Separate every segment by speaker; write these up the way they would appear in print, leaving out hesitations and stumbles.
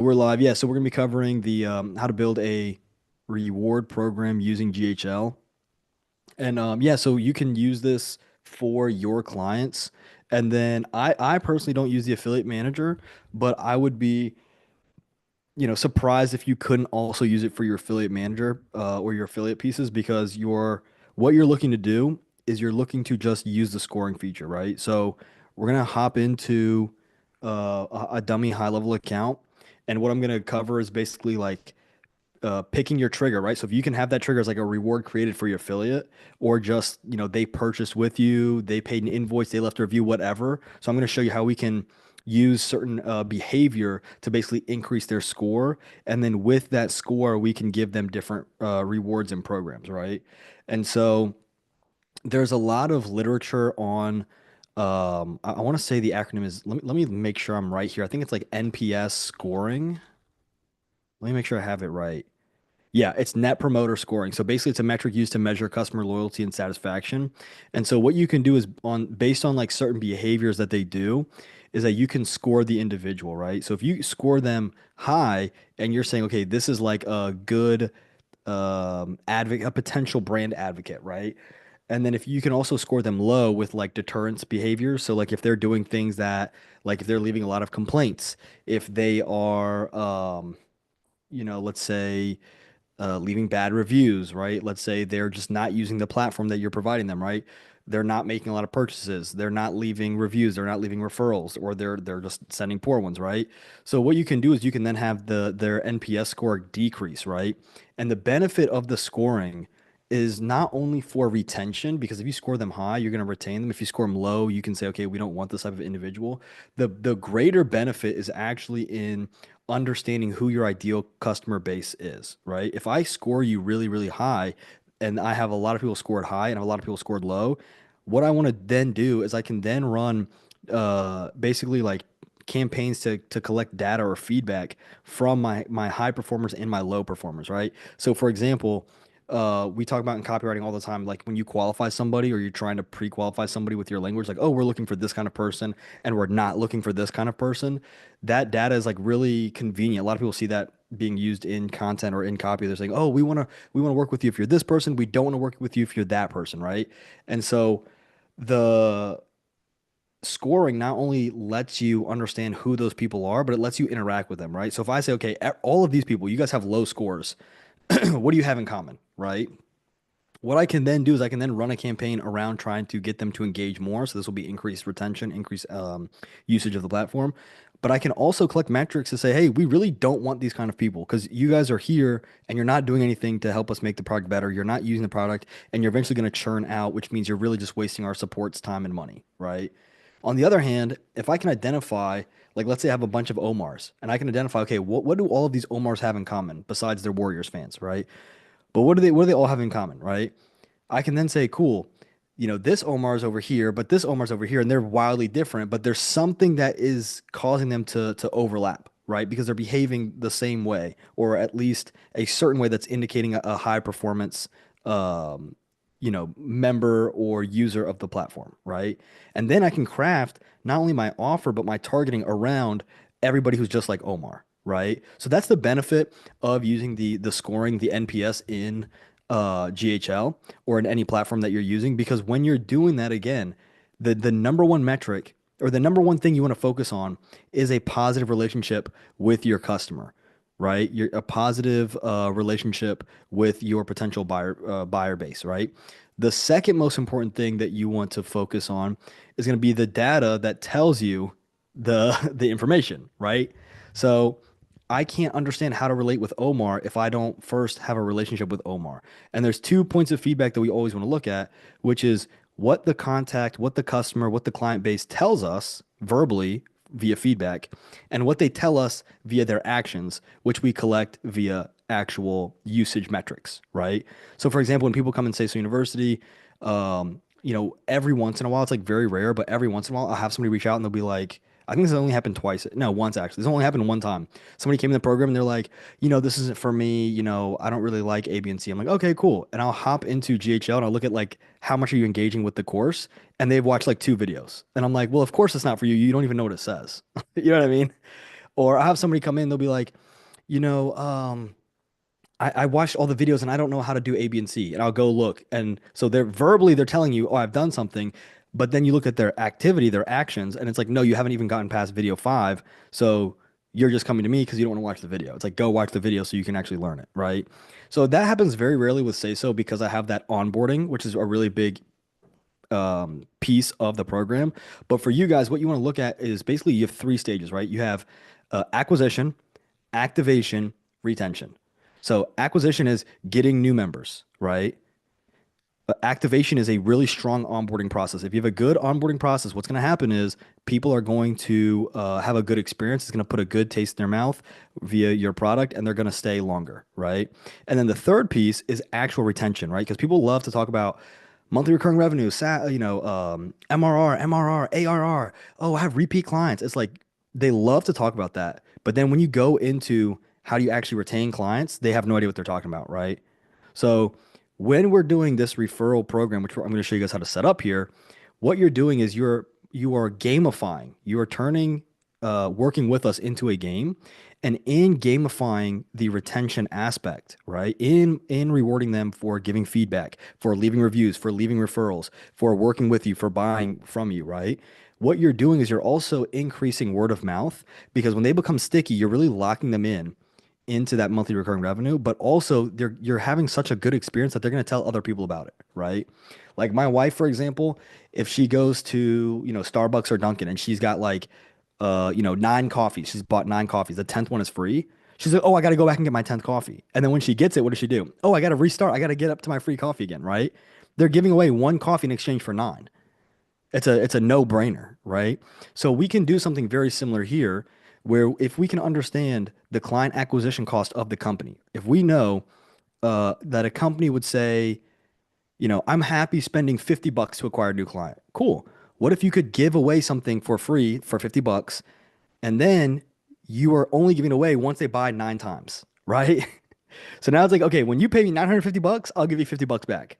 Speaker 1: We're live. Yeah, so we're gonna be covering the how to build a reward program using GHL. And yeah, so you can use this for your clients. And then I personally don't use the affiliate manager, but I would be, surprised if you couldn't also use it for your affiliate manager or your affiliate pieces because what you're looking to do is you're looking to just use the scoring feature, right? So we're gonna hop into a dummy high level account, and what I'm gonna cover is basically like picking your trigger, right? So if you can have that trigger as like a reward created for your affiliate, or just, they purchased with you, they paid an invoice, they left a review, whatever. So I'm going to show you how we can use certain behavior to basically increase their score. And then with that score, we can give them different rewards and programs, right? And so there's a lot of literature on, I want to say the acronym is, let me make sure I'm right here. I think it's like NPS scoring. Let me make sure I have it right. Yeah, it's net promoter scoring. So basically it's a metric used to measure customer loyalty and satisfaction. And so what you can do is based on like certain behaviors that they do, is that you can score the individual, right? So if you score them high and you're saying, okay, this is like a good advocate, a potential brand advocate, right? And then if you can also score them low with like deterrence behaviors. So like if they're doing things that like if they're leaving a lot of complaints, if they are let's say leaving bad reviews, right? Let's say they're just not using the platform that you're providing them, right? They're not making a lot of purchases. They're not leaving reviews. They're not leaving referrals, or they're just sending poor ones, right? So what you can do is you can then have their NPS score decrease, right? And the benefit of the scoring is not only for retention, because if you score them high, you're going to retain them. If you score them low, you can say, okay, we don't want this type of individual. The greater benefit is actually in understanding who your ideal customer base is, right? If I score you really, really high and I have a lot of people scored high and I have a lot of people scored low, what I want to then do is I can then run basically like campaigns to collect data or feedback from my high performers and my low performers, right? So for example, we talk about in copywriting all the time, like when you qualify somebody or you're trying to pre-qualify somebody with your language, like, oh, we're looking for this kind of person and we're not looking for this kind of person. That data is like really convenient. A lot of people see that being used in content or in copy. They're saying, oh, we want to work with you if you're this person. We don't want to work with you if you're that person, right? And so the scoring not only lets you understand who those people are, but it lets you interact with them, right? So if I say, okay, all of these people, you guys have low scores. What do you have in common, right? What I can then do is I can then run a campaign around trying to get them to engage more. So this will be increased retention, increased usage of the platform. But I can also collect metrics to say, hey, we really don't want these kind of people because you guys are here and you're not doing anything to help us make the product better. You're not using the product and you're eventually going to churn out, which means you're really just wasting our support's time and money, right? On the other hand, if I can identify, like let's say I have a bunch of Omars and I can identify, okay, what do all of these Omars have in common besides their Warriors fans, right? But what do they all have in common, right? I can then say, cool, this Omar's over here, but this Omar's over here, and they're wildly different, but there's something that is causing them to overlap, right? Because they're behaving the same way, or at least a certain way that's indicating a high performance member or user of the platform, right? And then I can craft not only my offer, but my targeting around everybody who's just like Omar, right? So that's the benefit of using the scoring, the NPS in GHL or in any platform that you're using, because when you're doing that again, the number one metric or the number one thing you want to focus on is a positive relationship with your customer, right? A positive relationship with your potential buyer base, right? The second most important thing that you want to focus on is going to be the data that tells you the information, right? So I can't understand how to relate with Omar if I don't first have a relationship with Omar. And there's two points of feedback that we always want to look at, which is what the contact, what the customer, what the client base tells us verbally via feedback, and what they tell us via their actions, which we collect via actual usage metrics, right? So, for example, when people come and say, so university, every once in a while, it's like very rare, but every once in a while, I'll have somebody reach out and they'll be like, I think this only happened twice. No, once actually. This only happened one time. Somebody came in the program and they're like, this isn't for me. I don't really like A, B, and C. I'm like, okay, cool. And I'll hop into GHL and I'll look at like how much are you engaging with the course, and they've watched like two videos. And I'm like, well, of course it's not for you. You don't even know what it says. You know what I mean? Or I have somebody come in, they'll be like, you know, I watched all the videos and I don't know how to do A, B, and C. And I'll go look. And so they're telling you, oh, I've done something. But then you look at their activity, their actions, and it's like, no, you haven't even gotten past video five. So you're just coming to me because you don't want to watch the video. It's like, go watch the video so you can actually learn it, right? So that happens very rarely with Say So because I have that onboarding, which is a really big piece of the program. But for you guys, what you want to look at is basically you have three stages, right? You have acquisition, activation, retention. So acquisition is getting new members, right? But activation is a really strong onboarding process. If you have a good onboarding process, what's going to happen is people are going to have a good experience. It's going to put a good taste in their mouth via your product, and they're going to stay longer, right? And then the third piece is actual retention, right? Because people love to talk about monthly recurring revenue, MRR, MRR, ARR. Oh, I have repeat clients. It's like they love to talk about that, but then when you go into how do you actually retain clients, they have no idea what they're talking about, right? So when we're doing this referral program, which I'm going to show you guys how to set up here, what you're doing is you are gamifying. You are turning working with us into a game, and in gamifying the retention aspect, right? In rewarding them for giving feedback, for leaving reviews, for leaving referrals, for working with you, for buying from you, right? What you're doing is you're also increasing word of mouth because when they become sticky, you're really locking them in into that monthly recurring revenue, but also you're having such a good experience that they're going to tell other people about it, right? Like my wife, for example, if she goes to, Starbucks or Dunkin' and she's got like nine coffees, she's bought nine coffees, the 10th one is free. She's like, "Oh, I got to go back and get my 10th coffee." And then when she gets it, what does she do? "Oh, I got to restart. I got to get up to my free coffee again," right? They're giving away one coffee in exchange for nine. It's a no-brainer, right? So we can do something very similar here where if we can understand the client acquisition cost of the company, if we know that a company would say, I'm happy spending $50 to acquire a new client. Cool. What if you could give away something for free for $50 and then you are only giving away once they buy nine times, right? So now it's like, okay, when you pay me $950, I'll give you $50 back.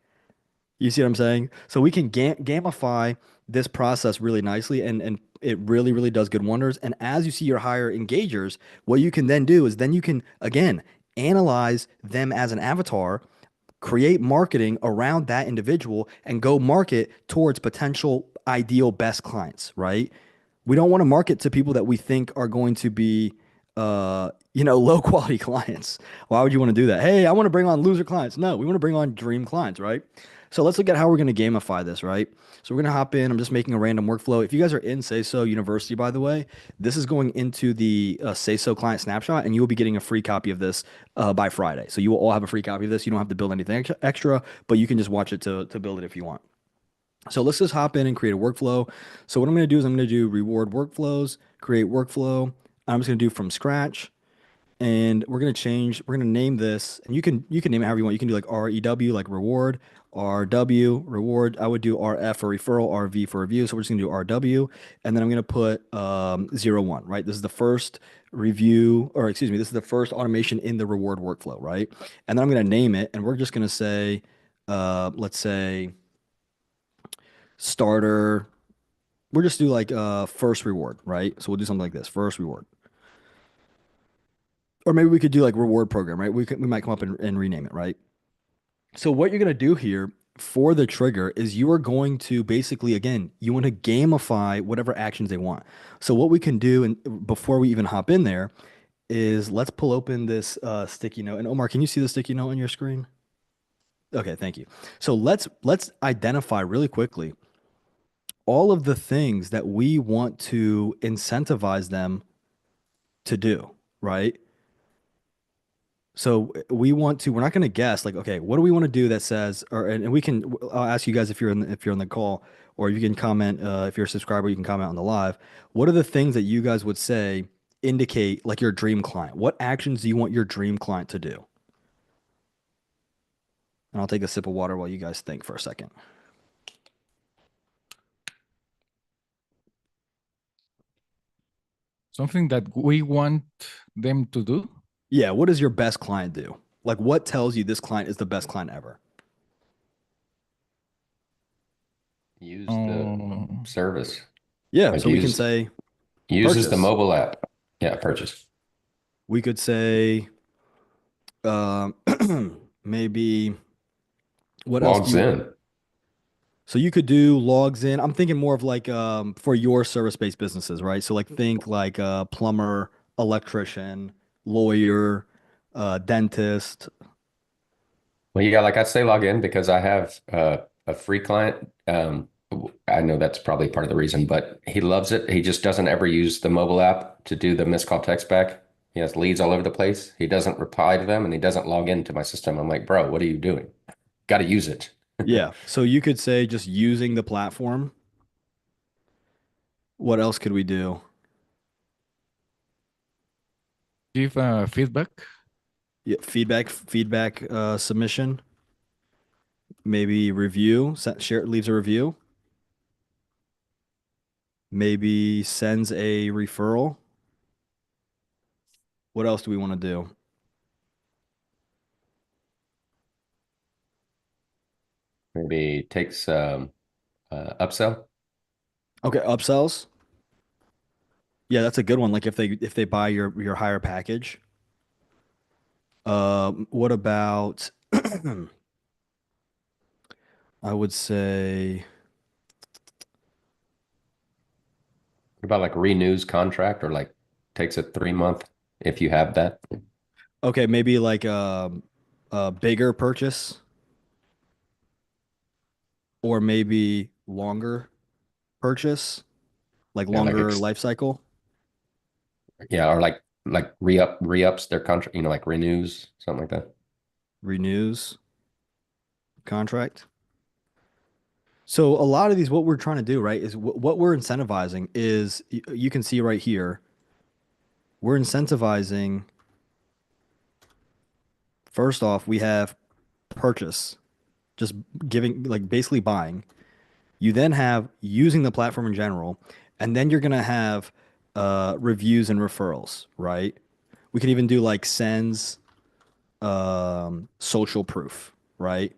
Speaker 1: You see what I'm saying? So we can gamify this process really nicely, and it really, really does good wonders. And as you see your higher engagers, what you can then do is then you can, again, analyze them as an avatar, create marketing around that individual, and go market towards potential ideal best clients, right? We don't want to market to people that we think are going to be, low quality clients. Why would you want to do that? Hey, I want to bring on loser clients. No, we want to bring on dream clients, right? So let's look at how we're going to gamify this, right? So we're going to hop in. I'm just making a random workflow. If you guys are in Say So University, by the way, this is going into the Say So client snapshot, and you will be getting a free copy of this by Friday. So you will all have a free copy of this. You don't have to build anything extra, but you can just watch it to build it if you want. So let's just hop in and create a workflow. So what I'm going to do is I'm going to do reward workflows, create workflow. I'm just going to do from scratch, and we're going to name this, and you can name it however you want. You can do like REW, like reward, RW, reward. I would do RF for referral, RV for review. So we're just going to do RW, and then I'm going to put 01, right? This is the first review, or excuse me, this is the first automation in the reward workflow, right? And then I'm going to name it, and we're just going to say, let's say starter. We'll just do like first reward, right? So we'll do something like this, first reward. Or maybe we could do like reward program, right? We might come up and rename it, right? So what you're gonna do here for the trigger is you are going to basically, again, you want to gamify whatever actions they want. So what we can do, and before we even hop in there, is let's pull open this sticky note. And Omar, can you see the sticky note on your screen? Okay, thank you. So let's identify really quickly all of the things that we want to incentivize them to do, right? So we're not going to guess like, okay, what do we want to do that says, or, and we can, I'll ask you guys if you're on the call, or you can comment, if you're a subscriber, you can comment on the live. What are the things that you guys would say indicate like your dream client? What actions do you want your dream client to do? And I'll take a sip of water while you guys think for a second.
Speaker 2: Something that we want them to do.
Speaker 1: Yeah. What does your best client do? Like what tells you this client is the best client ever?
Speaker 3: Use the
Speaker 2: Um,
Speaker 3: service.
Speaker 1: Yeah.
Speaker 3: Like
Speaker 1: So we can say
Speaker 3: uses the
Speaker 1: purchase.
Speaker 3: mobile app. Yeah, purchase.
Speaker 1: We could say um, maybe what else do
Speaker 3: Logs
Speaker 1: you?
Speaker 3: in.
Speaker 1: So you could do logs in. I'm thinking more of like for your service-based businesses, right? So like think like plumber, electrician, lawyer, dentist.
Speaker 3: Well, yeah, like I say, log in because I have a free client. I know that's probably part of the reason, but he loves it. He just doesn't ever use the mobile app to do the missed call text back. He has leads all over the place. He doesn't reply to them and he doesn't log into my system. I'm like, bro, what are you doing? Got to use it.
Speaker 1: Yeah. So you could say just using the platform. What else could we do?
Speaker 2: Give feedback.
Speaker 1: Yeah, feedback submission. Maybe review. Share leaves a review. Maybe sends a referral. What else do we want to do?
Speaker 3: Maybe takes upsell.
Speaker 1: Okay, upsells. Yeah, that's a good one. Like if they buy your higher package. What about I would say
Speaker 3: What about like renews contract or like takes a 3 month if you have that?
Speaker 1: okay, maybe like a bigger purchase or maybe longer purchase, like
Speaker 3: Yeah, like
Speaker 1: longer life cycle,
Speaker 3: yeah, or like re-ups their contract, like renews, something like that.
Speaker 1: renews contract. So a lot of these, what we're trying to do, right, is what we're incentivizing is you can see right here, we're incentivizing. First off, we have purchase, just giving, like basically buying. You then have using the platform in general, and then you're gonna have reviews and referrals, right? We could even do like sends, social proof, right?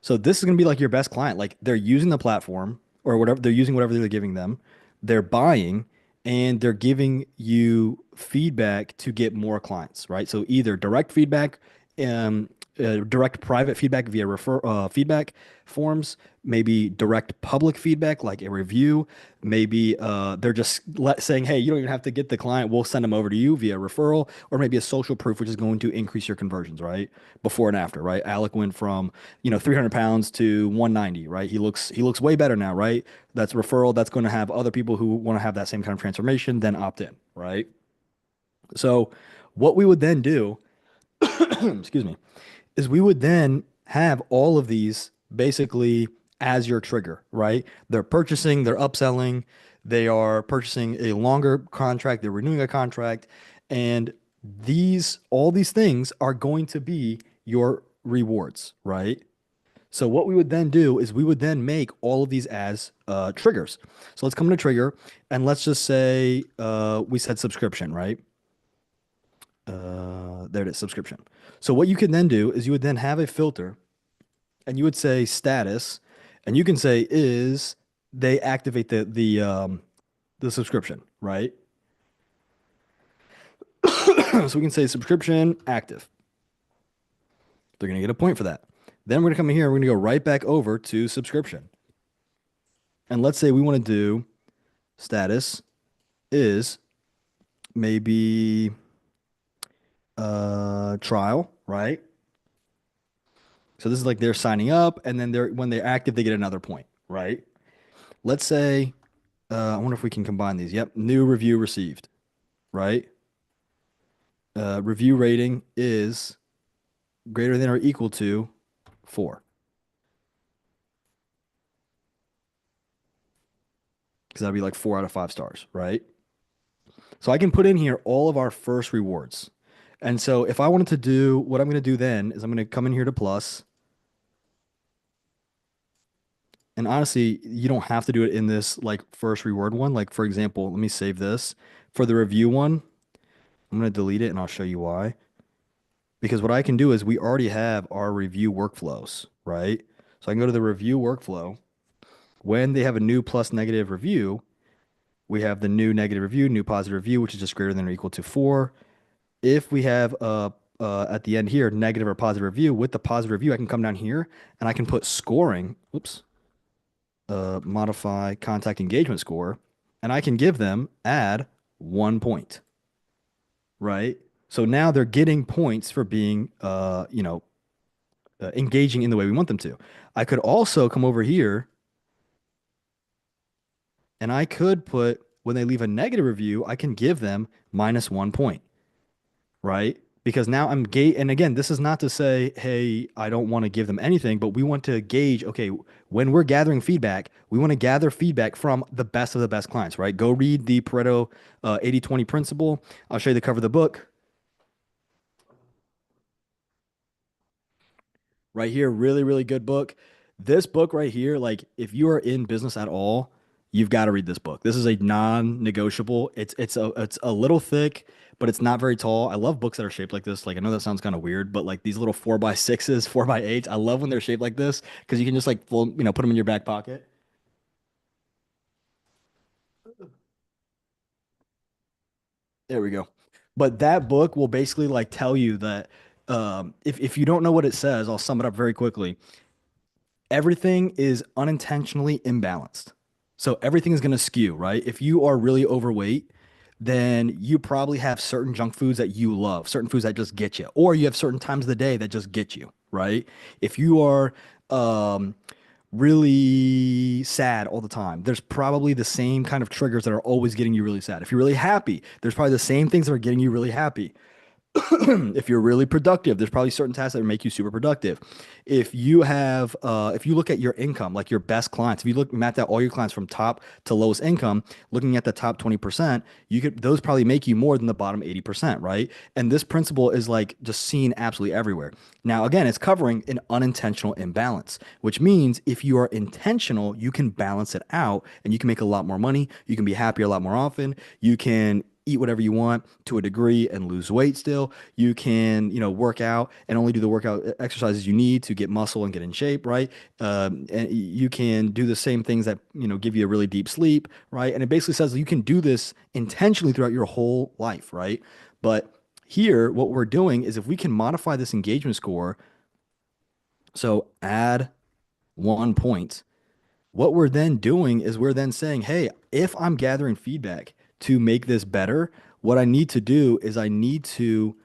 Speaker 1: So this is going to be like your best client. Like they're using the platform or whatever, they're using whatever they're giving them. They're buying and they're giving you feedback to get more clients, right? So either direct feedback, direct private feedback via feedback forms, maybe direct public feedback like a review, maybe they're just saying, hey, you don't even have to get the client, we'll send them over to you via referral, or maybe a social proof, which is going to increase your conversions, right? Before and after, right? Alec went from 300 pounds to 190, right? He looks way better now, right? That's referral. That's going to have other people who want to have that same kind of transformation then opt in, right? So what we would then do, excuse me, is we would then have all of these basically as your trigger, right? They're purchasing, they're upselling, they are purchasing a longer contract, they're renewing a contract, and all these things are going to be your rewards, right? So what we would then do is we would then make all of these as triggers. So let's come to trigger and let's just say we said subscription, right? There it is, subscription. So what you can then do is you would then have a filter and you would say status, and you can say is they activate the subscription, right? So we can say subscription active. They're gonna get a point for that. Then we're gonna come in here and we're gonna go right back over to subscription. And let's say we want to do status is maybe trial, right? So this is like they're signing up and then when they're active they get another point, right? Let's say I wonder if we can combine these. Yep, new review received, right? Review rating is greater than or equal to 4 because that'd be like 4 out of 5 stars, right? So I can put in here all of our first rewards. And so if I wanted to do what I'm going to do then is I'm going to come in here to plus. And honestly, you don't have to do it in this like first reward one. Like for example, let me save this. For the review one, I'm going to delete it and I'll show you why. Because what I can do is we already have our review workflows, right? So I can go to the review workflow. When they have a new plus negative review, We have the new negative review, new positive review, which is just greater than or equal to 4. If we have at the end here, negative or positive review, with the positive review, I can come down here and I can put scoring, oops, modify contact engagement score, and I can give them add 1 point, right? So now they're getting points for being, engaging in the way we want them to. I could also come over here and I could put, when they leave a negative review, I can give them -1 point, right? Because now I'm and again, this is not to say, hey, I don't want to give them anything, but we want to gauge, okay, when we're gathering feedback, we want to gather feedback from the best of the best clients, right? Go read the Pareto 80/20 principle. I'll show you the cover of the book right here. Really, really good book. This book right here, like if you are in business at all, you've got to read this book. This is a non-negotiable. It's a little thick, but it's not very tall. I love books that are shaped like this. Like I know that sounds kind of weird, but like these little 4x6s, 4x8s, I love when they're shaped like this because you can just like put them in your back pocket. There we go. But that book will basically like tell you that if you don't know what it says, I'll sum it up very quickly. Everything is unintentionally imbalanced. So everything is going to skew, right? If you are really overweight, then you probably have certain junk foods that you love, certain foods that just get you, or you have certain times of the day that just get you, right? If you are um, really sad all the time, there's probably the same kind of triggers that are always getting you really sad. If you're really happy, there's probably the same things that are getting you really happy. If you're really productive, there's probably certain tasks that make you super productive. If you look at your income, like your best clients, if you map out all your clients from top to lowest income, looking at the top 20%, those probably make you more than the bottom 80%, right? And this principle is like just seen absolutely everywhere. Now, again, it's covering an unintentional imbalance, which means if you are intentional, you can balance it out and you can make a lot more money. You can be happier a lot more often. You can eat whatever you want to a degree and lose weight still. You can, work out and only do the workout exercises you need to get muscle and get in shape, right? And you can do the same things that, give you a really deep sleep, right? And it basically says you can do this intentionally throughout your whole life, right? But here, what we're doing is if we can modify this engagement score, so add 1 point, what we're then doing is we're then saying, hey, if I'm gathering feedback to make this better, what I need to do is I need to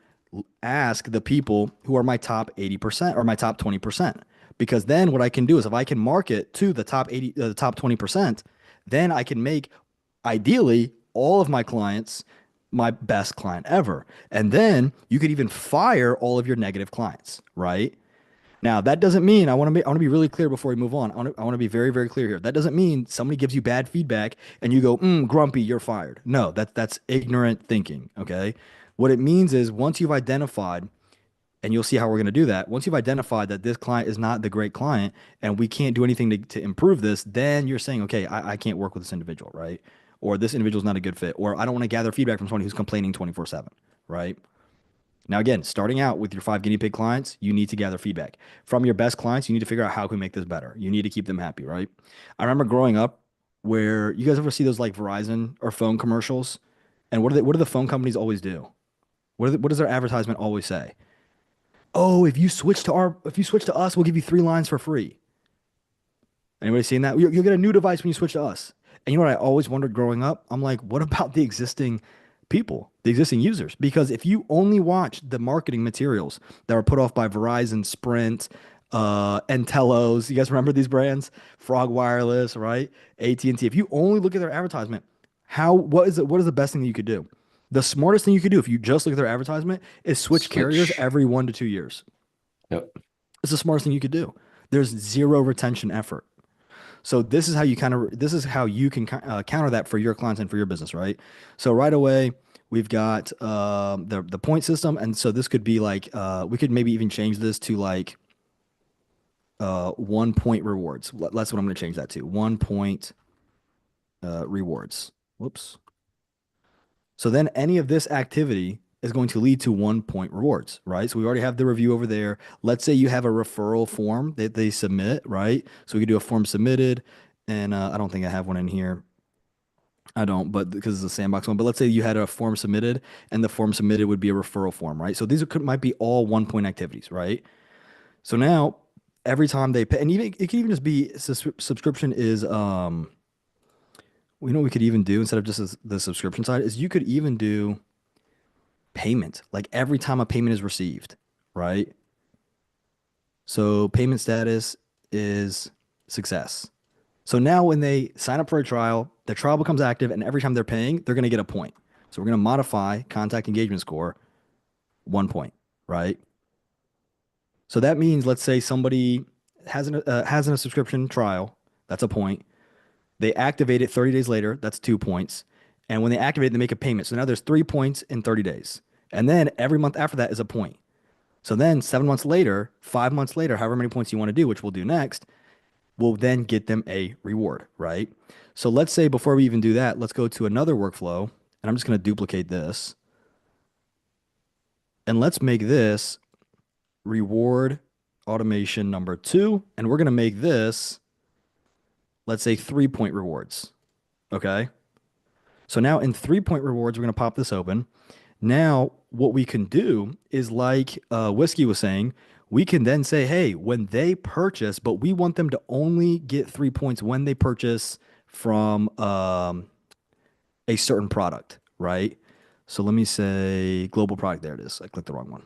Speaker 1: ask the people who are my top 80% or my top 20%. Because then what I can do is if I can market to the top 80, the top 20%, then I can make ideally all of my clients my best client ever. And then you could even fire all of your negative clients, right? Now, that doesn't mean I want to be really clear before we move on. I want to be very, very clear here. That doesn't mean somebody gives you bad feedback and you go, grumpy, you're fired. No, that's ignorant thinking. Okay. What it means is once you've identified, and you'll see how we're going to do that. Once you've identified that this client is not the great client and we can't do anything to improve this, then you're saying, okay, I can't work with this individual, right? Or this individual is not a good fit, or I don't want to gather feedback from someone who's complaining 24/7, right? Now, again, starting out with your 5 guinea pig clients, you need to gather feedback. From your best clients, you need to figure out how can we make this better. You need to keep them happy, right? I remember growing up where you guys ever see those like Verizon or phone commercials? And what do the phone companies always do? What does their advertisement always say? Oh, if you switch to us, we'll give you 3 lines for free. Anybody seen that? You'll get a new device when you switch to us. And you know what I always wondered growing up? I'm like, what about the existing people, the existing users? Because if you only watch the marketing materials that were put off by Verizon, Sprint, and Telos, you guys remember these brands? Frog Wireless, right? AT&T. If you only look at their advertisement, what is the best thing that you could do? The smartest thing you could do if you just look at their advertisement is switch carriers
Speaker 3: Switch.
Speaker 1: every 1 to 2 years.
Speaker 3: Yep.
Speaker 1: It's the smartest thing you could do. There's zero retention effort. So this is how you can counter that for your clients and for your business, right? So right away we've got the point system, and so this could be like we could maybe even change this to like 1 point rewards. That's what I'm going to change that to. 1 point rewards. Whoops. So then any of this activity is going to lead to 1 point rewards, right? So we already have the review over there. Let's say you have a referral form that they submit, right? So we could do a form submitted, and I don't think I have one in here. I don't, but because it's a sandbox one. But let's say you had a form submitted, and the form submitted would be a referral form, right? So these might be all 1 point activities, right? So now every time they pay, and even it can even just be subscription is we know we could even do instead of just the subscription side is you could even do payment, like every time a payment is received, right? So payment status is success. So now when they sign up for a trial, the trial becomes active, and every time they're paying, they're going to get a point. So we're going to modify contact engagement score 1 point, right? So that means, let's say somebody has a subscription trial, that's a point. They activate it 30 days later, that's 2 points. And when they activate it, they make a payment. So now there's 3 points in 30 days. And then every month after that is a point. So then 7 months later, 5 months later, however many points you want to do, which we'll do next, will then get them a reward, right? So let's say before we even do that, let's go to another workflow, and I'm just going to duplicate this. And let's make this reward automation number 2, and we're going to make this, let's say, 3 point rewards. Okay. So now in 3 point rewards, we're going to pop this open. Now, what we can do is like Whiskey was saying, we can then say, hey, when they purchase, but we want them to only get 3 points when they purchase from a certain product, right? So let me say global product. There it is. I clicked the wrong one.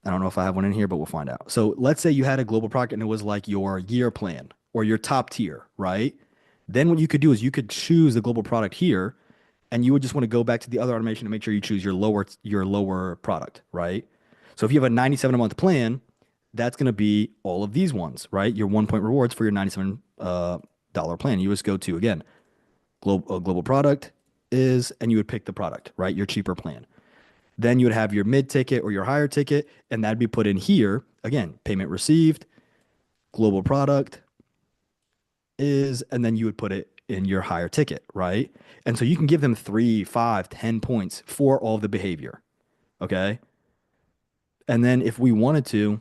Speaker 1: I don't know if I have one in here, but we'll find out. So let's say you had a global product and it was like your year plan or your top tier, right? Then what you could do is you could choose the global product here, and you would just want to go back to the other automation to make sure you choose your lower product, right? So if you have a 97 a month plan, that's going to be all of these ones, right? Your 1 point rewards for your 97 dollar plan. You just go to again, global product is, and you would pick the product, right? Your cheaper plan. Then you would have your mid ticket or your higher ticket, and that'd be put in here. Again, payment received, global product is, and then you would put it in your higher ticket, right? And so you can give them 3, 5, 10 points for all the behavior. Okay. And then if we wanted to,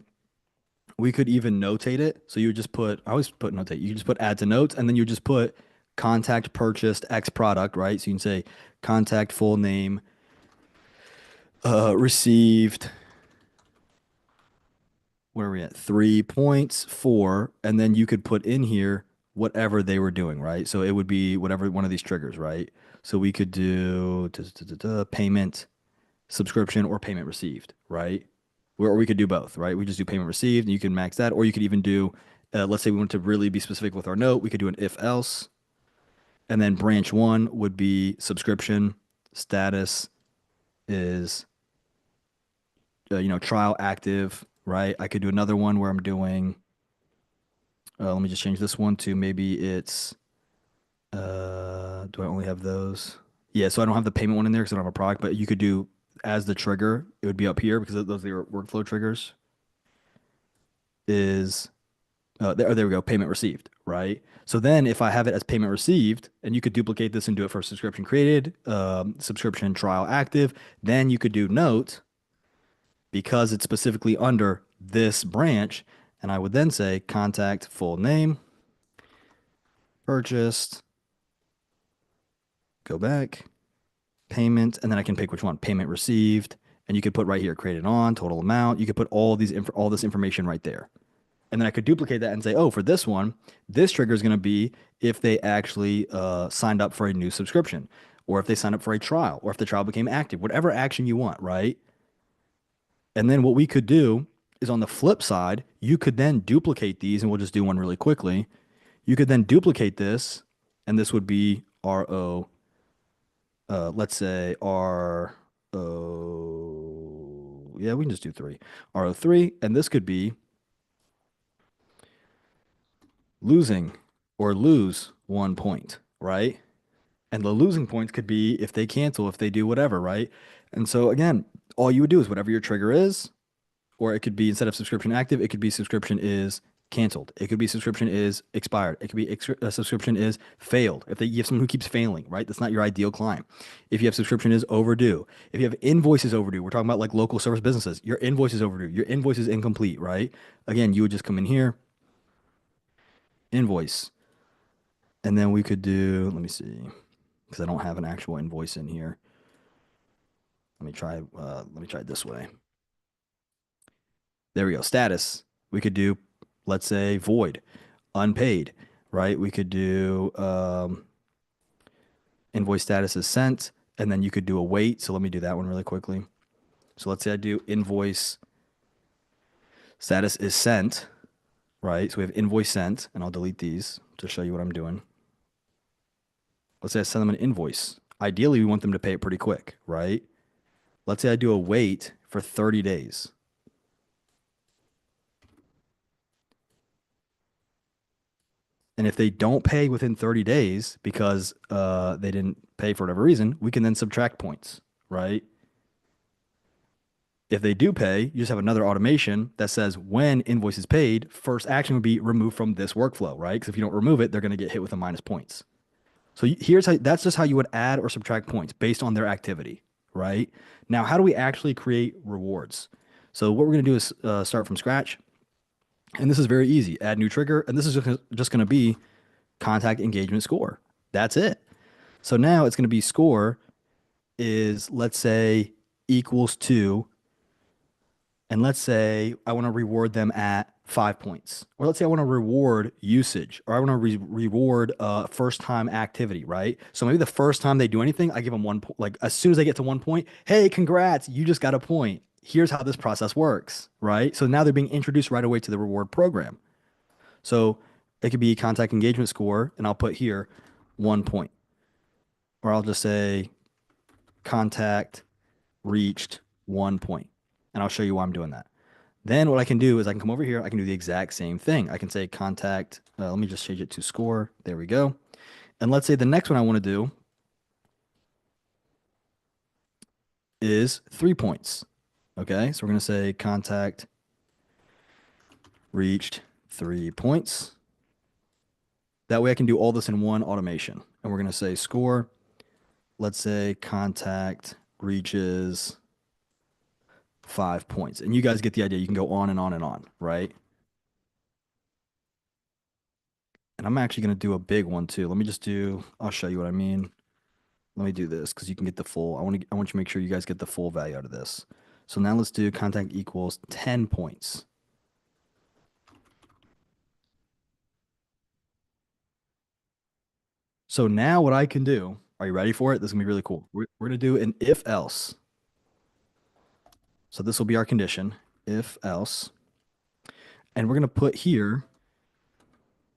Speaker 1: we could even notate it. So you would just put, I always put notate, you just put add to notes, and then you just put contact purchased X product, right? So you can say contact full name, received, where are we at? 3 points for, and then you could put in here whatever they were doing, right? So it would be whatever one of these triggers, right? So we could do payment, subscription, or payment received, right? Or we could do both, right? We just do payment received, and you can max that, or you could even do, let's say we want to really be specific with our note, we could do an if else, and then branch one would be subscription status is trial active, right? I could do another one where I'm doing, let me just change this one to maybe it's, do I only have those? Yeah, so I don't have the payment one in there because I don't have a product, but you could do as the trigger, it would be up here because those are your workflow triggers. Is, there we go, payment received, right? So then if I have it as payment received, and you could duplicate this and do it for subscription created, subscription trial active, then you could do note because it's specifically under this branch. And I would then say contact full name, purchased, go back, payment, and then I can pick which one, payment received. And you could put right here, created on, total amount. You could put all this information right there. And then I could duplicate that and say, oh, for this one, this trigger is going to be if they actually signed up for a new subscription, or if they signed up for a trial, or if the trial became active, whatever action you want, right? And then what we could do is on the flip side, you could then duplicate these, and we'll just do one really quickly. You could then duplicate this, and this would be RO, let's say RO, yeah, we can just do 3. RO3, and this could be losing or lose 1 point, right? And the losing points could be if they cancel, if they do whatever, right? And so again, all you would do is whatever your trigger is, or it could be instead of subscription active, it could be subscription is canceled. It could be subscription is expired. It could be subscription is failed. If you have someone who keeps failing, right? That's not your ideal client. If you have subscription is overdue. If you have invoices overdue, we're talking about like local service businesses. Your invoice is overdue. Your invoice is incomplete, right? Again, you would just come in here, invoice, and then we could do, let me see, because I don't have an actual invoice in here. Let me try it this way. There we go. Status. We could do, let's say, void, unpaid, right? We could do invoice status is sent, and then you could do a wait. So let me do that one really quickly. So let's say I do invoice status is sent, right? So we have invoice sent, and I'll delete these to show you what I'm doing. Let's say I send them an invoice. Ideally, we want them to pay it pretty quick, right? Let's say I do a wait for 30 days. And if they don't pay within 30 days because they didn't pay for whatever reason, we can then subtract points, right? If they do pay, you just have another automation that says when invoice is paid, first action would be removed from this workflow, right? Because if you don't remove it, they're going to get hit with a minus points. So here's how, that's just how you would add or subtract points based on their activity, right? Now, how do we actually create rewards? So what we're going to do is start from scratch. And this is very easy. Add new trigger. And this is just going to be contact engagement score. That's it. So now it's going to be score is, let's say, equals to, and let's say I want to reward them at 5 points. Or let's say I want to reward usage, or I want to reward first time activity, right? So maybe the first time they do anything, I give them 1 point. Like as soon as they get to 1 point, hey, congrats, you just got a point. Here's how this process works, right? So now they're being introduced right away to the reward program. So it could be contact engagement score, and I'll put here 1 point. Or I'll just say contact reached 1 point. And I'll show you why I'm doing that. Then what I can do is I can come over here. I can do the exact same thing. I can say contact. Let me just change it to score. There we go. And let's say the next one I want to do is 3 points. Okay. So we're going to say contact reached 3 points. That way I can do all this in one automation. And we're going to say score. Let's say contact reaches 5 points. And you guys get the idea. You can go on and on and on, right? And I'm actually going to do a big one too. Let me just do, I'll show you what I mean. Let me do this because you can get the full, I want you to make sure you guys get the full value out of this. So now let's do contact equals 10 points. So now what I can do, are you ready for it? This is gonna be really cool. We're going to do an if else. So this will be our condition, if else. And we're going to put here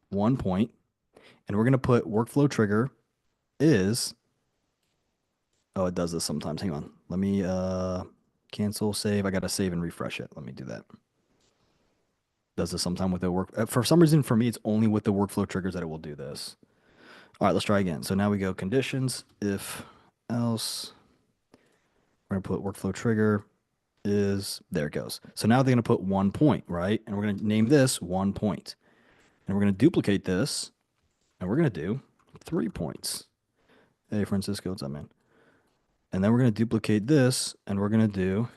Speaker 1: 1 point, and we're going to put workflow trigger is, oh, it does this sometimes. Hang on. Let me cancel, save. I got to save and refresh it. Let me do that. Does this sometime with the work. For some reason, for me, it's only with the workflow triggers that it will do this. All right, let's try again. So now we go conditions, if else. We're going to put workflow trigger is, there it goes. So now they're going to put 1 point, right? And we're going to name this 1 point. And we're going to duplicate this, and we're going to do 3 points. Hey, Francisco, what's up, man? And then we're going to duplicate this, and we're going to do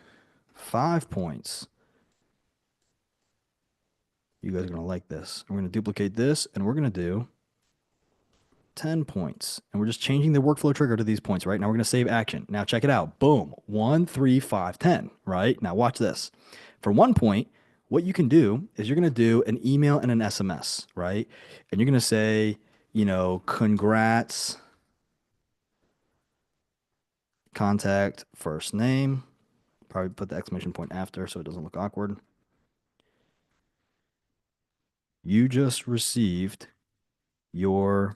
Speaker 1: 5 points. You guys are going to like this. We're going to duplicate this, and we're going to do 10 points. And we're just changing the workflow trigger to these points, right? Now we're going to save action. Now check it out. Boom. 1, 3, 5, 10, right? Now watch this. For 1 point, what you can do is you're going to do an email and an SMS, right? And you're going to say, you know, congrats, contact first name. Probably put the exclamation point after so it doesn't look awkward. You just received your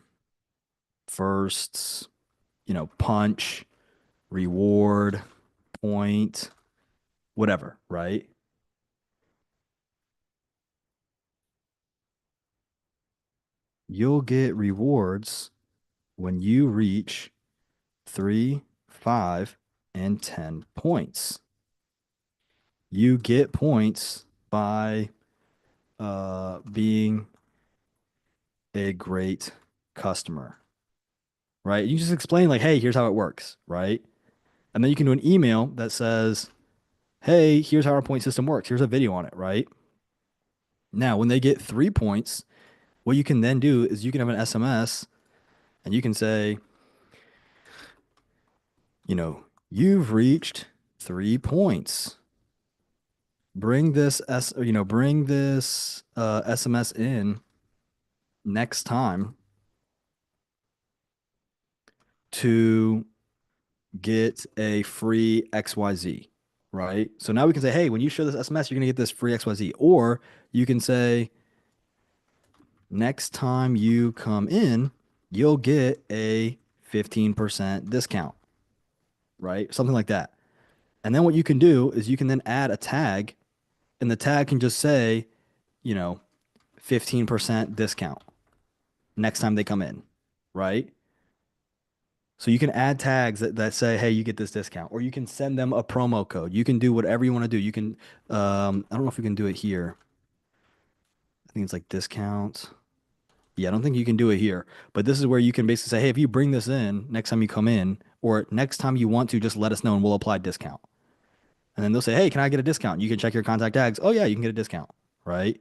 Speaker 1: first, you know, punch, reward, point, whatever, right? You'll get rewards when you reach 3, 5, and 10 points. You get points by being a great customer, right? You just explain like, hey, here's how it works, right? And then you can do an email that says, hey, here's how our point system works. Here's a video on it, right? Now, when they get 3 points, what you can then do is you can have an SMS and you can say, You've reached 3 points. Bring this SMS in next time to get a free XYZ, right? So now we can say, hey, when you show this SMS, you're gonna get this free XYZ. Or you can say, next time you come in, you'll get a 15% discount, right? Something like that. And then what you can do is you can then add a tag, and the tag can just say, you know, 15% discount next time they come in, right? So you can add tags that say, hey, you get this discount, or you can send them a promo code. You can do whatever you want to do. You can, I don't know if we can do it here. I think it's like discounts. Yeah, I don't think you can do it here, but this is where you can basically say, hey, if you bring this in next time you come in, or next time you want to, just let us know and we'll apply discount. And then they'll say, hey, can I get a discount? You can check your contact tags. Oh yeah, you can get a discount, right?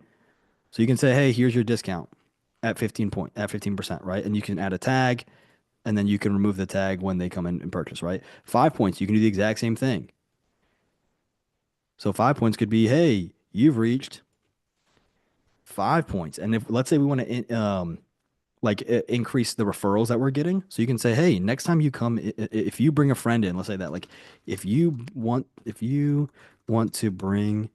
Speaker 1: So you can say, hey, here's your discount at 15%, right? And you can add a tag, and then you can remove the tag when they come in and purchase, right? 5 points, you can do the exact same thing. So 5 points could be, hey, you've reached 5 points. And if let's say we want to increase the referrals that we're getting, so you can say, hey, next time you come, if you bring a friend in, let's say that, like, if you want to bring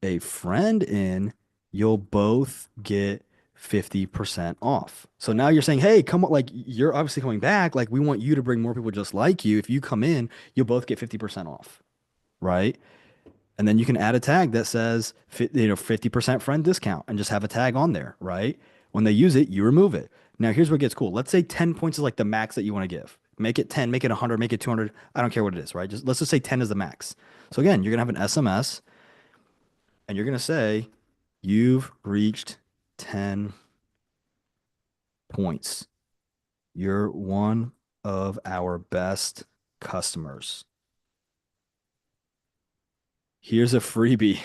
Speaker 1: a friend in, you'll both get 50% off. So now you're saying, hey, come on, like, you're obviously coming back. Like, we want you to bring more people just like you. If you come in, you'll both get 50% off, right? And then you can add a tag that says, 50% friend discount, and just have a tag on there, right? When they use it, you remove it. Now, here's what gets cool. Let's say 10 points is like the max that you want to give. Make it 10, make it 100, make it 200. I don't care what it is, right? Let's just say 10 is the max. So again, you're going to have an SMS, and you're going to say, you've reached 10 points. You're one of our best customers. Here's a freebie.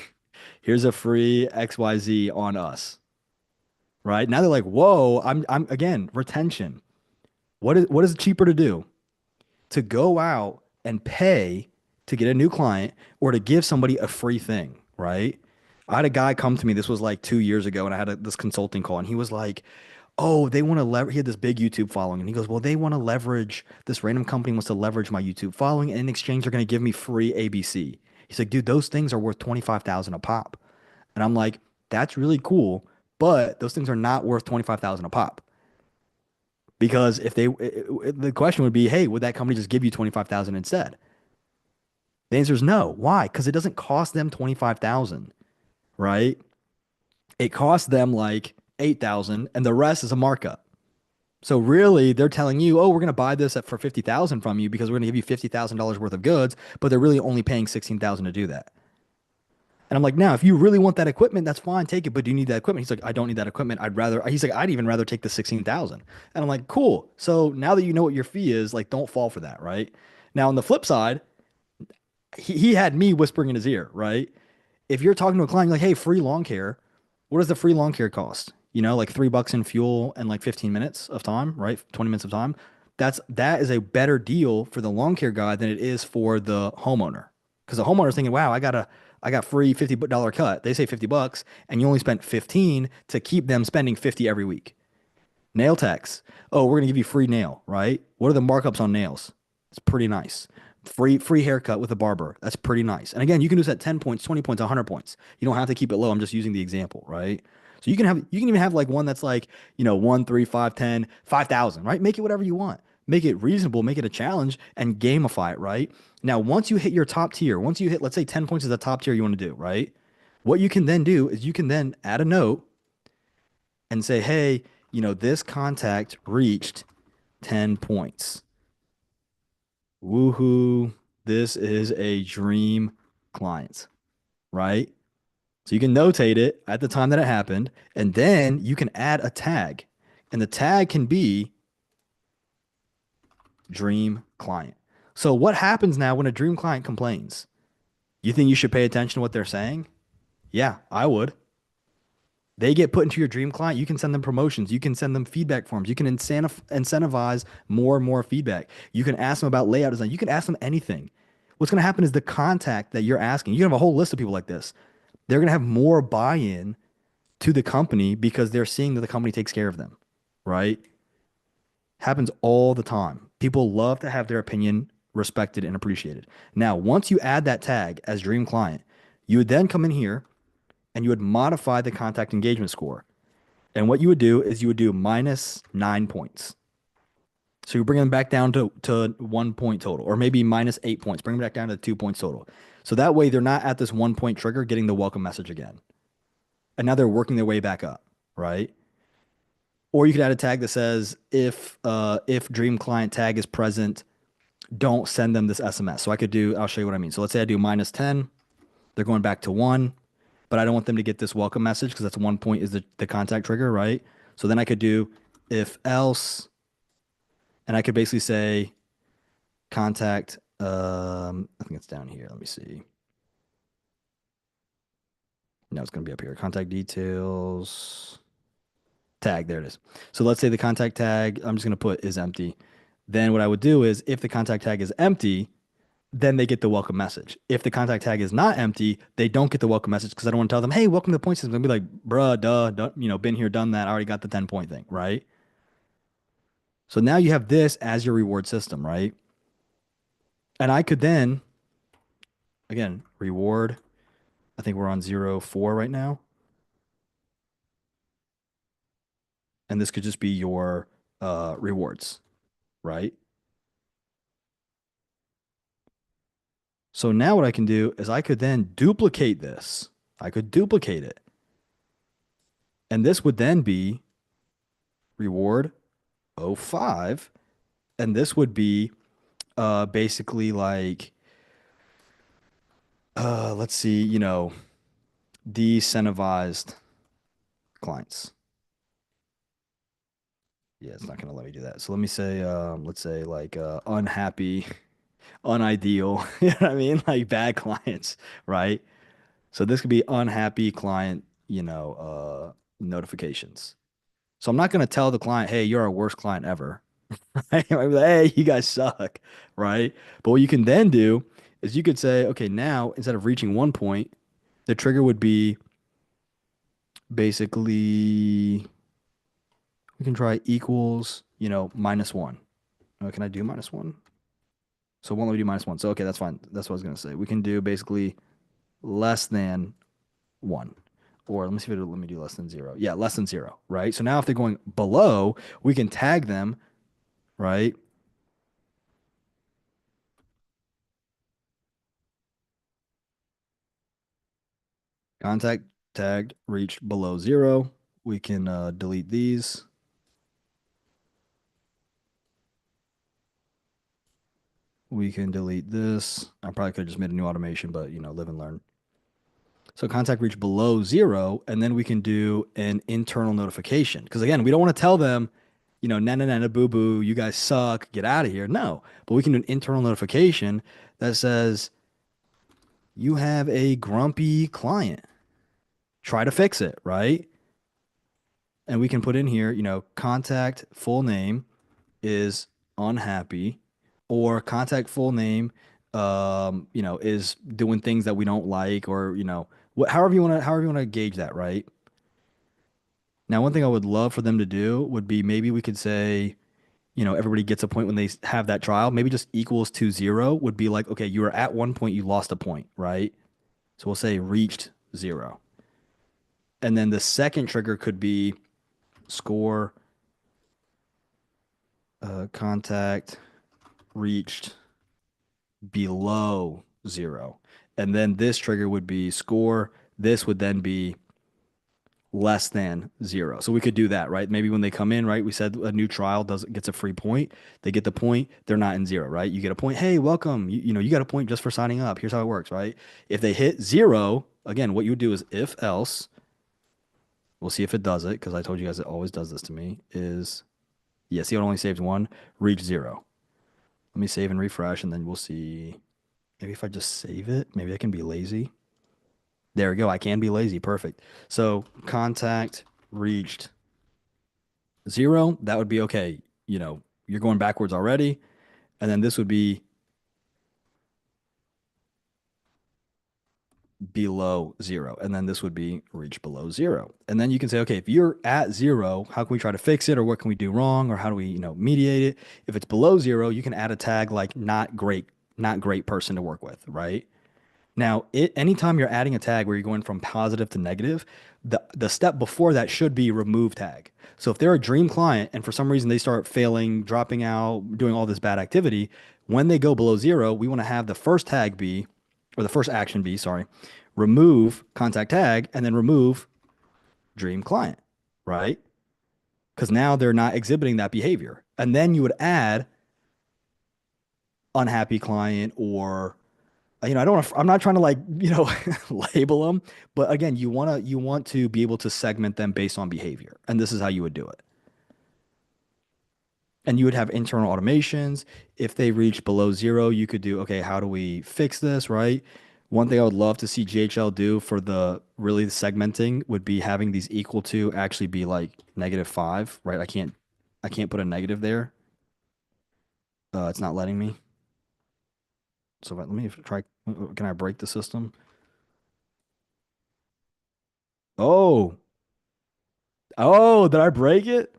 Speaker 1: Here's a free XYZ on us. Right? Now they're like, whoa, I'm again, retention. What is cheaper to do? To go out and pay to get a new client, or to give somebody a free thing, right? I had a guy come to me, this was like 2 years ago, and I had this consulting call, and he was like, oh, they want to leverage, he had this big YouTube following, and he goes, well, they want to leverage, this random company wants to leverage my YouTube following, and in exchange, they're going to give me free ABC. He's like, dude, those things are worth 25,000 a pop. And I'm like, that's really cool, but those things are not worth 25,000 a pop. Because if the question would be, hey, would that company just give you 25,000 instead? The answer is no. Why? Because it doesn't cost them 25,000, right? It costs them like 8,000, and the rest is a markup. So really, they're telling you, oh, we're going to buy this for 50,000 from you because we're going to give you $50,000 worth of goods, but they're really only paying 16,000 to do that. And I'm like, now, if you really want that equipment, that's fine, take it. But do you need that equipment? He's like, I don't need that equipment. He's like, I'd even rather take the 16,000. And I'm like, cool. So now that you know what your fee is, like, don't fall for that, right? Now, on the flip side, he had me whispering in his ear, right? If you're talking to a client, you're like, hey, free lawn care, what does the free lawn care cost? Like $3 in fuel and like 15 minutes of time, right? 20 minutes of time. That is a better deal for the lawn care guy than it is for the homeowner. Because the homeowner's thinking, wow, I got free $50 cut. They say $50, and you only spent 15 to keep them spending 50 every week. Nail techs. Oh, we're gonna give you free nail, right? What are the markups on nails? It's pretty nice. Free haircut with a barber. That's pretty nice. And again, you can do this at 10 points, 20 points, 100 points. You don't have to keep it low. I'm just using the example, right? So you can even have like one that's like, 1, 3, 5, 10, 5,000, right? Make it whatever you want. Make it reasonable, make it a challenge, and gamify it, right? Now, once you hit your top tier, once you hit, let's say 10 points is the top tier you want to do, right? What you can then do is you can then add a note and say, hey, this contact reached 10 points. Woohoo. This is a dream client, right? So you can notate it at the time that it happened, and then you can add a tag. And the tag can be dream client. So what happens now when a dream client complains? You think you should pay attention to what they're saying? Yeah, I would. They get put into your dream client. You can send them promotions. You can send them feedback forms. You can incentivize more and more feedback. You can ask them about layout design. You can ask them anything. What's going to happen is the contact that you're asking, you have a whole list of people like this. They're going to have more buy-in to the company because they're seeing that the company takes care of them, right? Happens all the time. People love to have their opinion respected and appreciated. Now, once you add that tag as dream client, you would then come in here and you would modify the contact engagement score. And what you would do is you would do -9 points. So you bring them back down to 1 point total, or maybe -8 points. Bring them back down to 2 points total. So that way they're not at this 1 point trigger getting the welcome message again. And now they're working their way back up, right? Or you could add a tag that says if dream client tag is present, don't send them this SMS. So I could do, I'll show you what I mean. So let's say I do -10, they're going back to 1, but I don't want them to get this welcome message because that's 1 point is the contact trigger, right? So then I could do if else, and I could basically say contact, I think it's down here. Let me see. No, it's going to be up here. Contact details, tag, there it is. So let's say the contact tag, I'm just going to put is empty. Then what I would do is if the contact tag is empty, then they get the welcome message. If the contact tag is not empty, they don't get the welcome message because I don't want to tell them, hey, welcome to the point system. I'll be like, bruh, duh, been here, done that. I already got the 10 point thing, right? So now you have this as your reward system, right? And I could then, again, reward. I think we're on 0.4 right now. And this could just be your rewards, right? So now what I can do is I could then duplicate this. I could duplicate it. And this would then be reward 0.5. And this would be basically like, let's see, decentivized clients. Yeah, it's not going to let me do that. So let me say, let's say like unhappy, unideal, you know what I mean? Like bad clients, right? So this could be unhappy client, notifications. So I'm not going to tell the client, hey, you're our worst client ever. Right? I'm like, hey, you guys suck, right? But what you can then do is you could say, okay, now instead of reaching 1 point, the trigger would be basically we can try equals, -1. Can I do -1? So won't let me do -1. So okay, that's fine. That's what I was gonna say. We can do basically less than 1. Or let me see if it'll let me do less than 0. Yeah, less than 0, right? So now if they're going below, we can tag them, right? Contact tagged reached below 0. We can delete these. We can delete this. I probably could have just made a new automation, but live and learn. So contact reached below 0, and then we can do an internal notification. Because again, we don't want to tell them, na boo boo, you guys suck, get out of here. No, but we can do an internal notification that says you have a grumpy client. Try to fix it, right? And we can put in here, contact full name is unhappy, or contact full name, is doing things that we don't like, or however you want to gauge that, right? Now, one thing I would love for them to do would be maybe we could say, everybody gets a point when they have that trial. Maybe just equals to 0 would be like, okay, you were at 1 point, you lost a point, right? So we'll say reached 0. And then the second trigger could be score contact reached below 0. And then this trigger would be score. This would then be less than 0. So we could do that, right? Maybe when they come in, right? We said a new trial gets a free point. They get the point, they're not in 0, right? You get a point. Hey, welcome. You got a point just for signing up. Here's how it works, right? If they hit 0, again, what you would do is if else, we'll see if it does it, because I told you guys it always does this to me, is, yeah, see, it only saves 1, reach 0. Let me save and refresh, and then we'll see. Maybe if I just save it, maybe I can be lazy. There we go. I can be lazy. Perfect. So contact reached 0. That would be okay. You're going backwards already. And then this would be below 0. And then this would be reach below 0. And then you can say, okay, if you're at 0, how can we try to fix it? Or what can we do wrong? Or how do we, mediate it? If it's below 0, you can add a tag like not great person to work with, right? Now, anytime you're adding a tag where you're going from positive to negative, the step before that should be remove tag. So if they're a dream client and for some reason they start failing, dropping out, doing all this bad activity, when they go below 0, we want to have the first tag be, or the first action be, sorry, remove contact tag and then remove dream client, right? Because now they're not exhibiting that behavior. And then you would add unhappy client or I don't want I'm not trying to like, label them, but again, you want to be able to segment them based on behavior. And this is how you would do it. And you would have internal automations. If they reach below 0, you could do, okay, how do we fix this, right? One thing I would love to see GHL do for the really the segmenting would be having these equal to actually be like -5, right? I can't put a negative there. It's not letting me. So let me try. Can I break the system? Oh, oh, did I break it?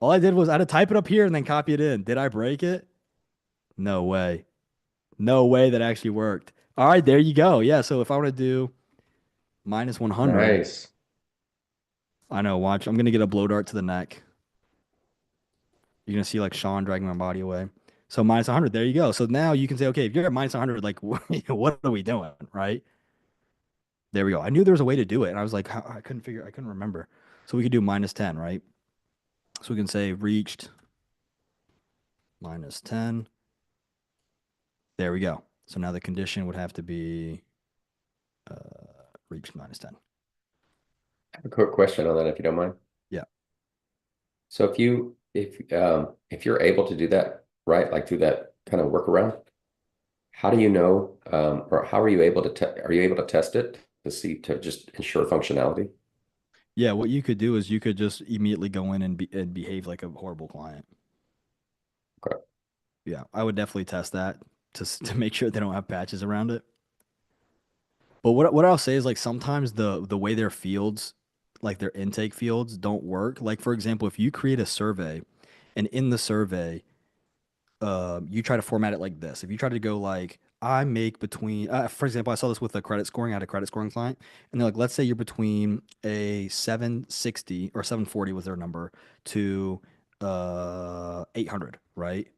Speaker 1: All I did was I had to type it up here and then copy it in. Did I break it? No way. No way that actually worked. All right, there you go. Yeah, so if I want to do -100,
Speaker 3: Nice.
Speaker 1: I know, watch. I'm going to get a blow dart to the neck. You're going to see like Sean dragging my body away. So -100, there you go. So now you can say, okay, if you're at -100, like, what are we doing, right? There we go. I knew there was a way to do it. And I was like, I couldn't remember. So we could do -10, right? So we can say reached -10. There we go. So now the condition would have to be reached -10.
Speaker 3: I have a quick question on that, if you don't mind.
Speaker 1: Yeah.
Speaker 3: So if you're able to do that, right, like through that kind of workaround, how do you know, or how are you able to are you able to test it to see to just ensure functionality?
Speaker 1: Yeah, what you could do is you could just immediately go in and behave like a horrible client.
Speaker 3: Okay.
Speaker 1: Yeah, I would definitely test that to make sure they don't have patches around it. But what I'll say is like sometimes the way their fields, like their intake fields, don't work. Like for example, if you create a survey, and in the survey, you try to format it like this. If you try to go like I make between, for example, I saw this with the credit scoring. I had a credit scoring client, and they're like, let's say you're between a 760 or 740 was their number to 800, right?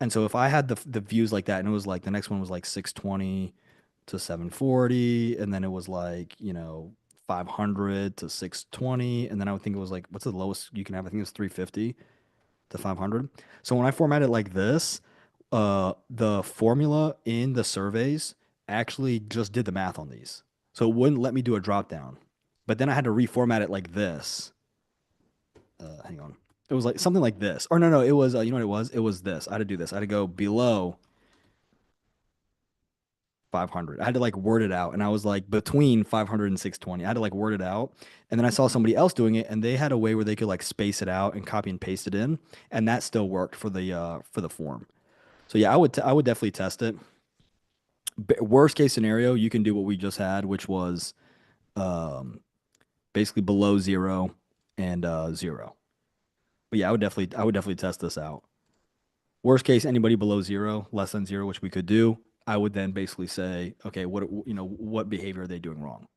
Speaker 1: And so if I had the views like that, and it was like the next one was like 620 to 740, and then it was like 500 to 620, and then I would think it was like what's the lowest you can have? I think it was 350 to 500. So when I format it like this, the formula in the surveys actually just did the math on these. So it wouldn't let me do a drop down. But then I had to reformat it like this. Hang on. It was like something like this. Or no, it was, you know what it was? It was this. I had to do this. I had to go below 500. I had to like word it out. And I was like between 500 and 620. I had to like word it out. And then I saw somebody else doing it and they had a way where they could like space it out and copy and paste it in. And that still worked for the form. So yeah, I would definitely test it. Worst case scenario, you can do what we just had, which was um, basically below 0 and 0. But yeah, I would definitely test this out. Worst case, anybody below 0, less than 0, which we could do. I would then basically say, okay, what behavior are they doing wrong?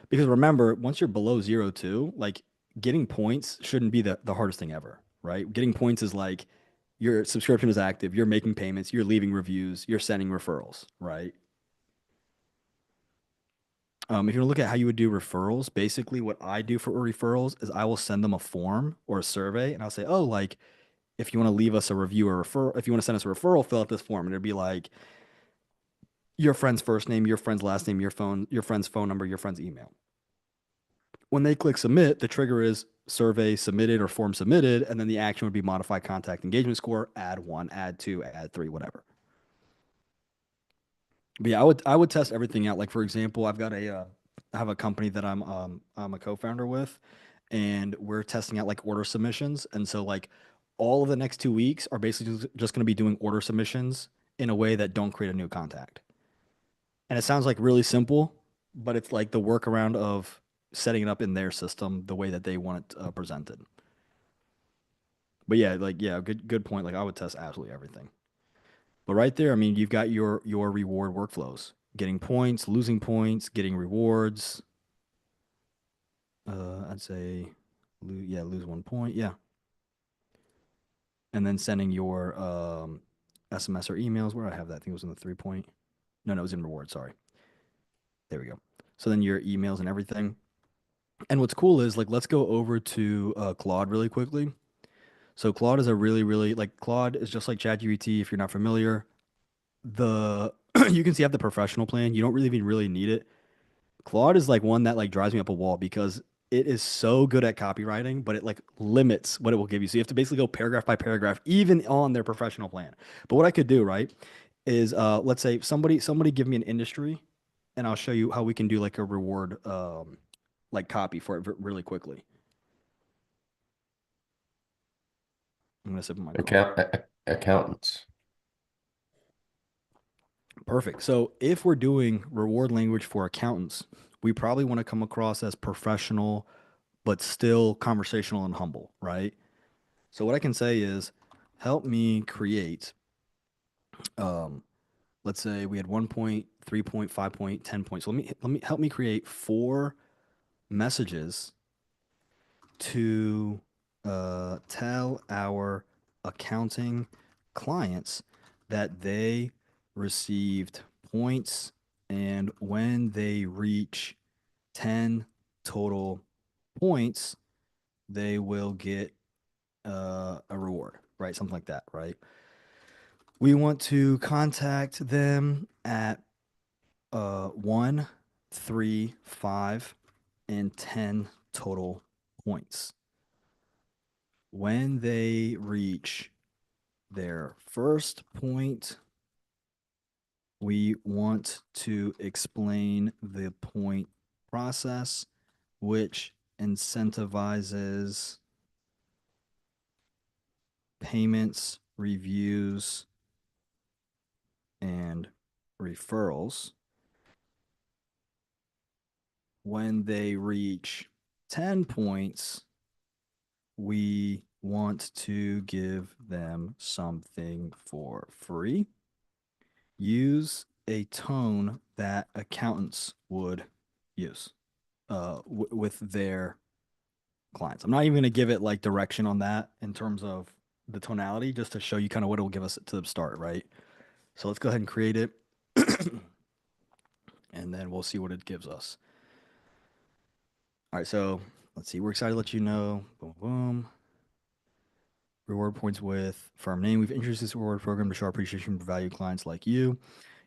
Speaker 1: Because remember, once you're below 0 too, like getting points shouldn't be the hardest thing ever, right? Getting points is like your subscription is active, you're making payments, you're leaving reviews, you're sending referrals, right? If you look at how you would do referrals, basically what I do for referrals is I will send them a form or a survey, and I'll say, oh, like if you want to leave us a review or refer, if you want to send us a referral, fill out this form, and it'd be like your friend's first name, your friend's last name, your friend's phone number, your friend's email. When they click submit, the trigger is survey submitted or form submitted, and then the action would be modify contact engagement score, add 1, add 2, add 3, whatever. But yeah, I would test everything out. Like for example, I have a company that I'm a co-founder with, and we're testing out like order submissions. And so like all of the next 2 weeks are basically just going to be doing order submissions in a way that don't create a new contact. And it sounds like really simple, but it's like the workaround of setting it up in their system the way that they want it presented. But yeah, like yeah, good point. Like I would test absolutely everything. But right there, I mean, you've got your reward workflows. Getting points, losing points, getting rewards. I'd say yeah, lose 1 point. Yeah. And then sending your SMS or emails. Where do I have that? I think it was in the 3 point. No, it was in reward. Sorry. There we go. So then your emails and everything. And what's cool is like let's go over to Claude really quickly. So Claude is a really like Claude is just like ChatGPT if you're not familiar. The you can see I have the professional plan. You don't really even really need it. Claude is like one that like drives me up a wall because it is so good at copywriting, but it like limits what it will give you. So you have to basically go paragraph by paragraph, even on their professional plan. But what I could do, right, is let's say somebody give me an industry, and I'll show you how we can do like a reward like copy for it really quickly. I'm gonna sip my coffee.
Speaker 3: Accountants.
Speaker 1: Perfect. So if we're doing reward language for accountants, we probably want to come across as professional, but still conversational and humble, right? So what I can say is, help me create, um, let's say we had 1 point, 3 point, 5 point, 10 points. So let me help me create 4 messages to tell our accounting clients that they received points, and when they reach 10 total points, they will get a reward, right? Something like that, right? We want to contact them at 1, 3, 5, and 10 total points. When they reach their first point, we want to explain the point process, which incentivizes payments, reviews, and referrals. When they reach 10 points, we want to give them something for free. Use a tone that accountants would use with their clients. I'm not even going to give it like direction on that in terms of the tonality, just to show you kind of what it will give us to the start, right? So let's go ahead and create it, and then we'll see what it gives us. All right, so let's see. We're excited to let you know. Boom, boom. Reward points with firm name. We've introduced this reward program to show our appreciation for value clients like you.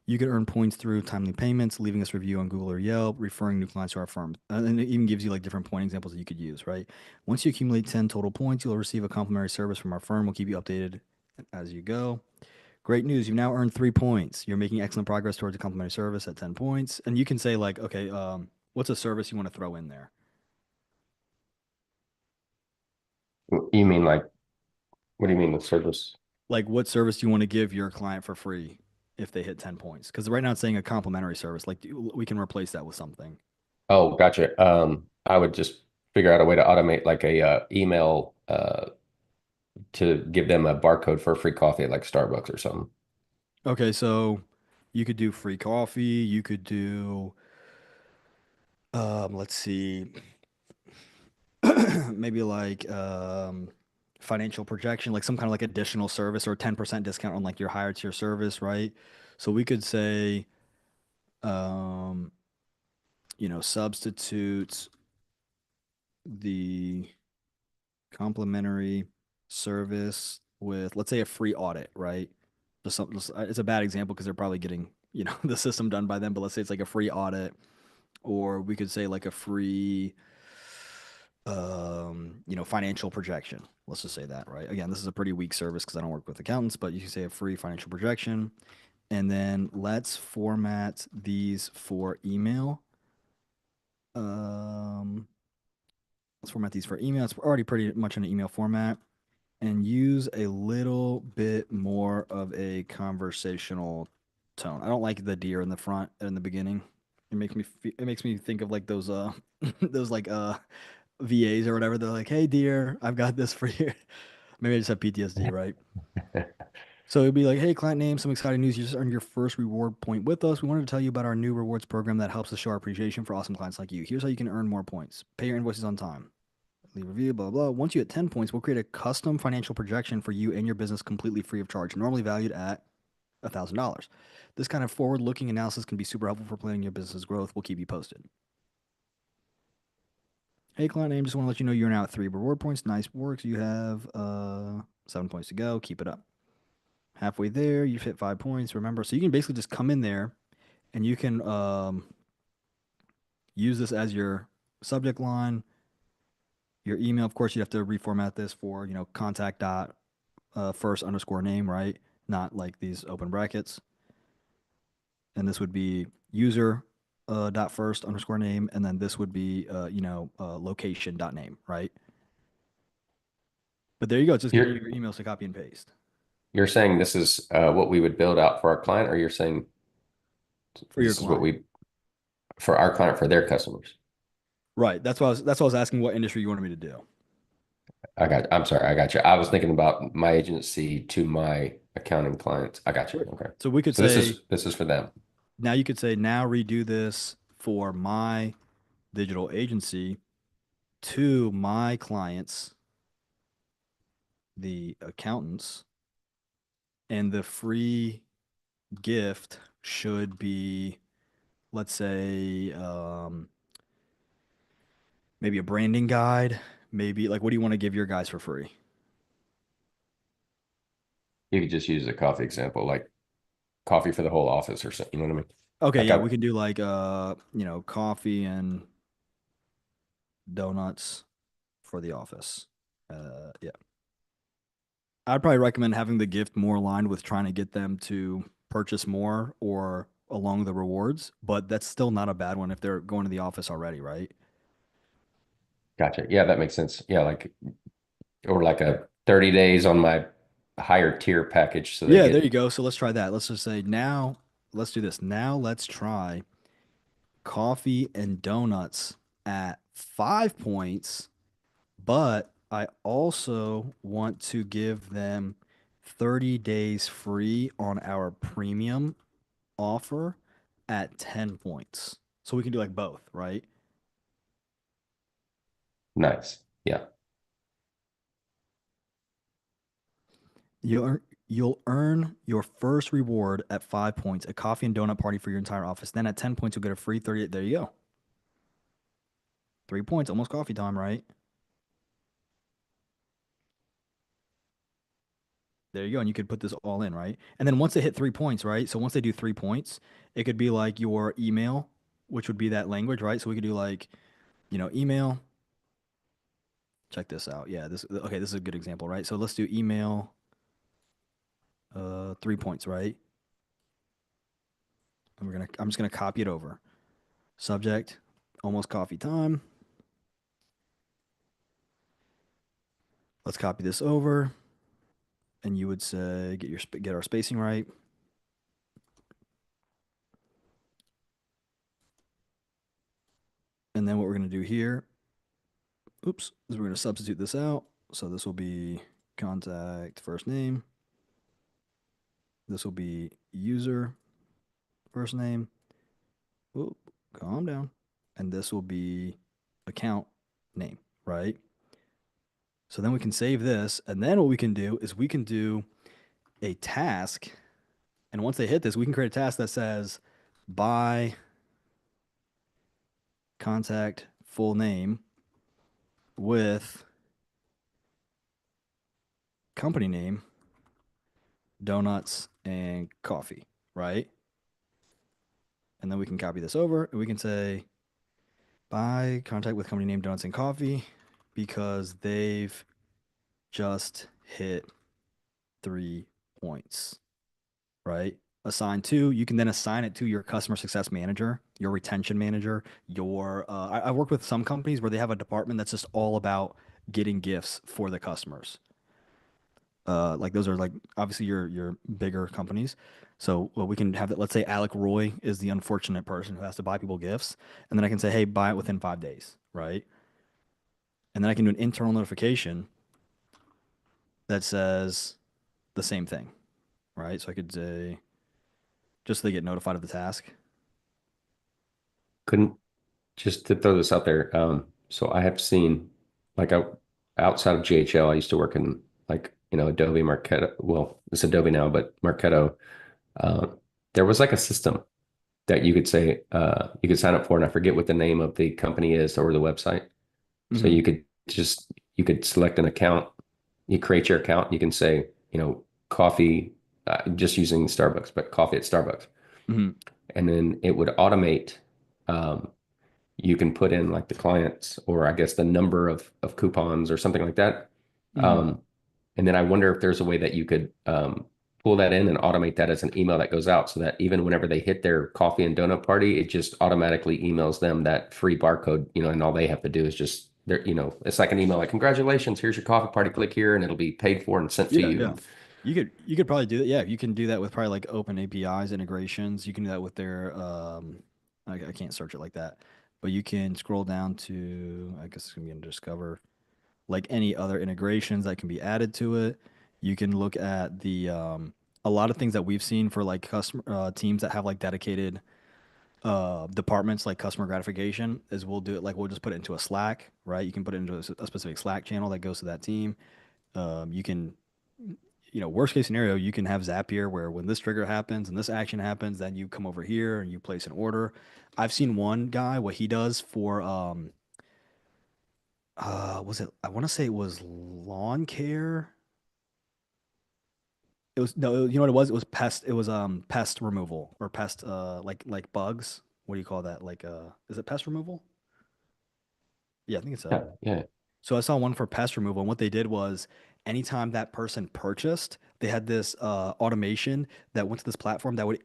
Speaker 1: You can earn points through timely payments, leaving us a review on Google or Yelp, referring new clients to our firm. And it even gives you like different point examples that you could use, right? Once you accumulate 10 total points, you'll receive a complimentary service from our firm. We'll keep you updated as you go. Great news. You've now earned 3 points. You're making excellent progress towards a complimentary service at 10 points. And you can say, like, okay, what's a service you want to throw in there?
Speaker 3: You mean like, what do you mean the service?
Speaker 1: Like, what service do you want to give your client for free if they hit 10 points? Because right now it's saying a complimentary service. Like, we can replace that with something.
Speaker 3: Oh, gotcha. I would just figure out a way to automate like a email to give them a barcode for free coffee at like Starbucks or something.
Speaker 1: Okay, so you could do free coffee. You could do, let's see, maybe like financial projection, like some kind of like additional service or 10% discount on like your higher tier service, right? So we could say, um, substitute the complimentary service with, let's say, a free audit, right? Just something, it's a bad example because they're probably getting, the system done by them, but let's say it's like a free audit, or we could say like a free, financial projection. Let's just say that, right? Again, this is a pretty weak service because I don't work with accountants, but you can say a free financial projection. And then let's format these for email. Um, let's format these for email. It's already pretty much in an email format. And use a little bit more of a conversational tone. I don't like the deer in the front and in the beginning. It makes me think of like those those like VAs or whatever. They're like, "Hey dear, I've got this for you." Maybe I just have PTSD, right? So it'd be like, "Hey, client name, some exciting news. You just earned your first reward point with us. We wanted to tell you about our new rewards program that helps us show our appreciation for awesome clients like you. Here's how you can earn more points. Pay your invoices on time. Leave a review, blah, blah. Once you hit 10 points, we'll create a custom financial projection for you and your business completely free of charge, normally valued at $1,000. This kind of forward-looking analysis can be super helpful for planning your business growth. We'll keep you posted. Hey, client name, just want to let you know you're now at 3 reward points. Nice work. You have 7 points to go. Keep it up. Halfway there, you've hit 5 points. Remember, so you can basically just come in there and you can use this as your subject line. Your email, of course, you have to reformat this for, contact dot first underscore name, right? Not like these open brackets. And this would be user dot first underscore name, and then this would be location dot name, right? But there you go. It's just giving you
Speaker 3: You're
Speaker 1: your emails to copy and paste
Speaker 3: you're saying this is what we would build out for our client, or you're saying
Speaker 1: for your
Speaker 3: this is what
Speaker 1: client.
Speaker 3: we for our client for their customers?
Speaker 1: Right. That's why I was asking what industry you wanted me to do.
Speaker 3: I'm sorry, I got you. I was thinking about my agency to my accounting clients. I got you.
Speaker 1: Sure.
Speaker 3: Okay.
Speaker 1: So we could
Speaker 3: So this
Speaker 1: say
Speaker 3: is this is for them.
Speaker 1: now you could say now redo this for my digital agency to my clients, the accountants, and the free gift should be, let's say, maybe a branding guide. Maybe like, what do you want to give your guys for free?
Speaker 3: You could just use a coffee example, like coffee for the whole office or something. You know what I mean?
Speaker 1: Okay,
Speaker 3: Like
Speaker 1: yeah, we can do like, coffee and donuts for the office. Yeah, I'd probably recommend having the gift more aligned with trying to get them to purchase more or along the rewards, but that's still not a bad one if they're going to the office already, right?
Speaker 3: gotcha. Yeah, that makes sense. Yeah, like or like a 30 days on my higher tier package so they
Speaker 1: Yeah, there you
Speaker 3: get
Speaker 1: go. So let's try that. Let's just say now, let's do this. Now let's try coffee and donuts at 5 points, but I also want to give them 30 days free on our premium offer at 10 points. So we can do like both, right?
Speaker 3: nice. Yeah.
Speaker 1: You'll earn your first reward at 5 points, a coffee and donut party for your entire office. Then at 10 points, you'll get a free 30. There you go. 3 points, almost coffee time, right? There you go. And you could put this all in, right? And then once they hit 3 points, right? So once they do 3 points, it could be like your email, which would be that language, right? So we could do like, email. Check this out. Yeah, okay, this is a good example, right? So let's do email 3 points, right? And I'm just gonna copy it over. Subject, almost coffee time. Let's copy this over. And you would say get our spacing right. And then what we're gonna do here, oops, is we're gonna substitute this out. So this will be contact first name. This will be user first name. Oop, calm down. And this will be account name, right? So then we can save this. And then what we can do is we can do a task. And once they hit this, we can create a task that says by contact full name with company name, donuts, and coffee, right? And then we can copy this over and we can say by contact with company name, donuts, and coffee because they've just hit 3 points, right? assigned to, you can then assign it to your customer success manager, your retention manager, I work with some companies where they have a department that's just all about getting gifts for the customers. Like those are like obviously your bigger companies. So well, we can have that. Let's say Alec Roy is the unfortunate person who has to buy people gifts, and then I can say, hey, buy it within 5 days, right? And then I can do an internal notification that says the same thing, right? So I could say just so they get notified of the task.
Speaker 3: Couldn't just to throw this out there. So I have seen like outside of GHL, I used to work in like, Adobe Marketo. Well, it's Adobe now, but Marketo. Uh, there was like a system that you could say you could sign up for, and I forget what the name of the company is or the website. So
Speaker 1: Hmm.
Speaker 3: you could select an account, you create your account, you can say, coffee, just using Starbucks, but coffee at Starbucks.
Speaker 1: Hmm.
Speaker 3: And then it would automate. Um, you can put in like the clients or I guess the number of coupons or something like that.
Speaker 1: Hmm.
Speaker 3: Um, and then I wonder if there's a way that you could pull that in and automate that as an email that goes out so that even whenever they hit their coffee and donut party, it just automatically emails them that free barcode, and all they have to do is just there, it's like an email like, congratulations, here's your coffee party, click here, and it'll be paid for and sent to
Speaker 1: Yeah,
Speaker 3: you.
Speaker 1: yeah. You could probably do that. Yeah, you can do that with probably like open APIs integrations. You can do that with their I can't search it like that. But you can scroll down to I guess it's gonna be in Discover, like any other integrations that can be added to it. You can look at the a lot of things that we've seen for like customer teams that have like dedicated departments like customer gratification is we'll do it like we'll just put it into a Slack, right? You can put it into a specific Slack channel that goes to that team. You can worst case scenario, you can have Zapier where when this trigger happens and this action happens, then you come over here and you place an order. I've seen one guy, what he does for was it I want to say it was lawn care. It was no, you know what it was? It was pest removal or pest like bugs. What do you call that? Like is it pest removal? Yeah, I think it's so.
Speaker 3: Yeah, yeah.
Speaker 1: So I saw one for pest removal, and what they did was anytime that person purchased, they had this automation that went to this platform that would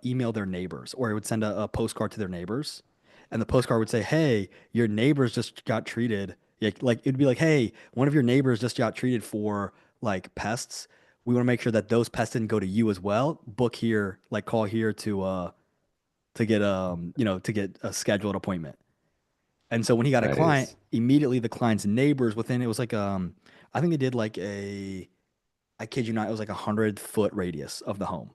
Speaker 1: email their neighbors, or it would send a postcard to their neighbors, and the postcard would say, "Hey, your neighbors just got treated." Like it'd be like, "Hey, one of your neighbors just got treated for like pests. We want to make sure that those pests didn't go to you as well. Book here, like call here to get to get a scheduled appointment." And so when he got a client,
Speaker 3: Nice.
Speaker 1: immediately the client's neighbors within it was like I think they did like I kid you not, it was like 100-foot radius of the home.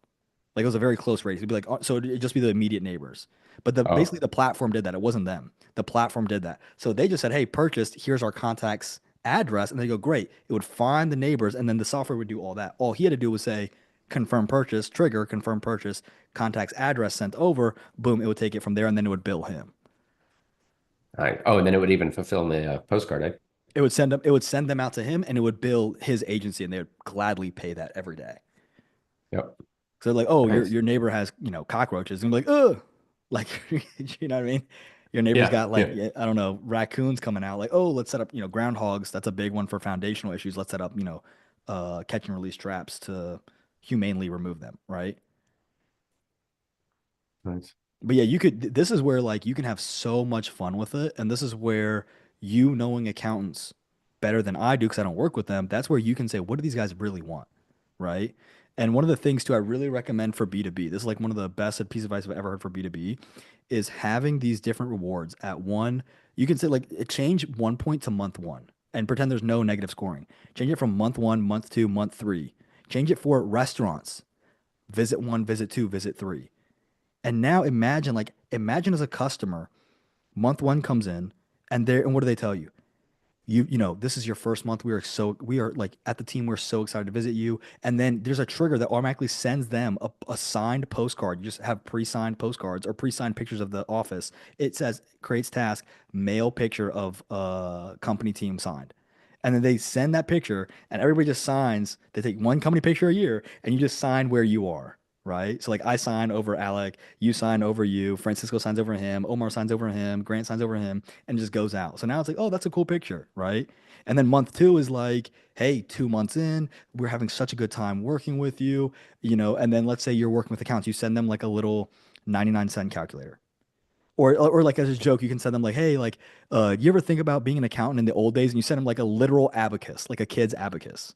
Speaker 1: Like it was a very close radius. It'd be like so it'd just be the immediate neighbors. But the basically
Speaker 3: Oh,
Speaker 1: the platform did that. It wasn't them. The platform did that. So they just said, "Hey, purchased. Here's our contact's address," and they go, "Great." It would find the neighbors, and then the software would do all that. All he had to do was say, "Confirm purchase," trigger, confirm purchase, contact's address sent over. Boom, it would take it from there, and then it would bill him.
Speaker 3: oh, and then it would even fulfill the postcard.
Speaker 1: It would send them out to him and it would bill his agency and they would gladly pay that every day.
Speaker 3: Yep.
Speaker 1: So like, oh,
Speaker 3: Nice.
Speaker 1: your neighbor has, cockroaches and be like, oh, like you know what I mean? Your neighbor's
Speaker 3: Yeah,
Speaker 1: got like,
Speaker 3: yeah.
Speaker 1: I don't know, raccoons coming out. Like, oh, let's set up, groundhogs. That's a big one for foundational issues. Let's set up, catch and release traps to humanely remove them, right?
Speaker 3: Nice.
Speaker 1: But yeah, this is where like you can have so much fun with it. And this is where you knowing accountants better than I do, because I don't work with them, that's where you can say, what do these guys really want? Right. And one of the things too, I really recommend for B2B, this is like one of the best piece of advice I've ever heard for B2B, is having these different rewards at one. You can say like change 1 point to month one and pretend there's no negative scoring. Change it from month one, month two, month three. Change it for restaurants. Visit one, visit two, visit three. And now imagine as a customer, month one comes in and what do they tell you? This is your first month. We are like at the team, we're so excited to visit you. And then there's a trigger that automatically sends them a signed postcard. You just have pre-signed postcards or pre-signed pictures of the office. It says creates task, mail picture of company team signed. And then they send that picture and everybody just signs. They take one company picture a year and you just sign where you are. right? So like I sign over Alec, you sign over you, Francisco signs over him, Omar signs over him, Grant signs over him, and it just goes out. So now it's like, oh, that's a cool picture, right? And then month two is like, hey, 2 months in, we're having such a good time working with you, and then let's say you're working with accounts, you send them like a little 99-cent calculator. Or like as a joke, you can send them like, hey, like, you ever think about being an accountant in the old days? And you send them like a literal abacus, like a kid's abacus.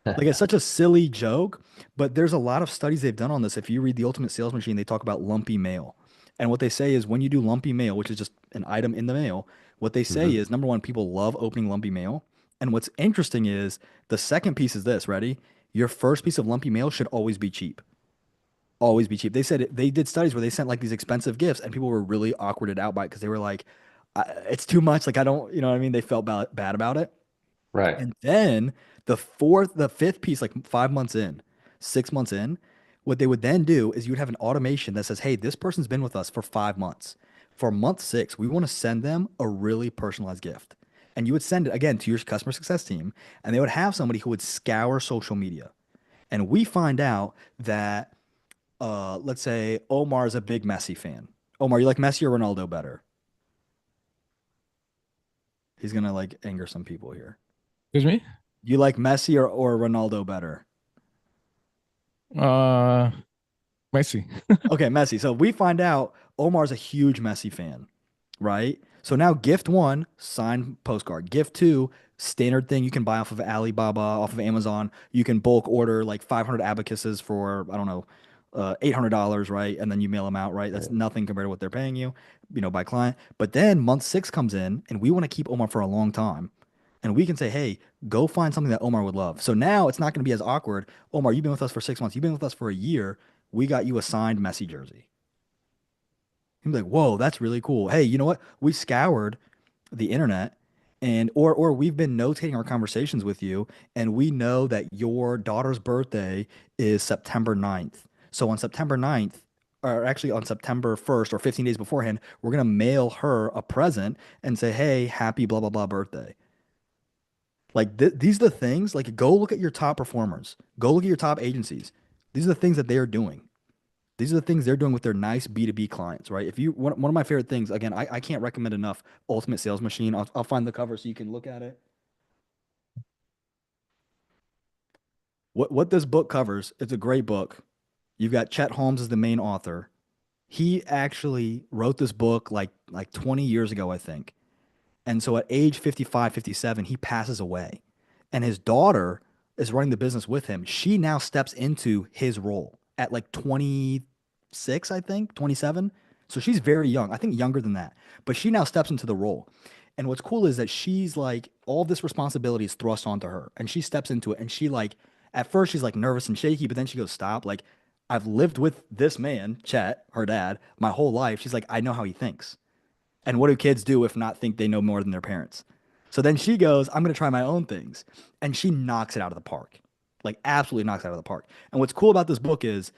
Speaker 1: Like it's such a silly joke, but there's a lot of studies they've done on this. If you read The Ultimate Sales Machine, they talk about lumpy mail. And what they say is when you do lumpy mail, which is just an item in the mail, what they say
Speaker 3: Hmm.
Speaker 1: is number one, people love opening lumpy mail. And what's interesting is the second piece is this, ready? Your first piece of lumpy mail should always be cheap. Always be cheap. They said they did studies where they sent like these expensive gifts and people were really awkwarded out by it because they were like, it's too much. Like, I don't, you know what I mean? They felt bad about it.
Speaker 3: Right.
Speaker 1: And then the fifth piece, like 5 months in, 6 months in, what they would then do is you would have an automation that says, hey, this person's been with us for 5 months. For month six, we want to send them a really personalized gift. And you would send it again to your customer success team, and they would have somebody who would scour social media. And we find out that, let's say Omar is a big Messi fan. Omar, you like Messi or Ronaldo better? He's gonna like anger some people here.
Speaker 2: Excuse me?
Speaker 1: You like Messi or Ronaldo better?
Speaker 2: Uh, Messi.
Speaker 1: Okay, Messi. So we find out Omar's a huge Messi fan, right? So now gift one, signed postcard. Gift two, standard thing you can buy off of Alibaba, off of Amazon. You can bulk order like 500 abacuses for, I don't know, $800, right? And then you mail them out, right? That's
Speaker 3: Right.
Speaker 1: nothing compared to what they're paying you, by client. But then month six comes in and we want to keep Omar for a long time. And we can say, hey, go find something that Omar would love. So now it's not going to be as awkward. Omar, you've been with us for 6 months. You've been with us for a year. We got you a signed Messi jersey. He'd be like, whoa, that's really cool. Hey, you know what? We scoured the internet and or we've been notating our conversations with you and we know that your daughter's birthday is September 9th. So on September 9th, or actually on September 1st or 15 days beforehand, we're going to mail her a present and say, "Hey, happy blah blah blah birthday." Like these are the things, like go look at your top performers. Go look at your top agencies. These are the things that they are doing. These are the things they're doing with their nice B2B clients, right? If you one of my favorite things, again, I can't recommend enough Ultimate Sales Machine. I'll find the cover so you can look at it. What this book covers, it's a great book. You've got Chet Holmes as the main author. He actually wrote this book like 20 years ago, I think. And so at age 55, 57, he passes away. And his daughter is running the business with him. She now steps into his role at like 26, I think, 27. So she's very young. I think younger than that. But she now steps into the role. And what's cool is that she's like, all this responsibility is thrust onto her. And she steps into it. And she like, at first she's like nervous and shaky, but then she goes, stop. Like, I've lived with this man, Chet, her dad, my whole life. She's like, I know how he thinks. And what do kids do if not think they know more than their parents? So then she goes, I'm going to try my own things. And she knocks it out of the park. Like, absolutely knocks it out of the park. And what's cool about this book is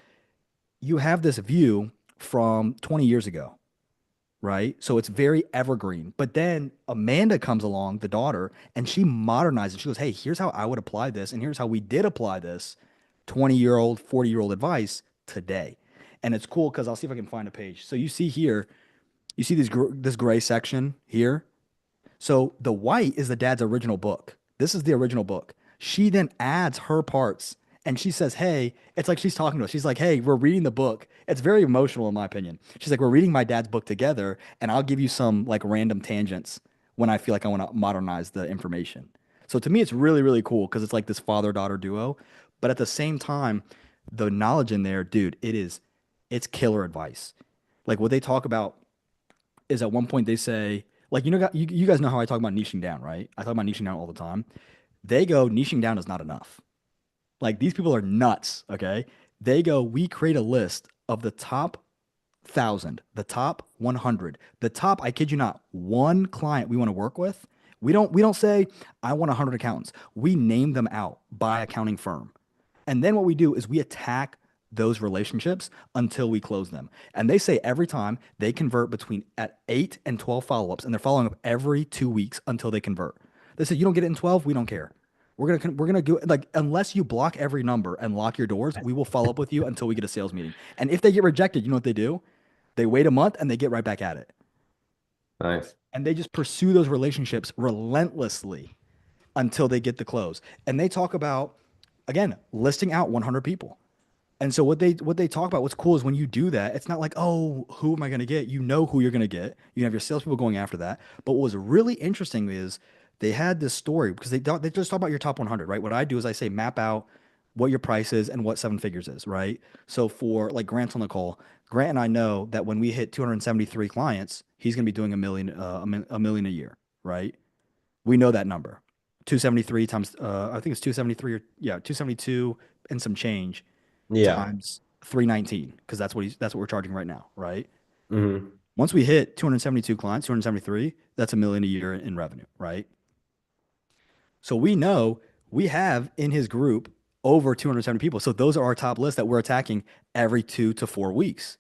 Speaker 1: you have this view from 20 years ago, right? So it's very evergreen. But then Amanda comes along, the daughter, and she modernizes. She goes, hey, here's how I would apply this. And here's how we did apply this 20-year-old, 40-year-old advice today. And it's cool because I'll see if I can find a page. So you see here, you see this gray section here. So the white is the dad's original book. This is the original book. She then adds her parts and she says, hey, it's like she's talking to us. She's like, hey, we're reading the book. It's very emotional in my opinion. She's like, we're reading my dad's book together and I'll give you some like random tangents when I feel like I want to modernize the information. So to me, it's really, really cool because it's like this father-daughter duo. But at the same time, the knowledge in there, dude, it's killer advice. Like what they talk about is at one point they say, like, you guys know how I talk about niching down, right? I talk about niching down all the time. They go, niching down is not enough. Like, these people are nuts, okay? They go, we create a list of the top 1,000, the top 100, the top, I kid you not, one client we want to work with. We don't say, I want 100 accountants. We name them out by accounting firm. And then what we do is we attack those relationships until we close them. And they say every time they convert between at 8 and 12 follow-ups, and they're following up every 2 weeks until they convert. They say, you don't get it in 12, we don't care. we're gonna go like unless you block every number and lock your doors, we will follow up with you until we get a sales meeting. And if they get rejected, you know what they do? They wait a month and they get right back at it.
Speaker 3: Nice.
Speaker 1: And they just pursue those relationships relentlessly until they get the close. And they talk about, again, listing out 100 people. And so what they talk about, what's cool is when you do that, it's not like, oh, who am I going to get? You know who you're going to get. You have your salespeople going after that. But what was really interesting is they had this story because they just talk about your top 100, right? What I do is I say map out what your price is and what seven figures is, right? So for like Grant on the call, Grant and I know that when we hit 273 clients, he's going to be doing a million a year, right? We know that number. 273 times, I think it's 273 or yeah, 272 and some change
Speaker 4: Yeah.
Speaker 1: times 319 because that's what we're charging right now, right?
Speaker 4: Hmm.
Speaker 1: Once we hit 272 clients, 273, that's a million a year in revenue, right? So we know we have in his group over 270 people. So those are our top lists that we're attacking every 2 to 4 weeks.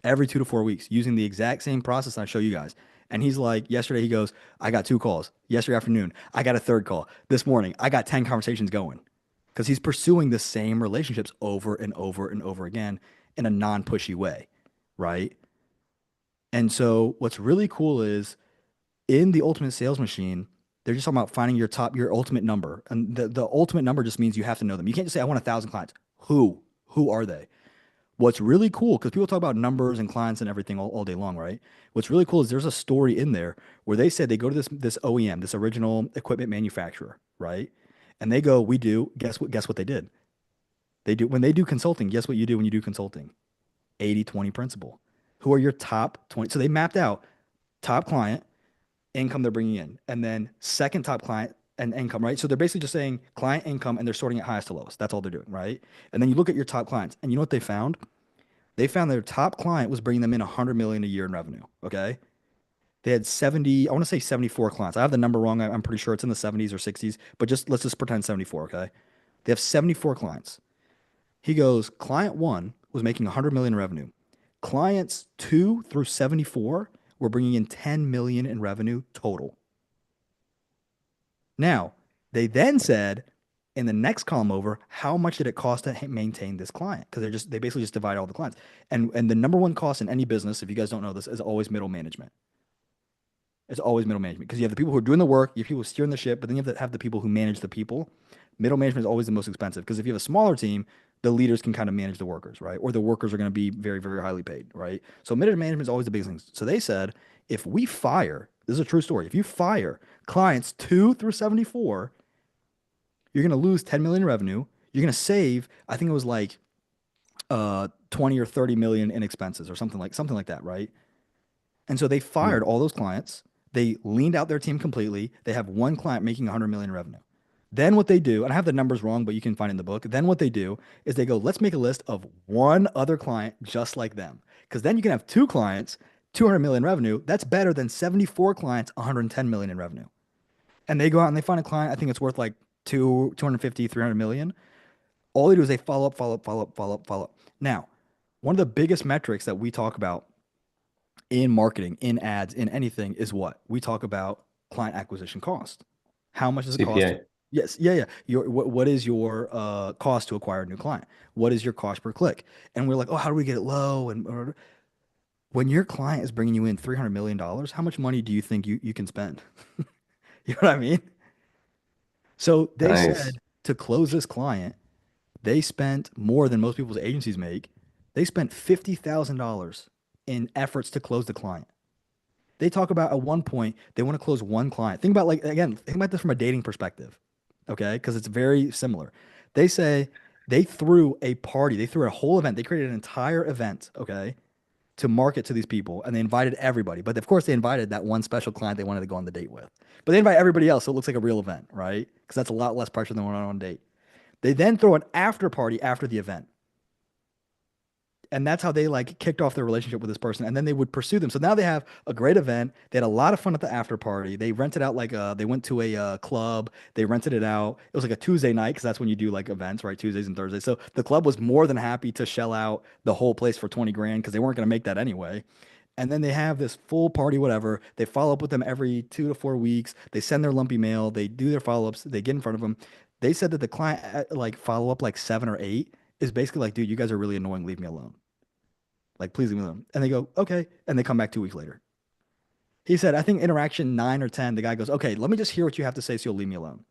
Speaker 1: Every 2 to 4 weeks using the exact same process I show you guys. And he's like, yesterday he goes, I got 2 calls. Yesterday afternoon, I got a third call. This morning, I got 10 conversations going because he's pursuing the same relationships over and over and over again in a non-pushy way, right? And so what's really cool is in the ultimate sales machine, they're just talking about finding your ultimate number. And the ultimate number just means you have to know them. You can't just say, I want 1,000 clients. Who? Who are they? What's really cool, because people talk about numbers and clients and everything all day long, right? What's really cool is there's a story in there where they said they go to this OEM, this original equipment manufacturer, right? And they go, we do, guess what they did? They do when they do consulting, guess what you do when you do consulting? 80/20 principle. Who are your top 20? So they mapped out top client, income they're bringing in, and then second top client and income, right? So they're basically just saying client income and they're sorting it highest to lowest. That's all they're doing, right? And then you look at your top clients, and you know what they found? They found their top client was bringing them in 100 million a year in revenue. Okay. They had 70, I want to say 74 clients. I have the number wrong. I'm pretty sure it's in the 70s or 60s, but let's just pretend 74. Okay. They have 74 clients. He goes, client one was making 100 million in revenue. Clients 2 through 74 were bringing in 10 million in revenue total. Now, they then said in the next column over, how much did it cost to maintain this client? Because they basically just divide all the clients. And the number one cost in any business, if you guys don't know this, is always middle management. It's always middle management because you have the people who are doing the work, you have people steering the ship, but then you have to have the people who manage the people. Middle management is always the most expensive because if you have a smaller team, the leaders can kind of manage the workers, right? Or the workers are going to be very, very highly paid, right? So middle management is always the biggest thing. So they said, if we fire, this is a true story, if you fire clients 2 through 74, you're going to lose 10 million in revenue. You're going to save, I think it was like 20 or 30 million in expenses or something like that, right? And so they fired all those clients. They leaned out their team completely. They have one client making 100 million in revenue. Then what they do, and I have the numbers wrong, but you can find it in the book. Then what they do is they go, let's make a list of one other client just like them. Because then you can have two clients, 200 million in revenue. That's better than 74 clients, 110 million in revenue. And they go out and they find a client, I think it's worth like 250, 300 million. All they do is they follow up, follow up, follow up, follow up, follow up. Now, one of the biggest metrics that we talk about in marketing, in ads, in anything is what? We talk about client acquisition cost. How much does it cost?
Speaker 3: CPA.
Speaker 1: Yes, yeah, yeah. What is your cost to acquire a new client? What is your cost per click? And we're like, oh, how do we get it low? And when your client is bringing you in $300 million, how much money do you think you can spend? You know what I mean? So they
Speaker 3: Nice.
Speaker 1: said to close this client, they spent more than most people's agencies make. They spent $50,000 in efforts to close the client. They talk about at one point they want to close one client. Think about think about this from a dating perspective, okay? Because it's very similar. They say they threw a party, they threw a whole event, they created an entire event, okay, to market to these people, and they invited everybody. But of course, they invited that one special client they wanted to go on the date with. But they invite everybody else, so it looks like a real event, right? Because that's a lot less pressure than going on a date. They then throw an after party after the event. And that's how they like kicked off their relationship with this person. And then they would pursue them. So now they have a great event. They had a lot of fun at the after party. They rented out they went to a club. They rented it out. It was like a Tuesday night because that's when you do like events, right? Tuesdays and Thursdays. So the club was more than happy to shell out the whole place for 20 grand because they weren't going to make that anyway. And then they have this full party, whatever. They follow up with them every 2 to 4 weeks. They send their lumpy mail. They do their follow ups. They get in front of them. They said that the client like follow up like 7 or 8 is basically like, dude, you guys are really annoying. Leave me alone. Like, please leave me alone. And they go, okay. And they come back 2 weeks later. He said, I think interaction 9 or 10, the guy goes, okay, let me just hear what you have to say so you'll leave me alone.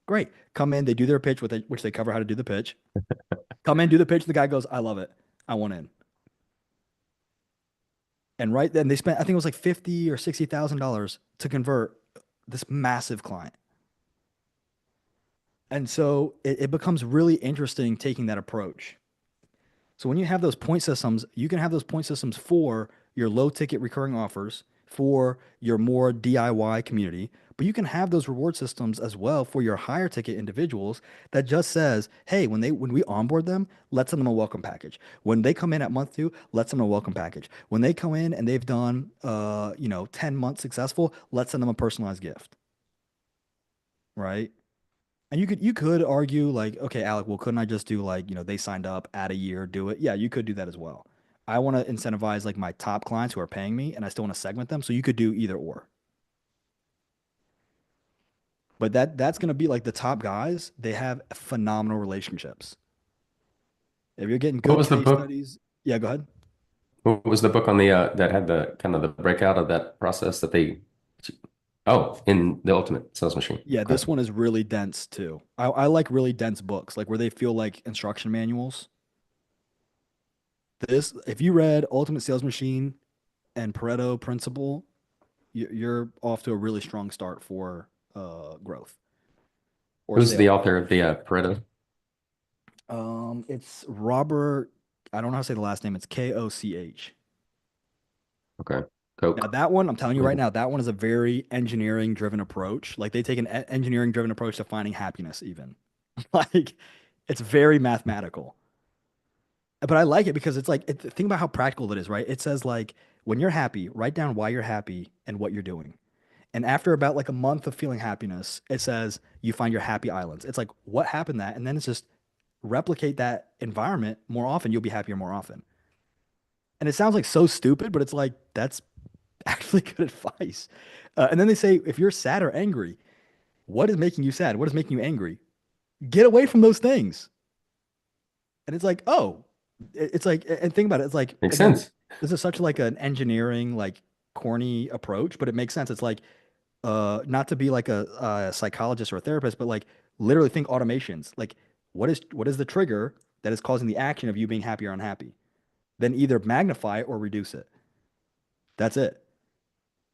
Speaker 1: Great. Come in, they do their pitch, which they cover how to do the pitch. Come in, do the pitch. The guy goes, I love it. I want in. And right then they spent, I think it was like 50 or $60,000 to convert this massive client. And so it becomes really interesting taking that approach. So when you have those point systems, you can have those point systems for your low ticket recurring offers, for your more DIY community, but you can have those reward systems as well for your higher ticket individuals that just says, hey, when we onboard them, let's send them a welcome package. When they come in at month 2, let's send them a welcome package. When they come in and they've done 10 months successful, let's send them a personalized gift. Right? And you could argue like, okay, Alec, well, couldn't I just do like, they signed up, add a year, do it? Yeah, you could do that as well. I want to incentivize like my top clients who are paying me, and I still want to segment them. So you could do either or. But that's gonna be like the top guys. They have phenomenal relationships. If you're getting
Speaker 3: What
Speaker 1: good
Speaker 3: was the
Speaker 1: case
Speaker 3: book?
Speaker 1: studies, yeah, go ahead.
Speaker 3: What was the book on the that had the kind of the breakout of that process that they? Oh, in the Ultimate Sales Machine.
Speaker 1: Yeah,
Speaker 3: Okay.
Speaker 1: this one is really dense too. I like really dense books, like where they feel like instruction manuals. If you read Ultimate Sales Machine and Pareto Principle, you're off to a really strong start for growth or
Speaker 3: Who's the
Speaker 1: sales.
Speaker 3: author of the Pareto?
Speaker 1: It's Robert. I don't know how to say the last name. It's Koch.
Speaker 3: Okay.
Speaker 1: Now
Speaker 3: Coke.
Speaker 1: that one, I'm telling you right
Speaker 3: Mhm.
Speaker 1: now, that one is a very engineering driven approach. Like they take an engineering driven approach to finding happiness, even. Like it's very mathematical. But I like it because it's like, think about how practical it is, right? It says like, when you're happy, write down why you're happy and what you're doing. And after about like a month of feeling happiness, it says you find your happy islands. It's like, what happened that? And then it's just replicate that environment more often. You'll be happier more often. And it sounds like so stupid, but it's like, that's actually good advice. And then they say, if you're sad or angry, what is making you sad? What is making you angry? Get away from those things. And it's like, oh, it's like, and think about it. It's like,
Speaker 3: Makes
Speaker 1: again,
Speaker 3: sense.
Speaker 1: this is such like an engineering, like corny approach, but it makes sense. It's like, not to be like a psychologist or a therapist, but like literally think automations. Like, what is the trigger that is causing the action of you being happy or unhappy? Then either magnify it or reduce it. That's it.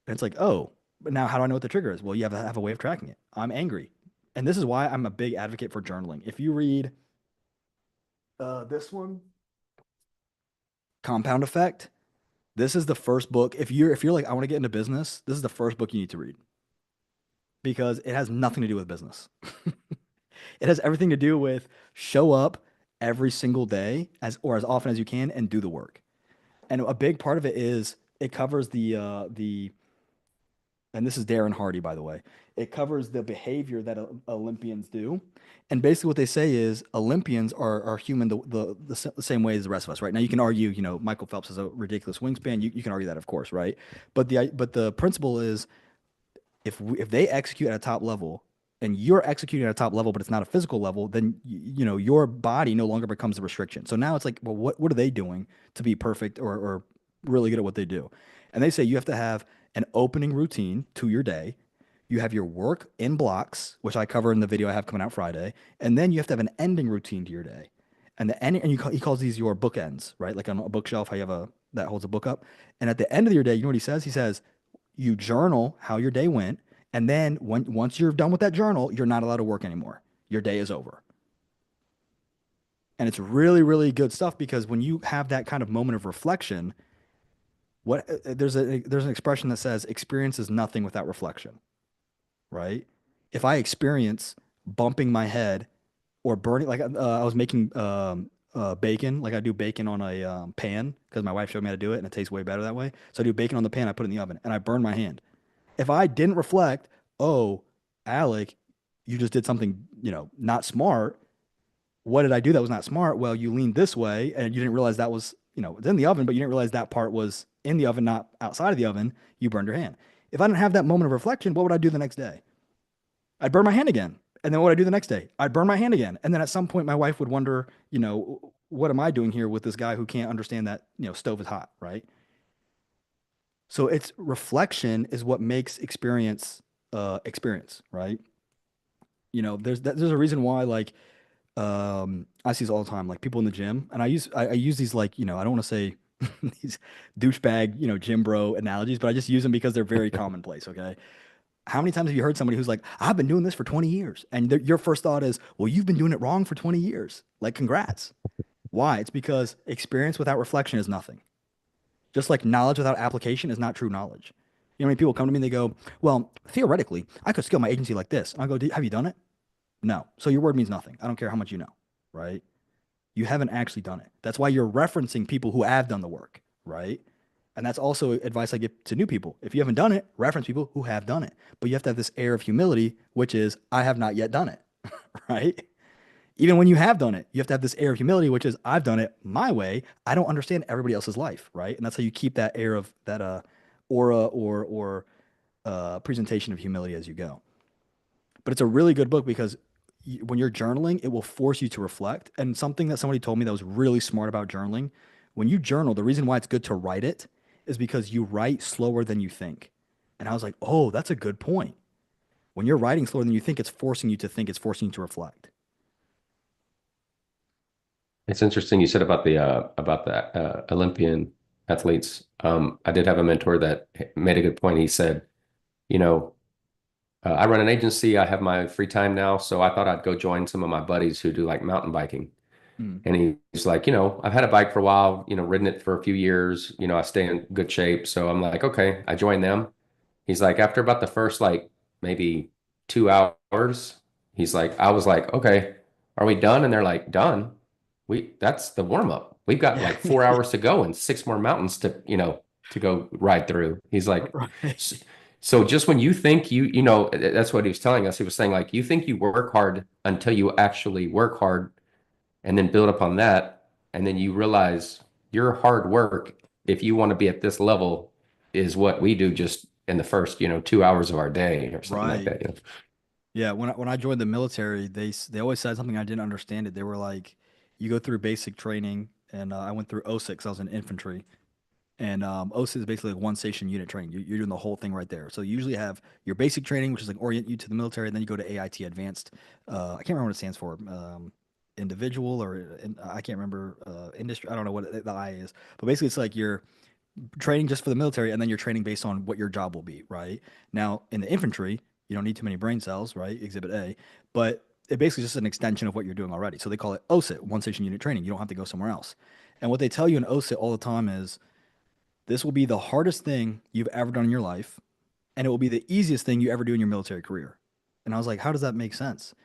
Speaker 1: And it's like, oh, but now how do I know what the trigger is? Well, you have a way of tracking it. I'm angry. And this is why I'm a big advocate for journaling. If you read this one, Compound Effect, this is the first book. If you're like, I want to get into business, this is the first book you need to read because it has nothing to do with business. It has everything to do with show up every single day as often as you can and do the work. And a big part of it is it covers the and this is Darren Hardy, by the way. It covers the behavior that Olympians do. And basically, what they say is Olympians are human the same way as the rest of us, right? Now, you can argue, Michael Phelps has a ridiculous wingspan. You can argue that, of course, right? But the principle is if they execute at a top level and you're executing at a top level, but it's not a physical level, then your body no longer becomes a restriction. So now it's like, well, what are they doing to be perfect or really good at what they do? And they say you have to have an opening routine to your day. You have your work in blocks, which I cover in the video I have coming out Friday, and then you have to have an ending routine to your day. And the ending, and he calls these your bookends, right? Like on a bookshelf, how you have a that holds a book up. And at the end of your day, you know what he says? He says, you journal how your day went, and then once you're done with that journal, you're not allowed to work anymore. Your day is over. And it's really, really good stuff because when you have that kind of moment of reflection, there's an expression that says experience is nothing without reflection, right? If I experience bumping my head or burning, like I was making bacon, like I do bacon on a pan because my wife showed me how to do it and it tastes way better that way. So I do bacon on the pan, I put it in the oven, and I burn my hand. If I didn't reflect, oh, Alec, you just did something, not smart. What did I do that was not smart? Well, you leaned this way and you didn't realize that was, it's in the oven, but you didn't realize that part was in the oven, not outside of the oven. You burned your hand. If I didn't have that moment of reflection, what would I do the next day? I'd burn my hand again. And then what I do the next day, I'd burn my hand again. And then at some point, my wife would wonder, what am I doing here with this guy who can't understand that, stove is hot, right? So it's reflection is what makes experience, right? There's a reason why like I see this all the time, like people in the gym, and I use these like, I don't want to say these douchebag, gym bro analogies, but I just use them because they're very commonplace, okay? How many times have you heard somebody who's like, I've been doing this for 20 years? And your first thought is, well, you've been doing it wrong for 20 years. Like, congrats. Why? It's because experience without reflection is nothing. Just like knowledge without application is not true knowledge. You know, how many people come to me and they go, well, theoretically, I could scale my agency like this. And I go, Have you done it? No. So your word means nothing. I don't care how much you know, right? You haven't actually done it. That's why you're referencing people who have done the work, right? And that's also advice I give to new people. If you haven't done it, reference people who have done it. But you have to have this air of humility, which is, I have not yet done it, right? Even when you have done it, you have to have this air of humility, which is, I've done it my way. I don't understand everybody else's life, right? And that's how you keep that air of that aura or presentation of humility as you go. But it's a really good book because when you're journaling, it will force you to reflect. And something that somebody told me that was really smart about journaling, when you journal, the reason why it's good to write it is because you write slower than you think. And I was like, oh, that's a good point. When you're writing slower than you think, it's forcing you to reflect.
Speaker 3: It's interesting you said about the Olympian athletes. I did have a mentor that made a good point. He said, you know, I run an agency. I have my free time now, so I thought I'd go join some of my buddies who do like mountain biking.
Speaker 1: Mm.
Speaker 3: And he's like, I've had a bike for a while, ridden it for a few years. I stay in good shape. So I'm like, okay, I joined them. He's like, after about the first like maybe 2 hours, he's like, I was like, okay, are we done? And they're like, done. That's the warm up. We've got
Speaker 1: Yeah.
Speaker 3: like 4 hours to go and six more mountains to go ride through. He's like,
Speaker 1: Right.
Speaker 3: "S- so just when you think that's what he was telling us. He was saying like, you think you work hard until you actually work hard and then build upon that. And then you realize your hard work, if you want to be at this level, is what we do just in the first, 2 hours of our day or something like
Speaker 1: Right.
Speaker 3: that.
Speaker 1: Yeah, when I joined the military, they always said something I didn't understand it. They were like, you go through basic training, and I went through 06. I was in infantry, and OSIS is basically like one station unit training. You're doing the whole thing right there. So you usually have your basic training, which is like orient you to the military, and then you go to AIT advanced. I can't remember what it stands for. Individual or I can't remember industry. I don't know what the I is, but basically it's like you're training just for the military, and then you're training based on what your job will be. Right now in the infantry, you don't need too many brain cells, right? Exhibit A, but it basically is just an extension of what you're doing already. So they call it OSIT, one station unit training. You don't have to go somewhere else. And what they tell you in OSIT all the time is this will be the hardest thing you've ever done in your life, and it will be the easiest thing you ever do in your military career. And I was like, how does that make sense?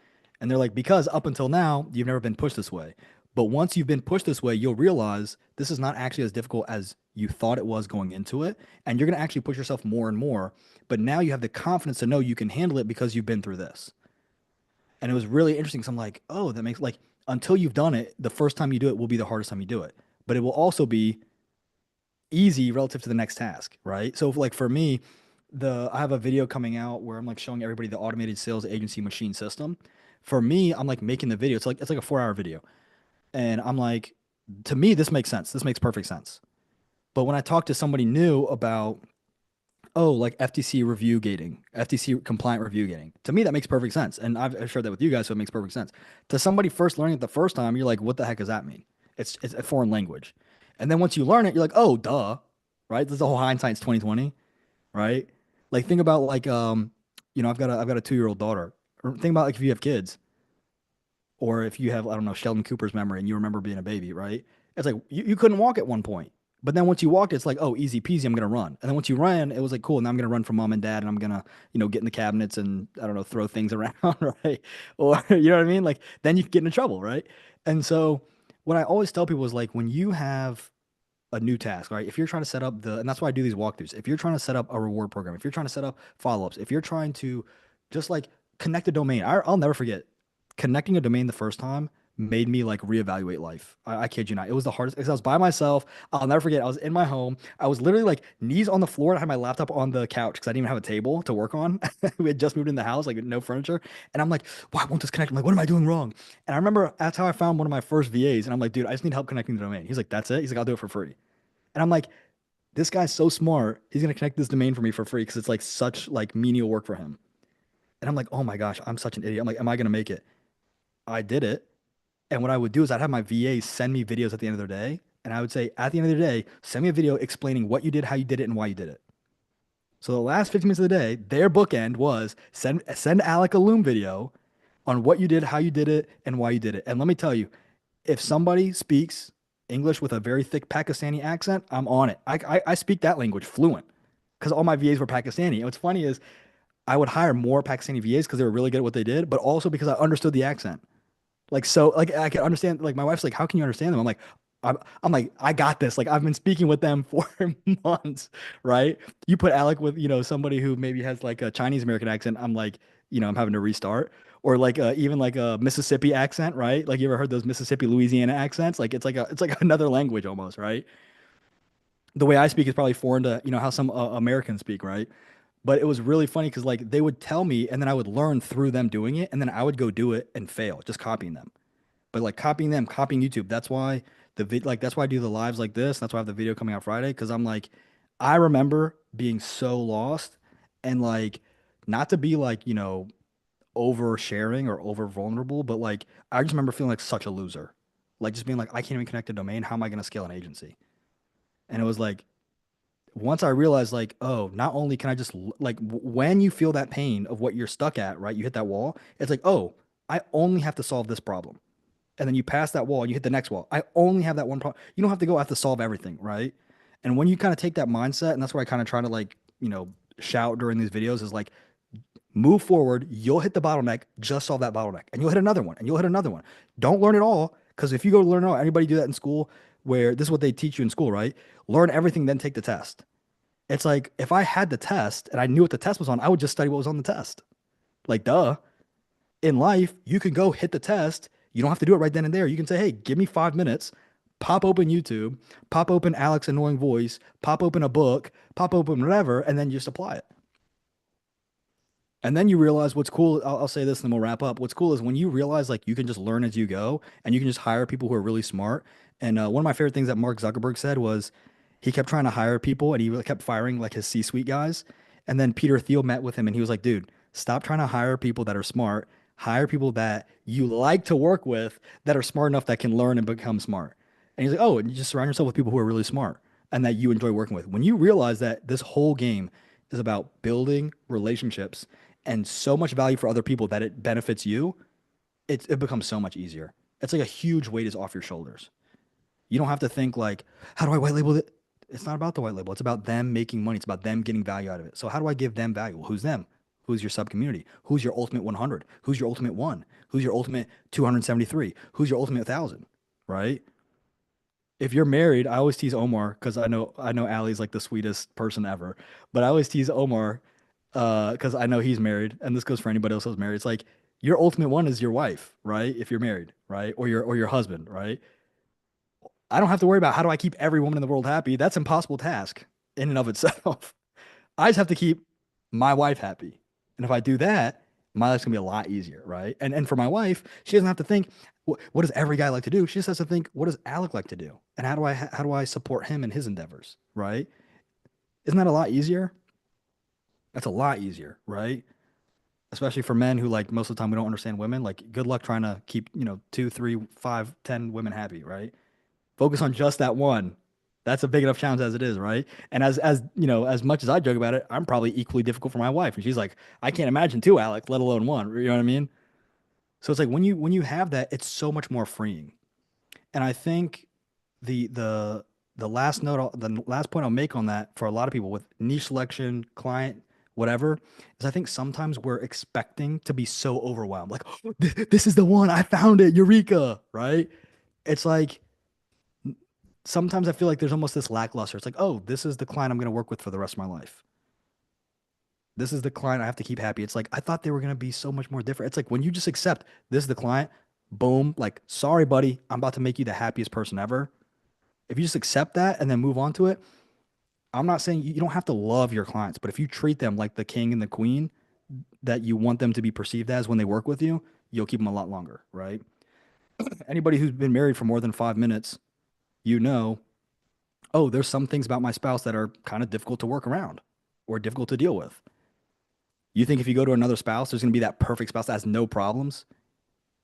Speaker 1: And they're like, because up until now, you've never been pushed this way. But once you've been pushed this way, you'll realize this is not actually as difficult as you thought it was going into it. And you're going to actually push yourself more and more. But now you have the confidence to know you can handle it because you've been through this. And it was really interesting because I'm like, oh, that makes like until you've done it, the first time you do it will be the hardest time you do it. But it will also be easy relative to the next task, right? So like for me, I have a video coming out where I'm like showing everybody the automated sales agency machine system. For me, I'm like making the video. It's like a 4 hour video. And I'm like, to me, this makes sense. This makes perfect sense. But when I talk to somebody new about, oh, like FTC review gating, FTC compliant review gating, to me, that makes perfect sense. And I've shared that with you guys, so it makes perfect sense. To somebody first learning it the first time, you're like, what the heck does that mean? It's a foreign language. And then once you learn it, you're like, oh, duh, right? This is the whole hindsight's 2020, right? Like think about like I've got a 2 year old daughter. Or think about like if you have kids, or if you have, I don't know, Sheldon Cooper's memory and you remember being a baby, right? It's like you couldn't walk at one point. But then once you walked, it's like, oh, easy peasy, I'm gonna run. And then once you ran, it was like, cool, now I'm gonna run from mom and dad and I'm gonna, get in the cabinets and I don't know, throw things around, right? Or you know what I mean? Like then you get into trouble, right? And so what I always tell people is like when you have a new task, right? If you're trying to set up and that's why I do these walkthroughs. If you're trying to set up a reward program, if you're trying to set up follow-ups, if you're trying to just like connect a domain, I'll never forget connecting a domain the first time. made me like reevaluate life. I kid you not. It was the hardest because I was by myself. I'll never forget. I was in my home. I was literally like knees on the floor and I had my laptop on the couch because I didn't even have a table to work on. We had just moved in the house, like no furniture. And I'm like, why won't this connect? I'm like, what am I doing wrong? And I remember that's how I found one of my first VAs. And I'm like, dude, I just need help connecting the domain. He's like, that's it. He's like, I'll do it for free. And I'm like, this guy's so smart. He's gonna connect this domain for me for free because it's like such like menial work for him. And I'm like, oh my gosh, I'm such an idiot. I'm like, am I gonna make it? I did it. And what I would do is I'd have my VA send me videos at the end of the day. And I would say, at the end of the day, send me a video explaining what you did, how you did it, and why you did it. So the last 15 minutes of the day, their bookend was send Alec a Loom video on what you did, how you did it, and why you did it. And let me tell you, if somebody speaks English with a very thick Pakistani accent, I'm on it. I speak that language fluent because all my VAs were Pakistani. And what's funny is I would hire more Pakistani VAs because they were really good at what they did, but also because I understood the accent. Like so, like I can understand. Like my wife's like, "How can you understand them?" I'm like, I'm like, I got this. Like I've been speaking with them for months, right? You put Alec with somebody who maybe has like a Chinese American accent. I'm like, I'm having to restart, or like even like a Mississippi accent, right? Like you ever heard those Mississippi Louisiana accents? Like it's like another language almost, right? The way I speak is probably foreign to how some Americans speak, right? But it was really funny because like they would tell me, and then I would learn through them doing it, and then I would go do it and fail, just copying them. But like copying them, copying YouTube. That's why that's why I do the lives like this. That's why I have the video coming out Friday because I'm like, I remember being so lost and like not to be like oversharing or over vulnerable, but like I just remember feeling like such a loser, like just being like I can't even connect a domain. How am I going to scale an agency? And it was like once I realized like, oh, not only can I just like when you feel that pain of what you're stuck at, right? You hit that wall. It's like, oh, I only have to solve this problem. And then you pass that wall and you hit the next wall. I only have that one problem. You don't have to go have to solve everything, right? And when you kind of take that mindset, and that's what I kind of try to like, shout during these videos is like, move forward. You'll hit the bottleneck. Just solve that bottleneck, and you'll hit another one, and you'll hit another one. Don't learn it all because if you go to learn it all, anybody do that in school? Where this is what they teach you in school, right? Learn everything, then take the test. It's like if I had the test and I knew what the test was on, I would just study what was on the test. Like, duh. In life, you can go hit the test. You don't have to do it right then and there. You can say, hey, give me 5 minutes, pop open YouTube, pop open Alex's annoying voice, pop open a book, pop open whatever, and then you just apply it. And then you realize what's cool. I'll say this and then we'll wrap up. What's cool is when you realize like you can just learn as you go and you can just hire people who are really smart. And one of my favorite things that Mark Zuckerberg said was he kept trying to hire people and he really kept firing like his C-suite guys. And then Peter Thiel met with him and he was like, dude, stop trying to hire people that are smart. Hire people that you like to work with that are smart enough that can learn and become smart. And he's like, oh, and you just surround yourself with people who are really smart and that you enjoy working with. When you realize that this whole game is about building relationships and so much value for other people that it benefits you, it becomes so much easier. It's like a huge weight is off your shoulders. You don't have to think like, how do I white label it? It's not about the white label. It's about them making money. It's about them getting value out of it. So how do I give them value? Well, who's them? Who's your sub community? Who's your ultimate 100? Who's your ultimate one? Who's your ultimate 273? Who's your ultimate 1,000? Right? If you're married, I always tease Omar because I know Ali's like the sweetest person ever, but I always tease Omar because I know he's married, and this goes for anybody else who's married. It's like your ultimate one is your wife, right? If you're married, right, or your husband, right? I don't have to worry about how do I keep every woman in the world happy. That's an impossible task in and of itself. I just have to keep my wife happy, and if I do that, my life's gonna be a lot easier, right? And for my wife, she doesn't have to think what does every guy like to do. She just has to think what does Alec like to do, and how do I support him in his endeavors, right? Isn't that a lot easier? That's a lot easier, right? Especially for men who like most of the time we don't understand women. Like, good luck trying to keep, two, three, five, 10 women happy, right? Focus on just that one. That's a big enough challenge as it is, right? And as much as I joke about it, I'm probably equally difficult for my wife. And she's like, I can't imagine two, Alec, let alone one. You know what I mean? So it's like when you have that, it's so much more freeing. And I think the the the last point I'll make on that for a lot of people with niche selection, client, whatever, is I think sometimes we're expecting to be so overwhelmed, like this is the one, I found it, eureka, right? It's like sometimes I feel like there's almost this lackluster. It's like, oh, this is the client I'm going to work with for the rest of my life. This is the client I have to keep happy. It's like I thought they were going to be so much more different. It's like when you just accept this is the client, Boom. Like, sorry, buddy, I'm about to make you the happiest person ever. If you just accept that and then move on to it, I'm not saying you don't have to love your clients, but if you treat them like the king and the queen that you want them to be perceived as when they work with you, you'll keep them a lot longer, right? Anybody who's been married for more than 5 minutes, you know, oh, there's some things about my spouse that are kind of difficult to work around or difficult to deal with. You think if you go to another spouse, there's going to be that perfect spouse that has no problems?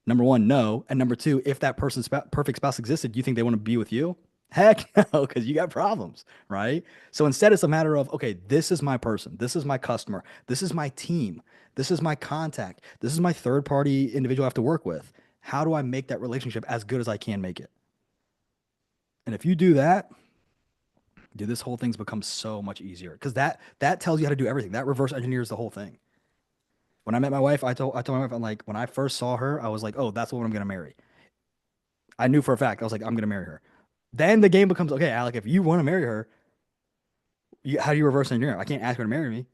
Speaker 1: Number one, no. And number two, if that person's perfect spouse existed, do you think they want to be with you? Heck no, because you got problems, right? So instead, it's a matter of, okay, this is my person. This is my customer. This is my team. This is my contact. This is my third party individual I have to work with. How do I make that relationship as good as I can make it? And if you do that, dude, this whole thing's become so much easier because that tells you how to do everything. That reverse engineers the whole thing. When I met my wife, I told my wife, I'm like, when I first saw her, I was like, oh, that's the one I'm gonna marry. I knew for a fact. I was like, I'm gonna marry her. Then the game becomes okay, Alec. If you want to marry her, how do you reverse engineer? I can't ask her to marry me.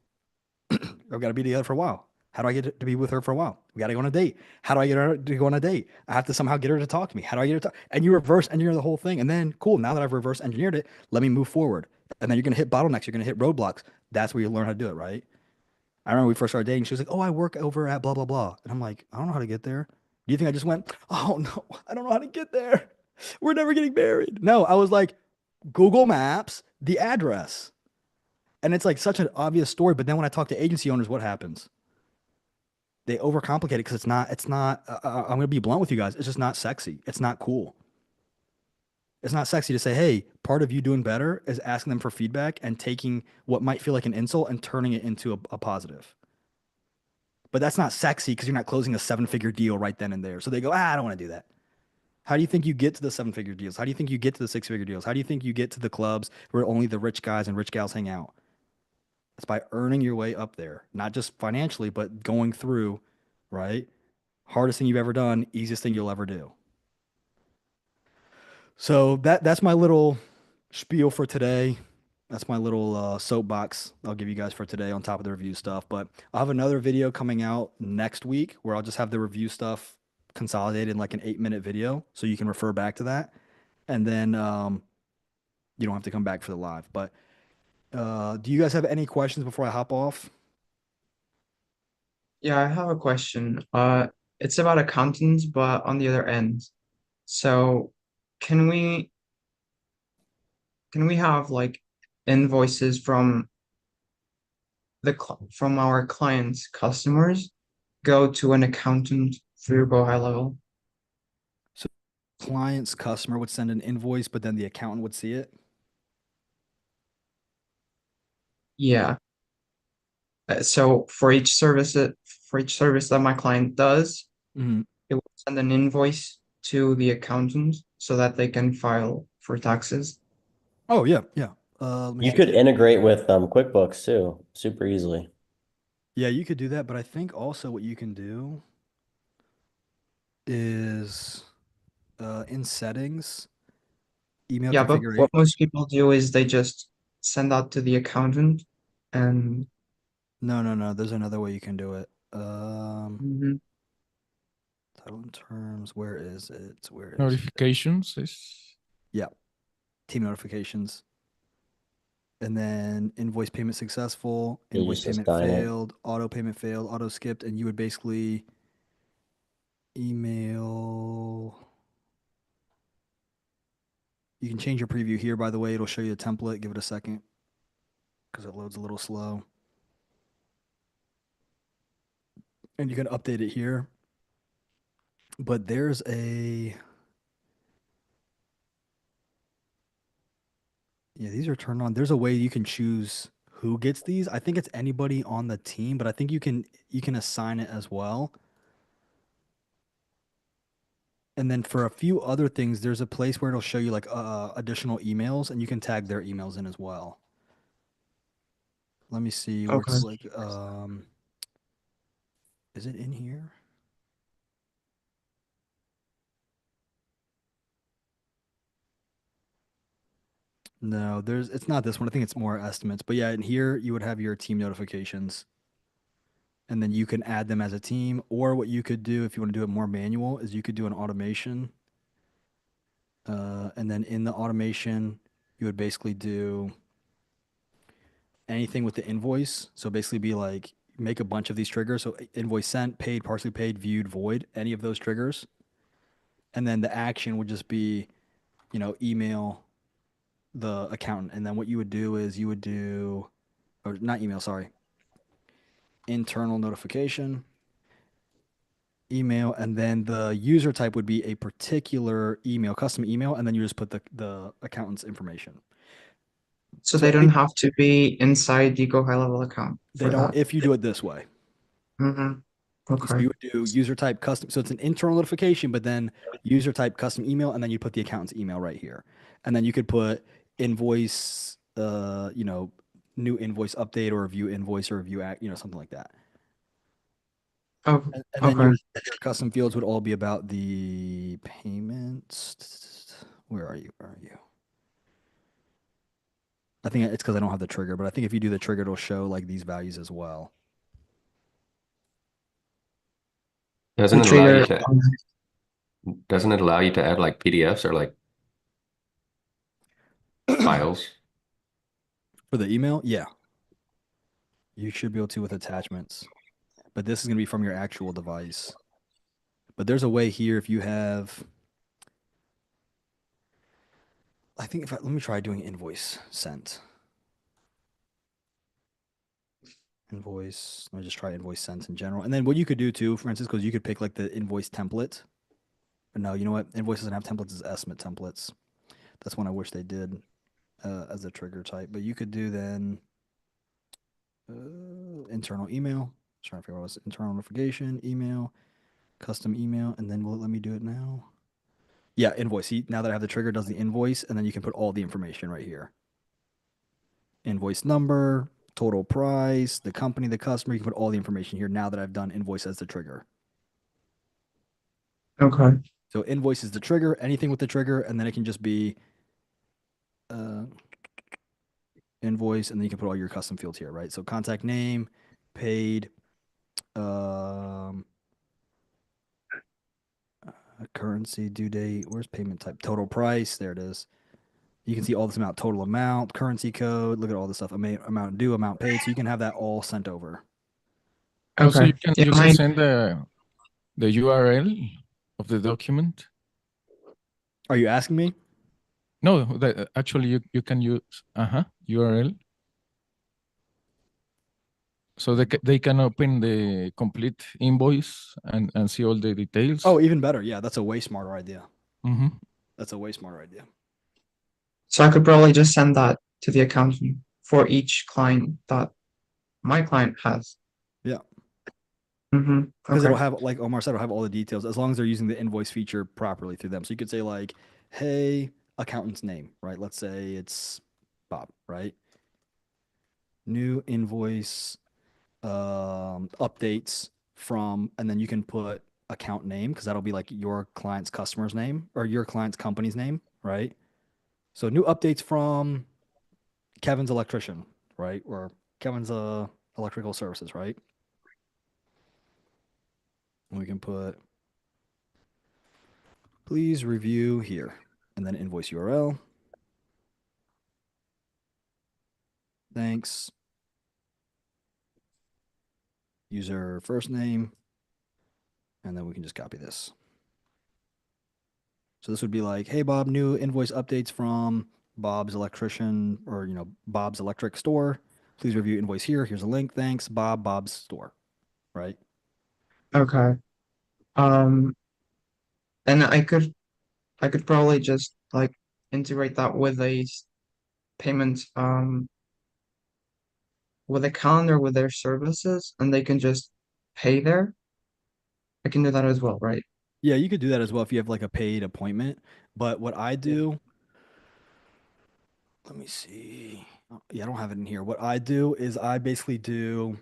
Speaker 1: I've got to be together for a while. How do I get to be with her for a while? We got to go on a date. How do I get her to go on a date? I have to somehow get her to talk to me. How do I get her to talk? And you reverse engineer the whole thing. And then, cool, now that I've reverse engineered it, let me move forward. And then you're going to hit bottlenecks. You're going to hit roadblocks. That's where you learn how to do it, right? I remember we first started dating. She was like, oh, I work over at blah, blah, blah. And I'm like, I don't know how to get there. Do you think I just went, oh, no, I don't know how to get there. We're never getting married. No, I was like, Google Maps, the address. And it's like such an obvious story. But then when I talk to agency owners, what happens? They overcomplicate it because it's not, I'm going to be blunt with you guys. It's just not sexy. It's not cool. It's not sexy to say, hey, part of you doing better is asking them for feedback and taking what might feel like an insult and turning it into a positive. But that's not sexy because you're not closing a 7 figure deal right then and there. So they go, I don't want to do that. How do you think you get to the 7 figure deals? How do you think you get to the 6 figure deals? How do you think you get to the clubs where only the rich guys and rich gals hang out? It's by earning your way up there, not just financially, but going through, right? Hardest thing you've ever done, easiest thing you'll ever do. So that's my little spiel for today. That's my little soapbox I'll give you guys for today on top of the review stuff. But I'll have another video coming out next week where I'll just have the review stuff consolidated in like an 8 minute video so you can refer back to that. And then you don't have to come back for the live. But do you guys have any questions before I hop off?
Speaker 4: Yeah, I have a question. It's about accountants, but on the other end. So can we can we have like invoices from from our clients' customers go to an accountant through Go High Level?
Speaker 1: So client's customer would send an invoice, but then the accountant would see it.
Speaker 4: Yeah. So for each service that my client does,
Speaker 1: Mhm.
Speaker 4: it will send an invoice to the accountant so that they can file for taxes.
Speaker 1: Oh yeah, yeah. Let me
Speaker 5: You
Speaker 1: see
Speaker 5: could
Speaker 1: here.
Speaker 5: integrate with QuickBooks too, super easily.
Speaker 1: Yeah, you could do that, but I think also what you can do is in settings, email
Speaker 4: Yeah, but what
Speaker 1: configuration.
Speaker 4: most people do is they just send that to the accountant and
Speaker 1: No, no, no. There's another way you can do it.
Speaker 4: Mhm.
Speaker 1: Title and terms. Where is it? Where is it?
Speaker 2: Notifications is
Speaker 1: Yeah, team notifications. And then invoice payment successful,
Speaker 5: You
Speaker 1: invoice
Speaker 5: just
Speaker 1: payment
Speaker 5: assign it.
Speaker 1: failed, auto payment failed, auto skipped, and you would basically email. You can change your preview here, by the way. It'll show you a template. Give it a second because it loads a little slow. And you can update it here. But there's a, yeah, these are turned on. There's a way you can choose who gets these. I think it's anybody on the team, but I think you can assign it as well. And then for a few other things, there's a place where it'll show you like additional emails and you can tag their emails in as well. Let me see where
Speaker 4: Okay.
Speaker 1: it's like is it in here? No, it's not this one. I think it's more estimates. But yeah, in here you would have your team notifications. and then you can add them as a team. Or what you could do if you want to do it more manual is you could do an automation. And then in the automation, you would basically do anything with the invoice. So basically be like, make a bunch of these triggers. So invoice sent, paid, partially paid, viewed, void, any of those triggers. And then the action would just be, email the accountant. And then what you would do is you would do, or not email, sorry, internal notification, email, and then the user type would be a particular email, custom email, and then you just put the accountant's information.
Speaker 4: So
Speaker 1: So
Speaker 4: they
Speaker 1: I
Speaker 4: don't
Speaker 1: think
Speaker 4: have to be inside the Go High Level account
Speaker 1: they
Speaker 4: for
Speaker 1: don't
Speaker 4: that.
Speaker 1: if you do it this way.
Speaker 4: Mm-hmm.
Speaker 1: So
Speaker 4: Okay.
Speaker 1: you would do user type custom. So it's an internal notification, but then user type custom email, and then you put the accountant's email right here. And then you could put invoice, new invoice update or review invoice or review act, something like that.
Speaker 4: Oh,
Speaker 1: And then
Speaker 4: okay.
Speaker 1: your custom fields would all be about the payments. Where are you? Where are you? I think it's because I don't have the trigger, but I think if you do the trigger, it'll show like these values as well.
Speaker 3: Doesn't
Speaker 4: The
Speaker 3: it allow you
Speaker 4: trigger.
Speaker 3: to doesn't it allow you to add like PDFs or like files?
Speaker 1: For the email, yeah, you should be able to with attachments, but this is going to be from your actual device. But there's a way here if you have, I think let me try doing invoice sent. Invoice, let me just try invoice sent in general. And then what you could do too, for instance, because you could pick like the invoice template. But no, you know what? Invoice doesn't have templates, it's estimate templates. That's one I wish they did as a trigger type. But you could do then internal email. Trying to figure out what's internal notification, email, custom email, and then will it let me do it now? Yeah, invoice. See, now that I have the trigger, it does the invoice, and then you can put all the information right here. Invoice number, total price, the company, the customer. You can put all the information here now that I've done invoice as the trigger.
Speaker 4: Okay.
Speaker 1: So invoice is the trigger, anything with the trigger, and then it can just be invoice, and then you can put all your custom fields here, right? So contact name, paid, currency, due date, where's payment type, total price, there it is. You can see all this amount, total amount, currency code, look at all this stuff, amount due, amount paid, so you can have that all sent over.
Speaker 2: Also,
Speaker 4: Okay. Yeah,
Speaker 2: you can send the URL of the document.
Speaker 1: Are you asking me?
Speaker 2: No, actually you can use URL. So they can open the complete invoice and see all the details.
Speaker 1: Oh, even better. Yeah, that's a way smarter idea.
Speaker 2: Mm-hmm.
Speaker 1: That's a way smarter idea.
Speaker 4: so I could probably just send that to the accountant for each client that my client has.
Speaker 1: Yeah.
Speaker 4: Mm-hmm.
Speaker 1: Because
Speaker 4: Okay.
Speaker 1: it'll have, like Omar said, it'll have all the details as long as they're using the invoice feature properly through them. So you could say like, hey, accountant's name, right? Let's say it's Bob, right? New invoice updates from, and then you can put account name because that'll be like your client's customer's name or your client's company's name, right? So new updates from Kevin's electrician, right? Or Kevin's electrical services, right? And we can put please review here and then invoice URL. Thanks. User first name. And then we can just copy this. So this would be like, hey, Bob, new invoice updates from Bob's electrician or, Bob's electric store. Please review invoice here. Here's a link. Thanks, Bob, Bob's store. Right.
Speaker 4: Okay. Um, and I could probably just like integrate that with payment with a calendar with their services and they can just pay there. I can do that as well, right?
Speaker 1: Yeah, you could do that as well if you have like a paid appointment. But what I do, let me see. Yeah, I don't have it in here. What I do is I basically do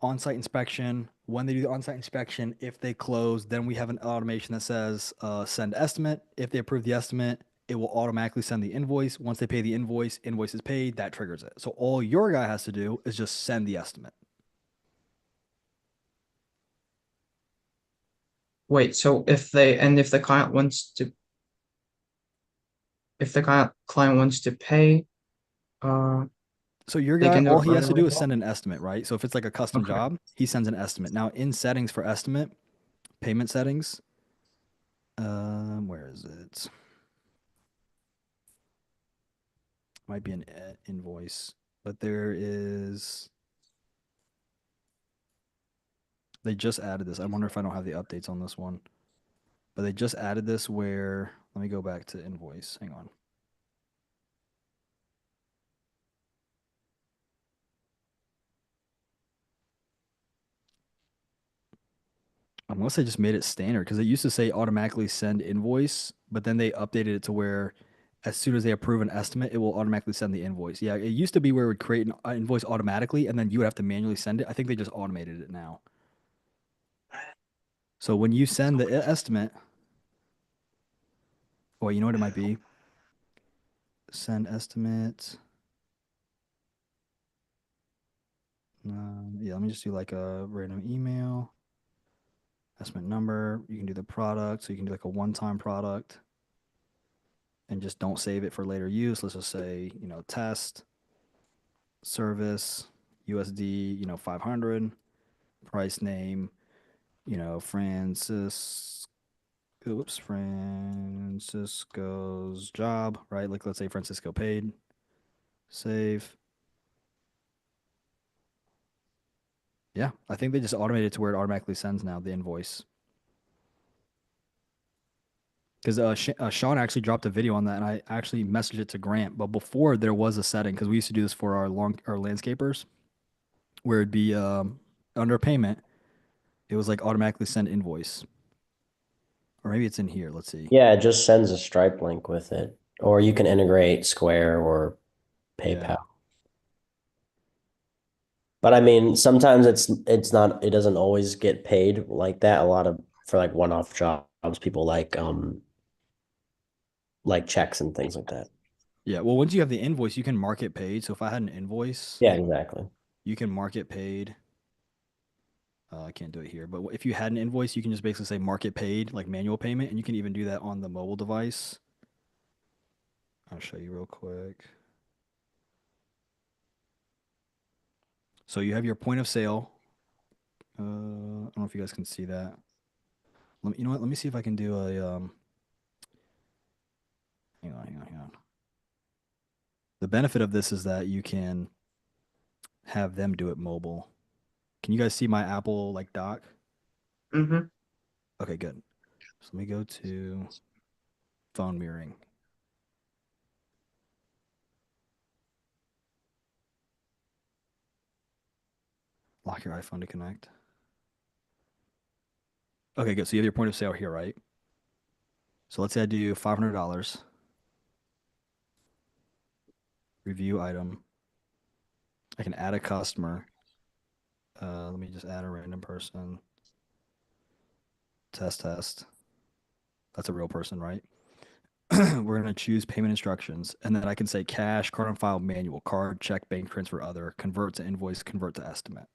Speaker 1: on-site inspection. When they do the on-site inspection, if they close, then we have an automation that says send estimate. If they approve the estimate, it will automatically send the invoice. Once they pay the invoice, invoice is paid, that triggers it. So all your guy has to do is just send the estimate.
Speaker 4: wait, so if the client wants to client wants to pay, uh
Speaker 1: So your
Speaker 4: they
Speaker 1: guy,
Speaker 4: can do
Speaker 1: all
Speaker 4: it
Speaker 1: he
Speaker 4: right
Speaker 1: has to
Speaker 4: away.
Speaker 1: do is send an estimate, right? So if it's like a custom
Speaker 4: Okay.
Speaker 1: job, he sends an estimate. Now in settings for estimate, payment settings, where is it? Might be an invoice, but there is. They just added this. I wonder if I don't have the updates on this one, but they just added this where. Let me go back to invoice. Hang on. Unless they just made it standard, because it used to say automatically send invoice, but then they updated it to where as soon as they approve an estimate, it will automatically send the invoice. Yeah, it used to be where it would create an invoice automatically, and then you would have to manually send it. I think they just automated it now. So when you send the estimate, oh, you know what it might be? Send estimate. Yeah, let me just do like a random email, estimate number. You can do the product, so you can do like a one-time product and just don't save it for later use. Let's just say, test, service, USD, 500, price name, Francisco's job, right? Like let's say Francisco paid, save. Yeah, I think they just automated it to where it automatically sends now the invoice. Because Sean actually dropped a video on that, and I actually messaged it to Grant. But before there was a setting, because we used to do this for our landscapers, where it'd be under payment, it was like automatically send invoice, or maybe it's in here. Let's see.
Speaker 5: Yeah, it just sends a Stripe link with it. Or you can integrate Square or
Speaker 1: Yeah.
Speaker 5: PayPal. But I mean, sometimes it's not, it doesn't always get paid like that. A lot of for like one-off jobs, people like checks and things like that.
Speaker 1: Yeah. Well, once you have the invoice, you can mark it paid. So if I had an invoice,
Speaker 5: Yeah, exactly.
Speaker 1: you can mark it paid. I can't do it here, but if you had an invoice, you can just basically say mark it paid, like manual payment, and you can even do that on the mobile device. I'll show you real quick. So you have your point of sale. I don't know if you guys can see that. You know what? Let me see if I can do a hang on. The benefit of this is that you can have them do it mobile. Can you guys see my Apple like dock?
Speaker 4: Mm-hmm.
Speaker 1: Okay, good. So let me go to phone mirroring. Lock your iPhone to connect. Okay, good. So you have your point of sale here, right? So let's say I do $500. Review item. I can add a customer. Let me just add a random person. Test. That's a real person, right? We're going to choose payment instructions. And then I can say cash, card on file, manual, card, check, bank transfer, other, convert to invoice, convert to estimate.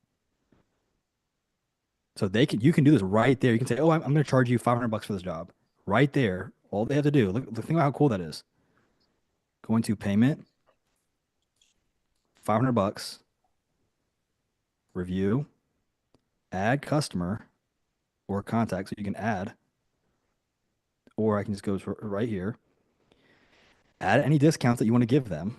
Speaker 1: So you can do this right there. You can say, oh, I'm going to charge you $500 for this job. Right there. All they have to do, look, think about how cool that is. Go into payment, $500, review, add customer or contact. So you can add, or I can just go right here, add any discounts that you want to give them,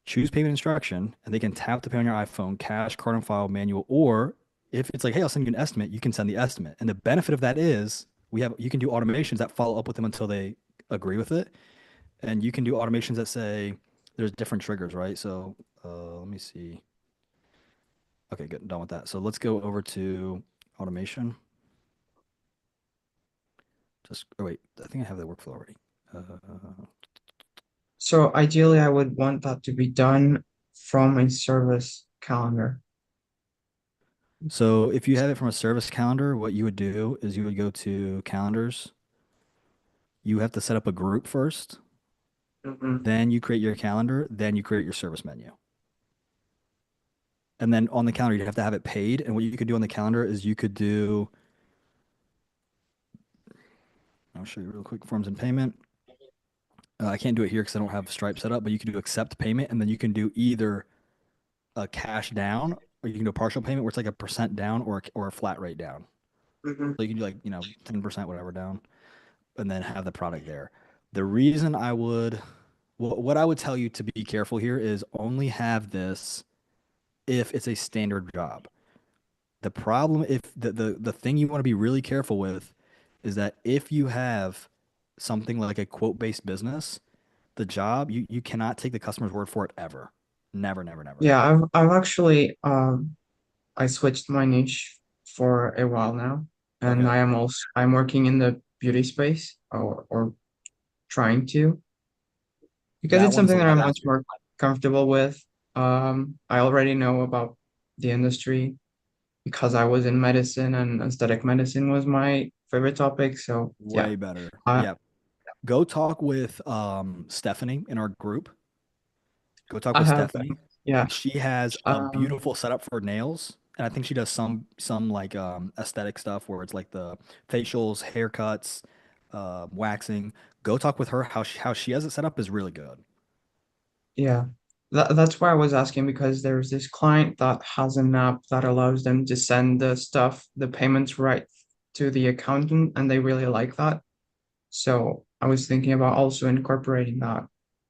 Speaker 1: choose payment instruction, and they can tap to pay on your iPhone, cash, card on file, manual, or if it's like, hey, I'll send you an estimate, you can send the estimate. And the benefit of that is you can do automations that follow up with them until they agree with it. And you can do automations that say there's different triggers, right? So let me see. Okay, good. Done with that. So let's go over to automation. Oh wait, I think I have that workflow already.
Speaker 4: So ideally, I would want that to be done from a service calendar.
Speaker 1: So if you have it from a service calendar, what you would do is you would go to calendars. You have to set up a group first.
Speaker 4: Mm-hmm.
Speaker 1: Then you create your calendar. Then you create your service menu. And then on the calendar, you have to have it paid. And what you could do on the calendar is you could do I'll show you real quick. Forms and payment. I can't do it here because I don't have Stripe set up, but you can do accept payment, and then you can do either a cash down or you can do a partial payment where it's like a percent down or a flat rate down.
Speaker 4: Mm-hmm.
Speaker 1: So you can do like 10% whatever down, and then have the product there. The reason I would, what I would tell you to be careful here is only have this if it's a standard job. The problem, if the thing you want to be really careful with is that if you have something like a quote-based business, the job, you cannot take the customer's word for it ever. Never, never, never.
Speaker 4: Yeah, I've actually I switched my niche for a while now, and
Speaker 1: Okay.
Speaker 4: I'm working in the beauty space or trying to, because
Speaker 1: That
Speaker 4: it's
Speaker 1: one's a
Speaker 4: something that I'm
Speaker 1: lot
Speaker 4: much
Speaker 1: easier.
Speaker 4: more comfortable with. I already know about the industry because I was in medicine and aesthetic medicine was my favorite topic. So yeah,
Speaker 1: Way better.
Speaker 4: uh,
Speaker 1: Yeah. Go talk with Stephanie in our group. Go talk
Speaker 4: I
Speaker 1: with
Speaker 4: have,
Speaker 1: Stephanie.
Speaker 4: yeah,
Speaker 1: She has a
Speaker 4: um,
Speaker 1: beautiful setup for nails, and I think she does some like aesthetic stuff where it's like the facials, haircuts, waxing. Go talk with her. How she has it set up is really good.
Speaker 4: yeah. That's why I was asking, because there's this client that has an app that allows them to send the stuff, the payments right to the accountant, and they really like that. So I was thinking about also incorporating that,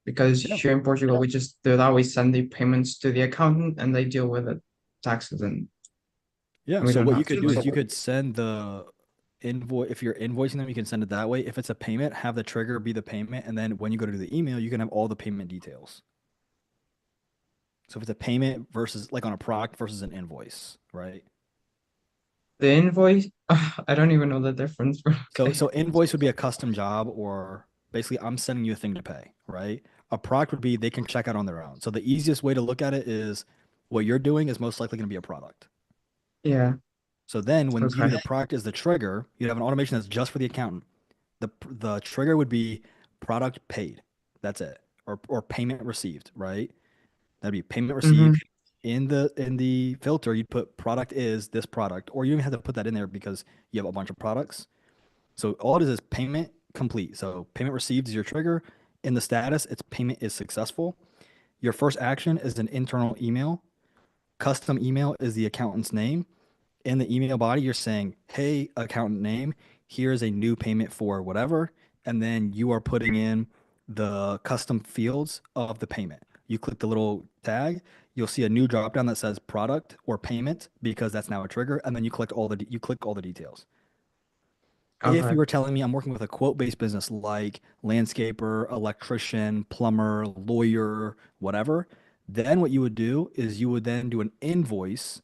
Speaker 4: because
Speaker 1: Yeah.
Speaker 4: here in Portugal, we just do that. We send the payments to the accountant and they deal with the taxes,
Speaker 1: Yeah.
Speaker 4: and we
Speaker 1: So
Speaker 4: don't
Speaker 1: what you
Speaker 4: have
Speaker 1: could
Speaker 4: to
Speaker 1: do
Speaker 4: like,
Speaker 1: is you could send the invoice if you're invoicing them, you can send it that way. If it's a payment, have the trigger be the payment, and then when you go to the email, you can have all the payment details. So if it's a payment versus like on a product versus an invoice, right?
Speaker 4: the invoice. I don't even know the difference, bro.
Speaker 1: So
Speaker 4: Okay.
Speaker 1: so invoice would be a custom job or basically I'm sending you a thing to pay, right? A product would be they can check out on their own. So the easiest way to look at it is what you're doing is most likely going to be a product.
Speaker 4: Yeah.
Speaker 1: So then when you
Speaker 4: Okay.
Speaker 1: do the product is the trigger, you have an automation that's just for the accountant. The trigger would be product paid. That's it. Or payment received, right? That'd be payment
Speaker 4: Mm-hmm.
Speaker 1: received. In the filter, you'd put product is this product, or you don't even have to put that in there because you have a bunch of products. So all it is payment complete. So payment received is your trigger. In the status, it's payment is successful. Your first action is an internal email. Custom email is the accountant's name. In the email body, you're saying, hey, accountant name, here's a new payment for whatever. And then you are putting in the custom fields of the payment. You click the little tag, you'll see a new drop down that says product or payment because that's now a trigger. And then you click all the details. If you
Speaker 4: Okay.
Speaker 1: were telling me I'm working with a quote-based business like landscaper, electrician, plumber, lawyer, whatever, then what you would do is you would then do an invoice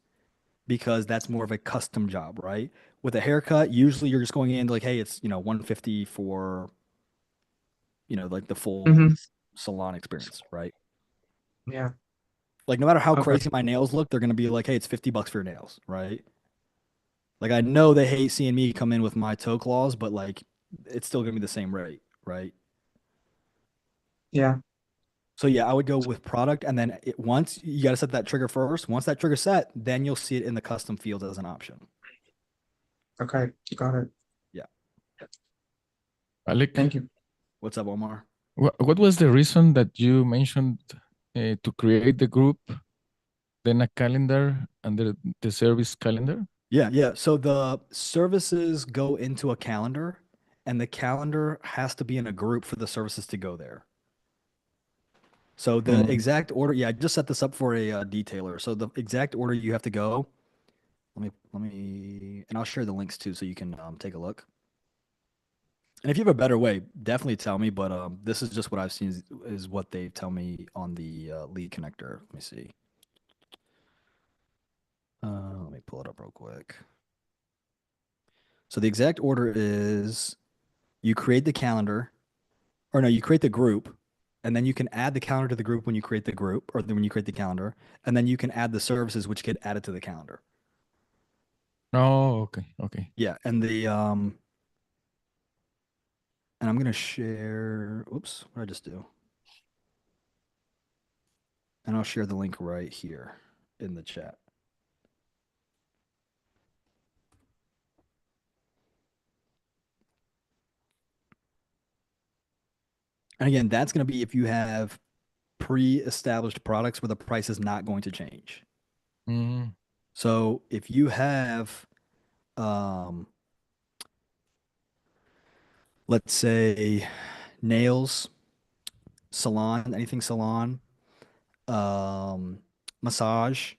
Speaker 1: because that's more of a custom job, right? With a haircut, usually you're just going in like, hey, it's 150 for like the full
Speaker 4: Mm-hmm.
Speaker 1: salon experience, right?
Speaker 4: Yeah.
Speaker 1: Like no matter how
Speaker 4: Okay.
Speaker 1: crazy my nails look, they're gonna be like, hey, it's $50 for your nails, right? Like I know they hate seeing me come in with my toe claws, but like it's still gonna be the same rate, right?
Speaker 4: Yeah.
Speaker 1: So yeah, I would go with product, and then once you got to set that trigger first. Once that trigger set, then you'll see it in the custom fields as an option.
Speaker 4: Okay. Got it.
Speaker 1: Yeah.
Speaker 2: Alec,
Speaker 4: Thank you.
Speaker 1: What's up, Omar?
Speaker 2: what was the reason that you mentioned to create the group, then a calendar, and the service calendar?
Speaker 1: Yeah, yeah. So the services go into a calendar, and the calendar has to be in a group for the services to go there. So the
Speaker 2: Mm.
Speaker 1: exact order, yeah, I just set this up for a detailer. So the exact order you have to go. And I'll share the links too, so you can take a look. And if you have a better way, definitely tell me. But this is just what I've seen is what they tell me on the lead connector. Let me see. Let me pull it up real quick. So the exact order is you create the calendar, or no, you create the group, and then you can add the calendar to the group when you create the group, or then when you create the calendar, and then you can add the services which get added to the calendar.
Speaker 2: Oh, okay, okay.
Speaker 1: Yeah, and I'm gonna share. Oops, what did I just do? And I'll share the link right here in the chat. And again, that's going to be if you have pre-established products where the price is not going to change.
Speaker 2: Mm,
Speaker 1: So if you have, um, let's say, nails, salon, anything salon, um, massage,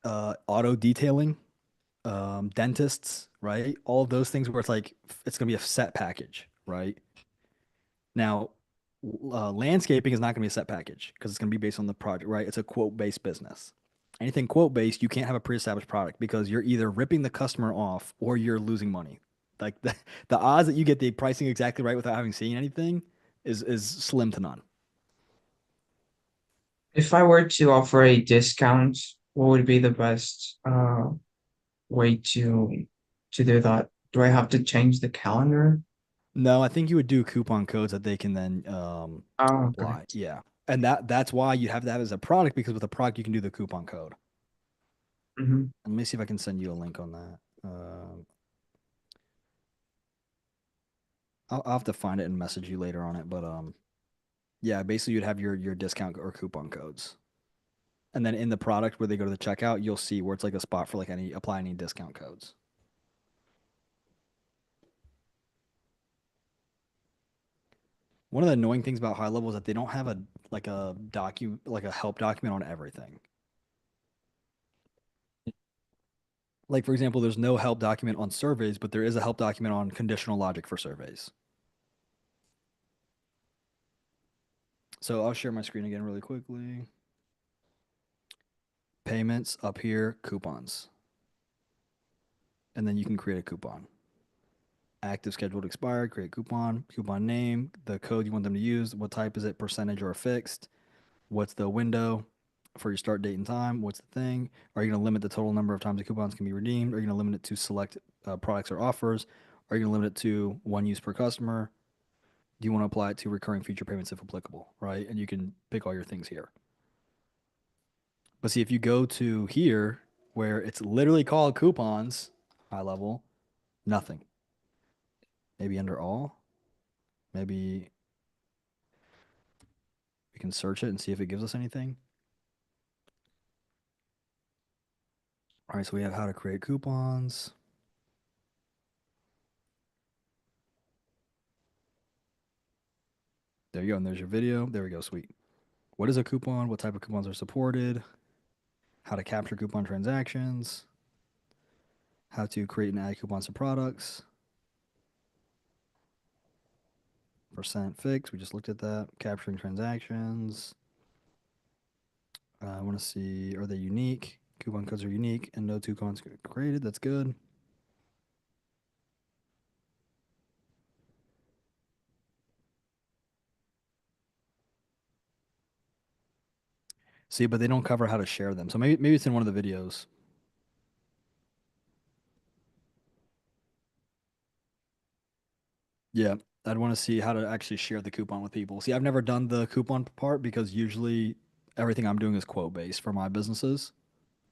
Speaker 1: auto detailing, dentists, right? All of those things where it's like it's going to be a set package, right? Now, landscaping is not going to be a set package because it's going to be based on the project, right? It's a quote-based business. Anything quote-based, you can't have a pre-established product because you're either ripping the customer off or you're losing money. Like the odds that you get the pricing exactly right without having seen anything is slim to none.
Speaker 4: If I were to offer a discount, what would be the best way to do that? Do I have to change the calendar?
Speaker 1: No, I think you would do coupon codes that they can then
Speaker 4: Oh, okay.
Speaker 1: apply. Yeah. And that's why you have to have it as a product because with a product you can do the coupon code.
Speaker 4: Hmm.
Speaker 1: Let me see if I can send you a link on that. I'll have to find it and message you later on it, but yeah, basically you'd have your discount or coupon codes. And then in the product where they go to the checkout, you'll see where it's like a spot for like any apply any discount codes. One of the annoying things about high level is that they don't have a like a help document on everything. Like for example, there's no help document on surveys, but there is a help document on conditional logic for surveys. So I'll share my screen again really quickly. Payments up here, coupons. And then you can create a coupon. Active, scheduled, expired, create coupon, coupon name, the code you want them to use, what type is it, percentage or fixed, what's the window for your start date and time, what's the thing, are you going to limit the total number of times the coupons can be redeemed, are you going to limit it to select products or offers, are you going to limit it to one use per customer, do you want to apply it to recurring future payments if applicable, right? And you can pick all your things here. But see, if you go to here where it's literally called coupons, high level, nothing. Maybe under all, maybe we can search it and see if it gives us anything. All right, so we have how to create coupons. There you go, and there's your video. There we go, sweet. What is a coupon? What type of coupons are supported? How to capture coupon transactions. How to create and add coupons to products. Percent fixed, we just looked at that. Capturing transactions. I want to see, are they unique? Coupon codes are unique and no two coupons created. That's good. See, but they don't cover how to share them. So maybe it's in one of the videos. Yeah, I'd want to see how to actually share the coupon with people. See, I've never done the coupon part because usually everything I'm doing is quote based for my businesses,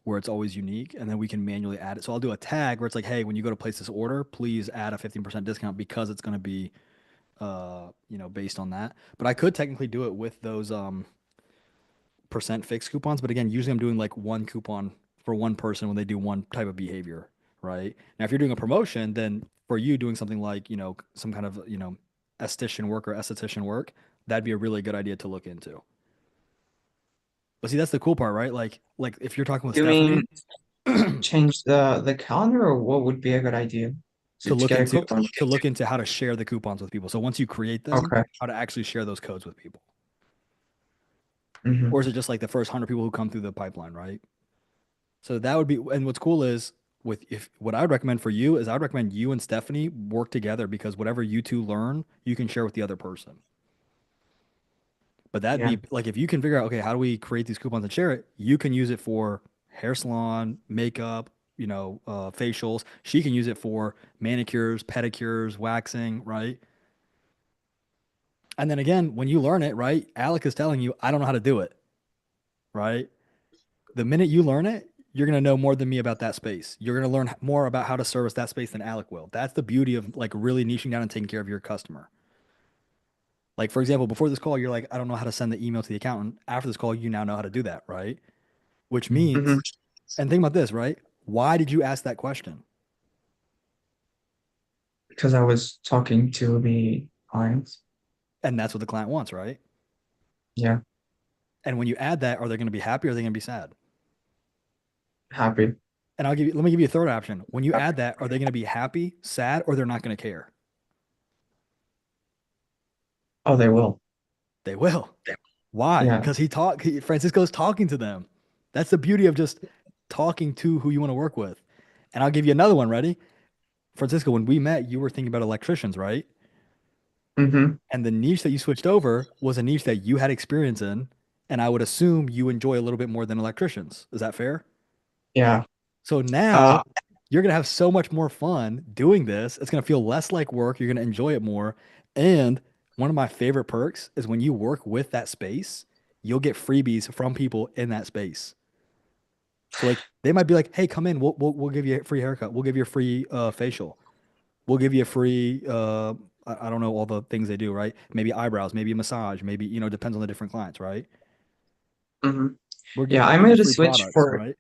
Speaker 1: where it's always unique, and then we can manually add it. So I'll do a tag where it's like, hey, when you go to place this order, please add a 15% discount because it's going to be, based on that. But I could technically do it with those percent fixed coupons. But again, usually I'm doing like one coupon for one person when they do one type of behavior, right? Now, if you're doing a promotion, then for you doing something like, some kind of, esthetician work or esthetician work, that'd be a really good idea to look into. But see, that's the cool part, right? Like if you're talking with
Speaker 4: You mean
Speaker 1: Stephanie,
Speaker 4: change the calendar, or what would be a good idea?
Speaker 1: to
Speaker 4: To
Speaker 1: look
Speaker 4: get a
Speaker 1: into
Speaker 4: coupon?
Speaker 1: to look into how to share the coupons with people. So once you create them,
Speaker 4: Okay.
Speaker 1: how to actually share those codes with people.
Speaker 4: Hmm.
Speaker 1: Or is it just like the first 100 people who come through the pipeline, right? So that would be, and what's cool is if what I would recommend for you is I would recommend you and Stephanie work together because whatever you two learn, you can share with the other person. But that'd
Speaker 4: Yeah.
Speaker 1: be like if you can figure out, okay, how do we create these coupons and share it? You can use it for hair salon, makeup, facials. She can use it for manicures, pedicures, waxing, right? And then again, when you learn it, right, Alec is telling you, I don't know how to do it, right? The minute you learn it, you're going to know more than me about that space. You're going to learn more about how to service that space than Alec will. That's the beauty of like really niching down and taking care of your customer. Like, for example, before this call, you're like, I don't know how to send the email to the accountant. After this call, you now know how to do that, right? Which
Speaker 4: Mm-hmm.
Speaker 1: means, and think about this, right? Why did you ask that question?
Speaker 4: Because I was talking to the clients.
Speaker 1: And that's what the client wants, right?
Speaker 4: Yeah,
Speaker 1: And when you add that, are they going to be happy or are they going to be sad?
Speaker 4: happy.
Speaker 1: And let me give you a third option. When you add that, are they going to be happy, sad, or they're not going to care?
Speaker 4: Oh, they will.
Speaker 1: They will. Why?
Speaker 4: Yeah.
Speaker 1: Because Francisco's talking to them. That's the beauty of just talking to who you want to work with. And I'll give you another one. Ready? Francisco, when we met, you were thinking about electricians, right?
Speaker 4: Mm-hmm.
Speaker 1: And the niche that you switched over was a niche that you had experience in. And I would assume you enjoy a little bit more than electricians. Is that fair?
Speaker 4: Yeah.
Speaker 1: So now
Speaker 4: Uh,
Speaker 1: you're going to have so much more fun doing this. It's going to feel less like work. You're going to enjoy it more. And one of my favorite perks is when you work with that space, you'll get freebies from people in that space. So like they might be like, "Hey, come in. We'll give you a free haircut. We'll give you a free facial. We'll give you a free I don't know all the things they do, right? Maybe eyebrows, maybe a massage, maybe depends on the different clients, right?
Speaker 4: mhm.
Speaker 1: We'll
Speaker 4: Yeah, I
Speaker 1: give you
Speaker 4: made a
Speaker 1: free
Speaker 4: switch
Speaker 1: products,
Speaker 4: for
Speaker 1: right?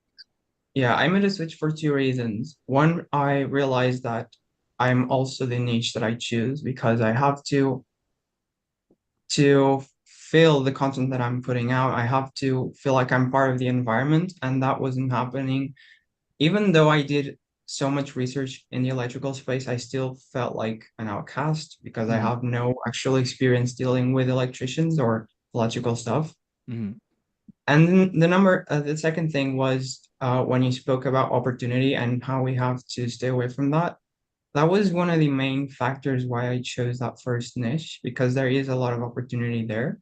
Speaker 4: yeah, I made a switch for two reasons. One, I realized that I'm also the niche that I choose because I have to feel the content that I'm putting out. I have to feel like I'm part of the environment, and that wasn't happening. Even though I did so much research in the electrical space, I still felt like an outcast because I
Speaker 1: Hmm.
Speaker 4: have no actual experience dealing with electricians or electrical stuff.
Speaker 1: Hmm.
Speaker 4: And then the second thing was when you spoke about opportunity and how we have to stay away from that. That was one of the main factors why I chose that first niche because there is a lot of opportunity there.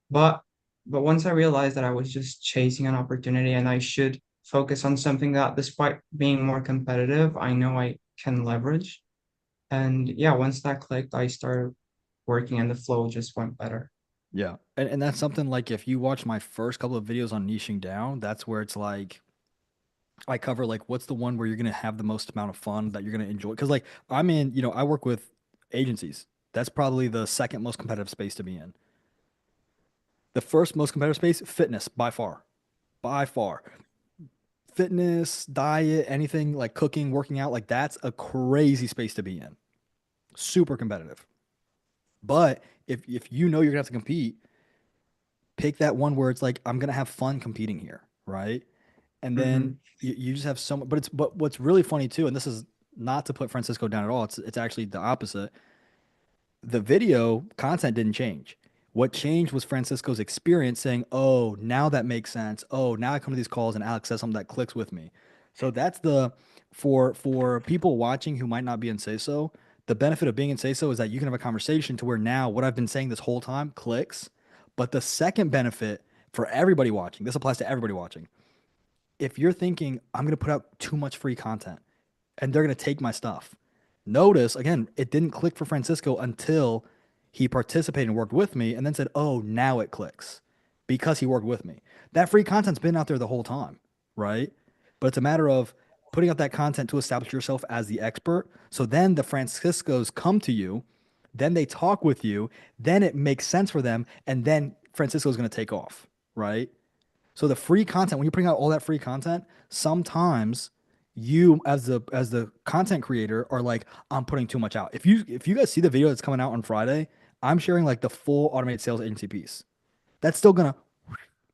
Speaker 4: But but once I realized that I was just chasing an opportunity and I should focus on something that despite being more competitive, I know I can leverage. And yeah, once that clicked, I started working and the flow just went better.
Speaker 1: Yeah. And that's something like if you watch my first couple of videos on niching down, that's where it's like I cover like what's the one where you're gonna have the most amount of fun that you're gonna enjoy. Because like I work with agencies. That's probably the second most competitive space to be in. The first most competitive space, fitness, by far. By far. Fitness, diet, anything like cooking, working out, like that's a crazy space to be in. Super competitive. But if you know you're gonna have to compete, pick that one where it's like, I'm gonna have fun competing here, right? And then
Speaker 4: Hmm.
Speaker 1: you just have so much, but what's really funny too, and this is not to put Francisco down at all, it's actually the opposite. The video content didn't change. What changed was Francisco's experience saying, "Oh, now that makes sense. Oh, now I come to these calls and Alex says something that clicks with me." So that's the for people watching who might not be in Say So, the benefit of being in Say So is that you can have a conversation to where now what I've been saying this whole time clicks. But the second benefit for everybody watching, this applies to everybody watching. If you're thinking I'm going to put out too much free content and they're going to take my stuff. Notice again, it didn't click for Francisco until he participated and worked with me and then said, "Oh, now it clicks." Because he worked with me. That free content's been out there the whole time, right? But it's a matter of putting out that content to establish yourself as the expert. So then the Franciscos come to you, then they talk with you, then it makes sense for them, and then Francisco's going to take off, right? So the free content, when you're putting out all that free content, sometimes you as the content creator are like, I'm putting too much out. If you guys see the video that's coming out on Friday, I'm sharing like the full automated sales agency piece. That's still gonna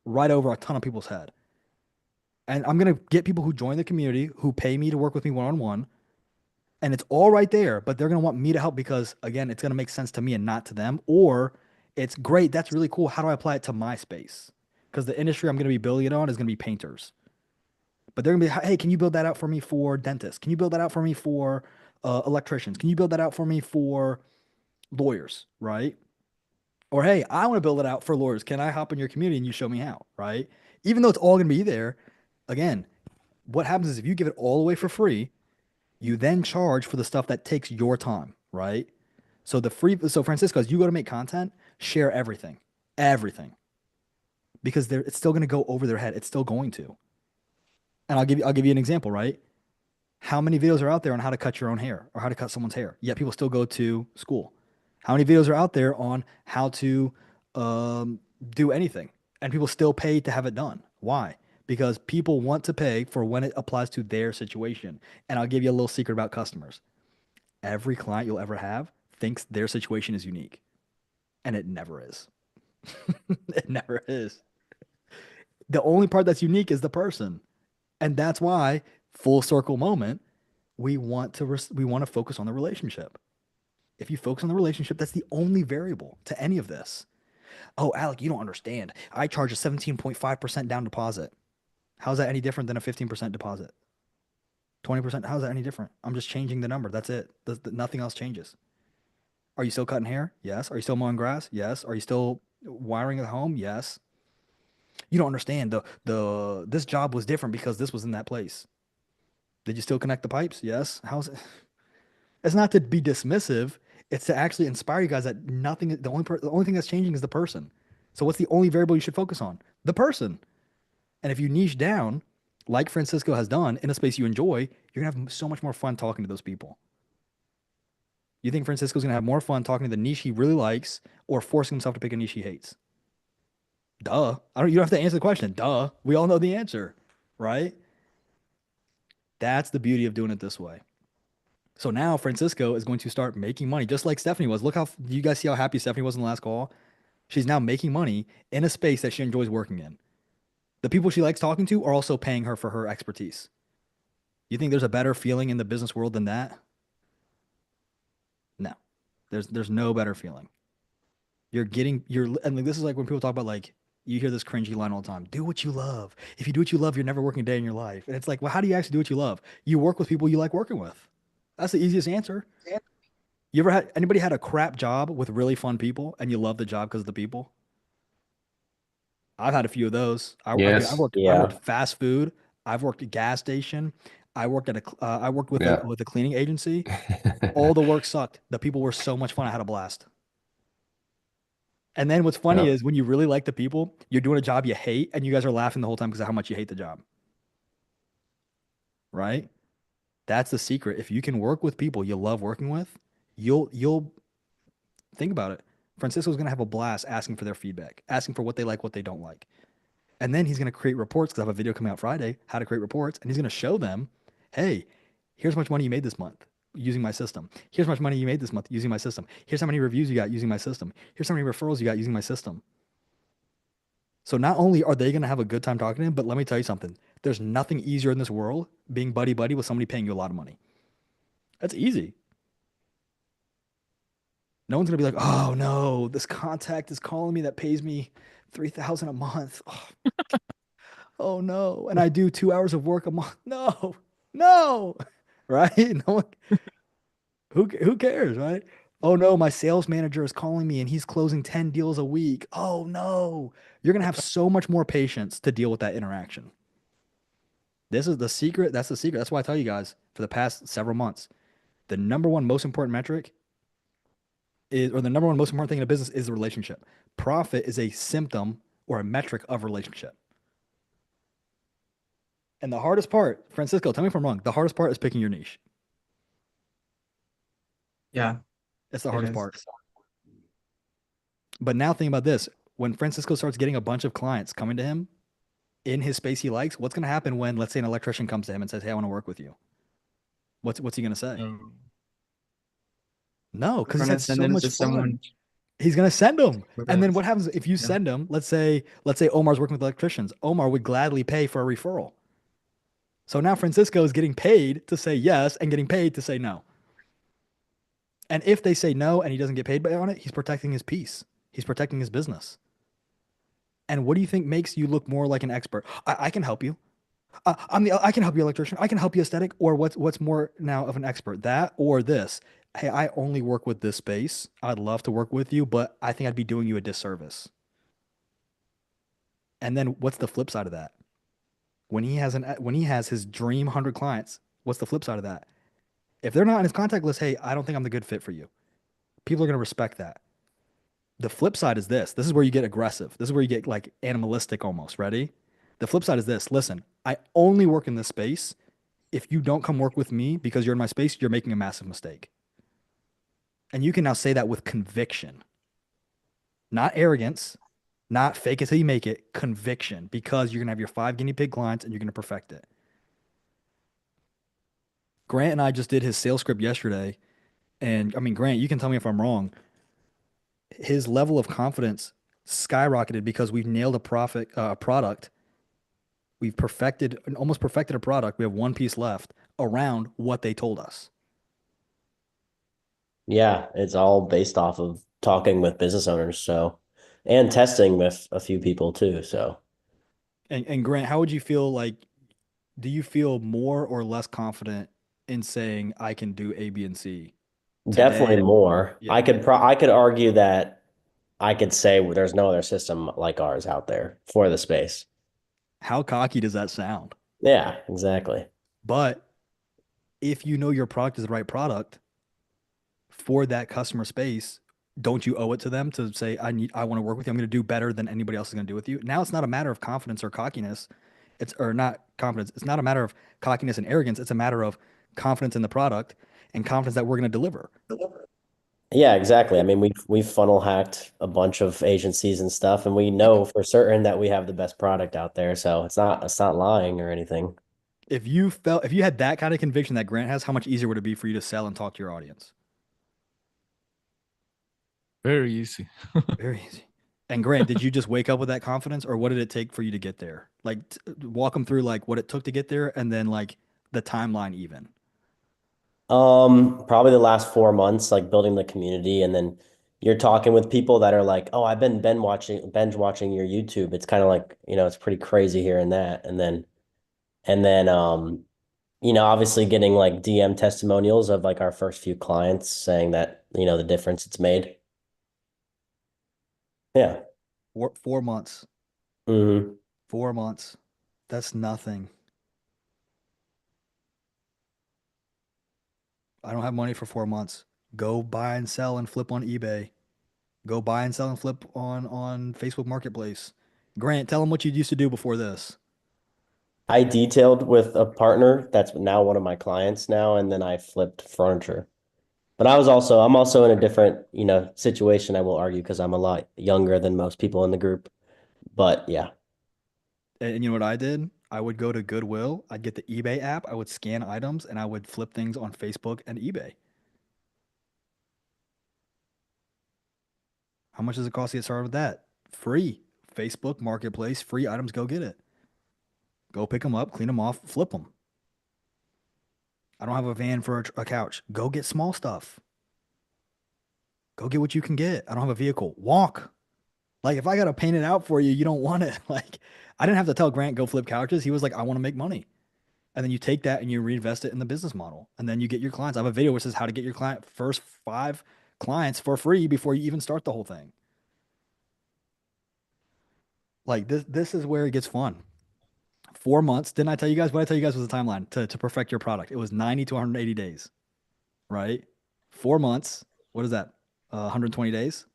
Speaker 1: ride over a ton of people's head. And I'm gonna get people who join the community who pay me to work with me one on one. And it's all right there, but they're gonna want me to help because again, it's gonna make sense to me and not to them. Or it's great, that's really cool. How do I apply it to my space? Because the industry I'm gonna be building it on is gonna be painters. But they're gonna be, hey, can you build that out for me for dentists? Can you build that out for me for electricians? Can you build that out for me for lawyers? Right? Or hey, I want to build it out for lawyers. Can I hop in your community and you show me how? Right? Even though it's all gonna be there, again, what happens is if you give it all away for free, you then charge for the stuff that takes your time. Right? So Francisco, as you go to make content, share everything, everything, because it's still gonna go over their head. It's still going to. And I'll give you an example. Right? How many videos are out there on how to cut your own hair or how to cut someone's hair? Yet people still go to school. How many videos are out there on how to do anything? And people still pay to have it done. Why? Because people want to pay for when it applies to their situation. And I'll give you a little secret about customers. Every client you'll ever have thinks their situation is unique, and it never is. It never is. The only part that's unique is the person. And that's why, full circle moment, we want to focus on the relationship. If you focus on the relationship, that's the only variable to any of this. Oh, Alec, you don't understand. I charge a 17.5% down deposit. How's that any different than a 15% deposit? 20%? How's that any different? I'm just changing the number. That's it. Nothing else changes. Are you still cutting hair? Yes. Are you still mowing grass? Yes. Are you still wiring the home? Yes. You don't understand. This job was different because this was in that place. Did you still connect the pipes? Yes. How's it? It's not to be dismissive. It's to actually inspire you guys that nothing. The only thing that's changing is the person. So what's the only variable you should focus on? The person. And if you niche down, like Francisco has done, in a space you enjoy, you're gonna have so much more fun talking to those people. You think Francisco's gonna have more fun talking to the niche he really likes or forcing himself to pick a niche he hates? Duh. You don't have to answer the question. Duh. We all know the answer, right? That's the beauty of doing it this way. So now Francisco is going to start making money, just like Stephanie was. Look how you guys see how happy Stephanie was in the last call. She's now making money in a space that she enjoys working in. The people she likes talking to are also paying her for her expertise. You think there's a better feeling in the business world than that? No. There's no better feeling. And like, this is like when people talk about, like, you hear this cringy line all the time. Do what you love. If you do what you love, you're never working a day in your life. And it's like, well, how do you actually do what you love? You work with people you like working with. That's the easiest answer. You ever had anybody had a crap job with really fun people and you love the job because of the people? I've had a few of those. Dude,
Speaker 3: Yes.
Speaker 1: I
Speaker 5: Yeah.
Speaker 1: worked fast food. I've worked at a gas station. I worked with
Speaker 3: Yeah.
Speaker 1: a cleaning agency. All the work sucked. The people were so much fun. I had a blast. And then what's funny
Speaker 3: Yep.
Speaker 1: is when you really like the people, you're doing a job you hate, and you guys are laughing the whole time because of how much you hate the job. Right? That's the secret. If you can work with people you love working with, you'll think about it. Francisco's gonna have a blast asking for their feedback, asking for what they like, what they don't like. And then he's gonna create reports because I have a video coming out Friday, how to create reports, and he's gonna show them, hey, here's how much money you made this month using my system. Here's how much money you made this month using my system. Here's how many reviews you got using my system. Here's how many referrals you got using my system. So not only are they gonna have a good time talking to him, but let me tell you something. There's nothing easier in this world being buddy buddy with somebody paying you a lot of money. That's easy. No one's gonna be like, oh no, this contact is calling me that pays me 3,000 a month. Oh, oh no. And I do 2 hours of work a month. No, no. Right? No one, who cares, right? Oh no, my sales manager is calling me and he's closing 10 deals a week. Oh no. You're gonna have so much more patience to deal with that interaction. This is the secret. That's the secret. That's why I tell you guys for the past several months, the number one most important metric is, or the number one most important thing in a business is the relationship. Profit is a symptom or a metric of relationship. And the hardest part, Francisco, tell me if I'm wrong. The hardest part is picking your niche.
Speaker 4: Yeah,
Speaker 1: It's the
Speaker 4: it
Speaker 1: hardest
Speaker 4: is.
Speaker 1: part. But now think about this. When Francisco starts getting a bunch of clients coming to him in his space he likes, what's going to happen when, let's say, an electrician comes to him and says, hey, I want to work with you? What's he going to say? No,
Speaker 4: We're
Speaker 1: because he's
Speaker 4: gonna
Speaker 1: had
Speaker 4: send
Speaker 1: so
Speaker 4: it
Speaker 1: much
Speaker 4: to
Speaker 1: fun.
Speaker 4: someone.
Speaker 1: He's gonna send them. And then
Speaker 4: Correct.
Speaker 1: what happens if you
Speaker 4: Yeah.
Speaker 1: send them? Let's say Omar's working with electricians. Omar would gladly pay for a referral. So now Francisco is getting paid to say yes and getting paid to say no. And if they say no and he doesn't get paid on it, he's protecting his peace. He's protecting his business. And what do you think makes you look more like an expert? I can help you. I can help you, electrician. I can help you, aesthetic. Or what's more now of an expert? That or this? Hey, I only work with this space. I'd love to work with you, but I think I'd be doing you a disservice. And then what's the flip side of that? When he has his dream 100 clients, what's the flip side of that? If they're not on his contact list, hey, I don't think I'm the good fit for you. People are going to respect that. The flip side is this. This is where you get aggressive. This is where you get like animalistic almost. Ready? The flip side is this. Listen, I only work in this space. If you don't come work with me because you're in my space, you're making a massive mistake. And you can now say that with conviction, not arrogance, not fake it till you make it, conviction, because you're going to have your 5 guinea pig clients and you're going to perfect it. Grant and I just did his sales script yesterday. And I mean, Grant, you can tell me if I'm wrong. His level of confidence skyrocketed because we've nailed a product. We've almost perfected a product. We have one piece left around what they told us.
Speaker 5: Yeah, it's all based off of talking with business owners, so and testing with a few people too. So
Speaker 1: And Grant, how would you feel like, do you feel more or less confident in saying I can do A, B, and C
Speaker 5: definitely
Speaker 1: today?
Speaker 5: more.
Speaker 1: Yeah.
Speaker 5: I could argue that I could say there's no other system like ours out there for the space.
Speaker 1: How cocky does that sound?
Speaker 5: Yeah, exactly.
Speaker 1: But if you know your product is the right product for that customer space, don't you owe it to them to say, I want to work with you. I'm going to do better than anybody else is going to do with you. Now it's not a matter of confidence or cockiness. Or not confidence. It's not a matter of cockiness and arrogance. It's a matter of confidence in the product and confidence that we're going to deliver.
Speaker 5: Yeah, exactly. I mean, we've funnel hacked a bunch of agencies and stuff, and we know for certain that we have the best product out there. So it's not lying or anything.
Speaker 1: If you had that kind of conviction that Grant has, how much easier would it be for you to sell and talk to your audience?
Speaker 2: Very easy.
Speaker 1: Very easy. And Grant, did you just wake up with that confidence, or what did it take for you to get there? Like, walk them through like what it took to get there, and then like the timeline even.
Speaker 5: Probably the last 4 months, like building the community, and then you're talking with people that are like, "Oh, I've been binge watching your YouTube." It's kind of like, it's pretty crazy here and that, and then obviously getting like DM testimonials of like our first few clients saying that, the difference it's made. Yeah.
Speaker 1: 4 months.
Speaker 5: Hmm.
Speaker 1: 4 months. That's nothing. I don't have money for 4 months. Go buy and sell and flip on eBay. Go buy and sell and flip on Facebook Marketplace. Grant, tell them what you used to do before this.
Speaker 5: I detailed with a partner that's now one of my clients now, and then I flipped furniture. But I'm also in a different, situation, I will argue, because I'm a lot younger than most people in the group. But yeah,
Speaker 1: And you know what I did? I would go to Goodwill. I'd get the eBay app. I would scan items and I would flip things on Facebook and eBay. How much does it cost to get started with that? Free. Facebook Marketplace, free items. Go get it. Go pick them up, clean them off, flip them. I don't have a van for a couch. Go get small stuff. Go get what you can get. I don't have a vehicle. Walk. Like if I got to paint it out for you, you don't want it. Like I didn't have to tell Grant go flip couches. He was like, I want to make money. And then you take that and you reinvest it in the business model. And then you get your clients. I have a video which says how to get your first 5 clients for free before you even start the whole thing. Like this is where it gets fun. 4 months. Didn't I tell you guys? What I tell you guys was the timeline to perfect your product? It was 90 to 180 days, right? 4 months. What is that? 120 days,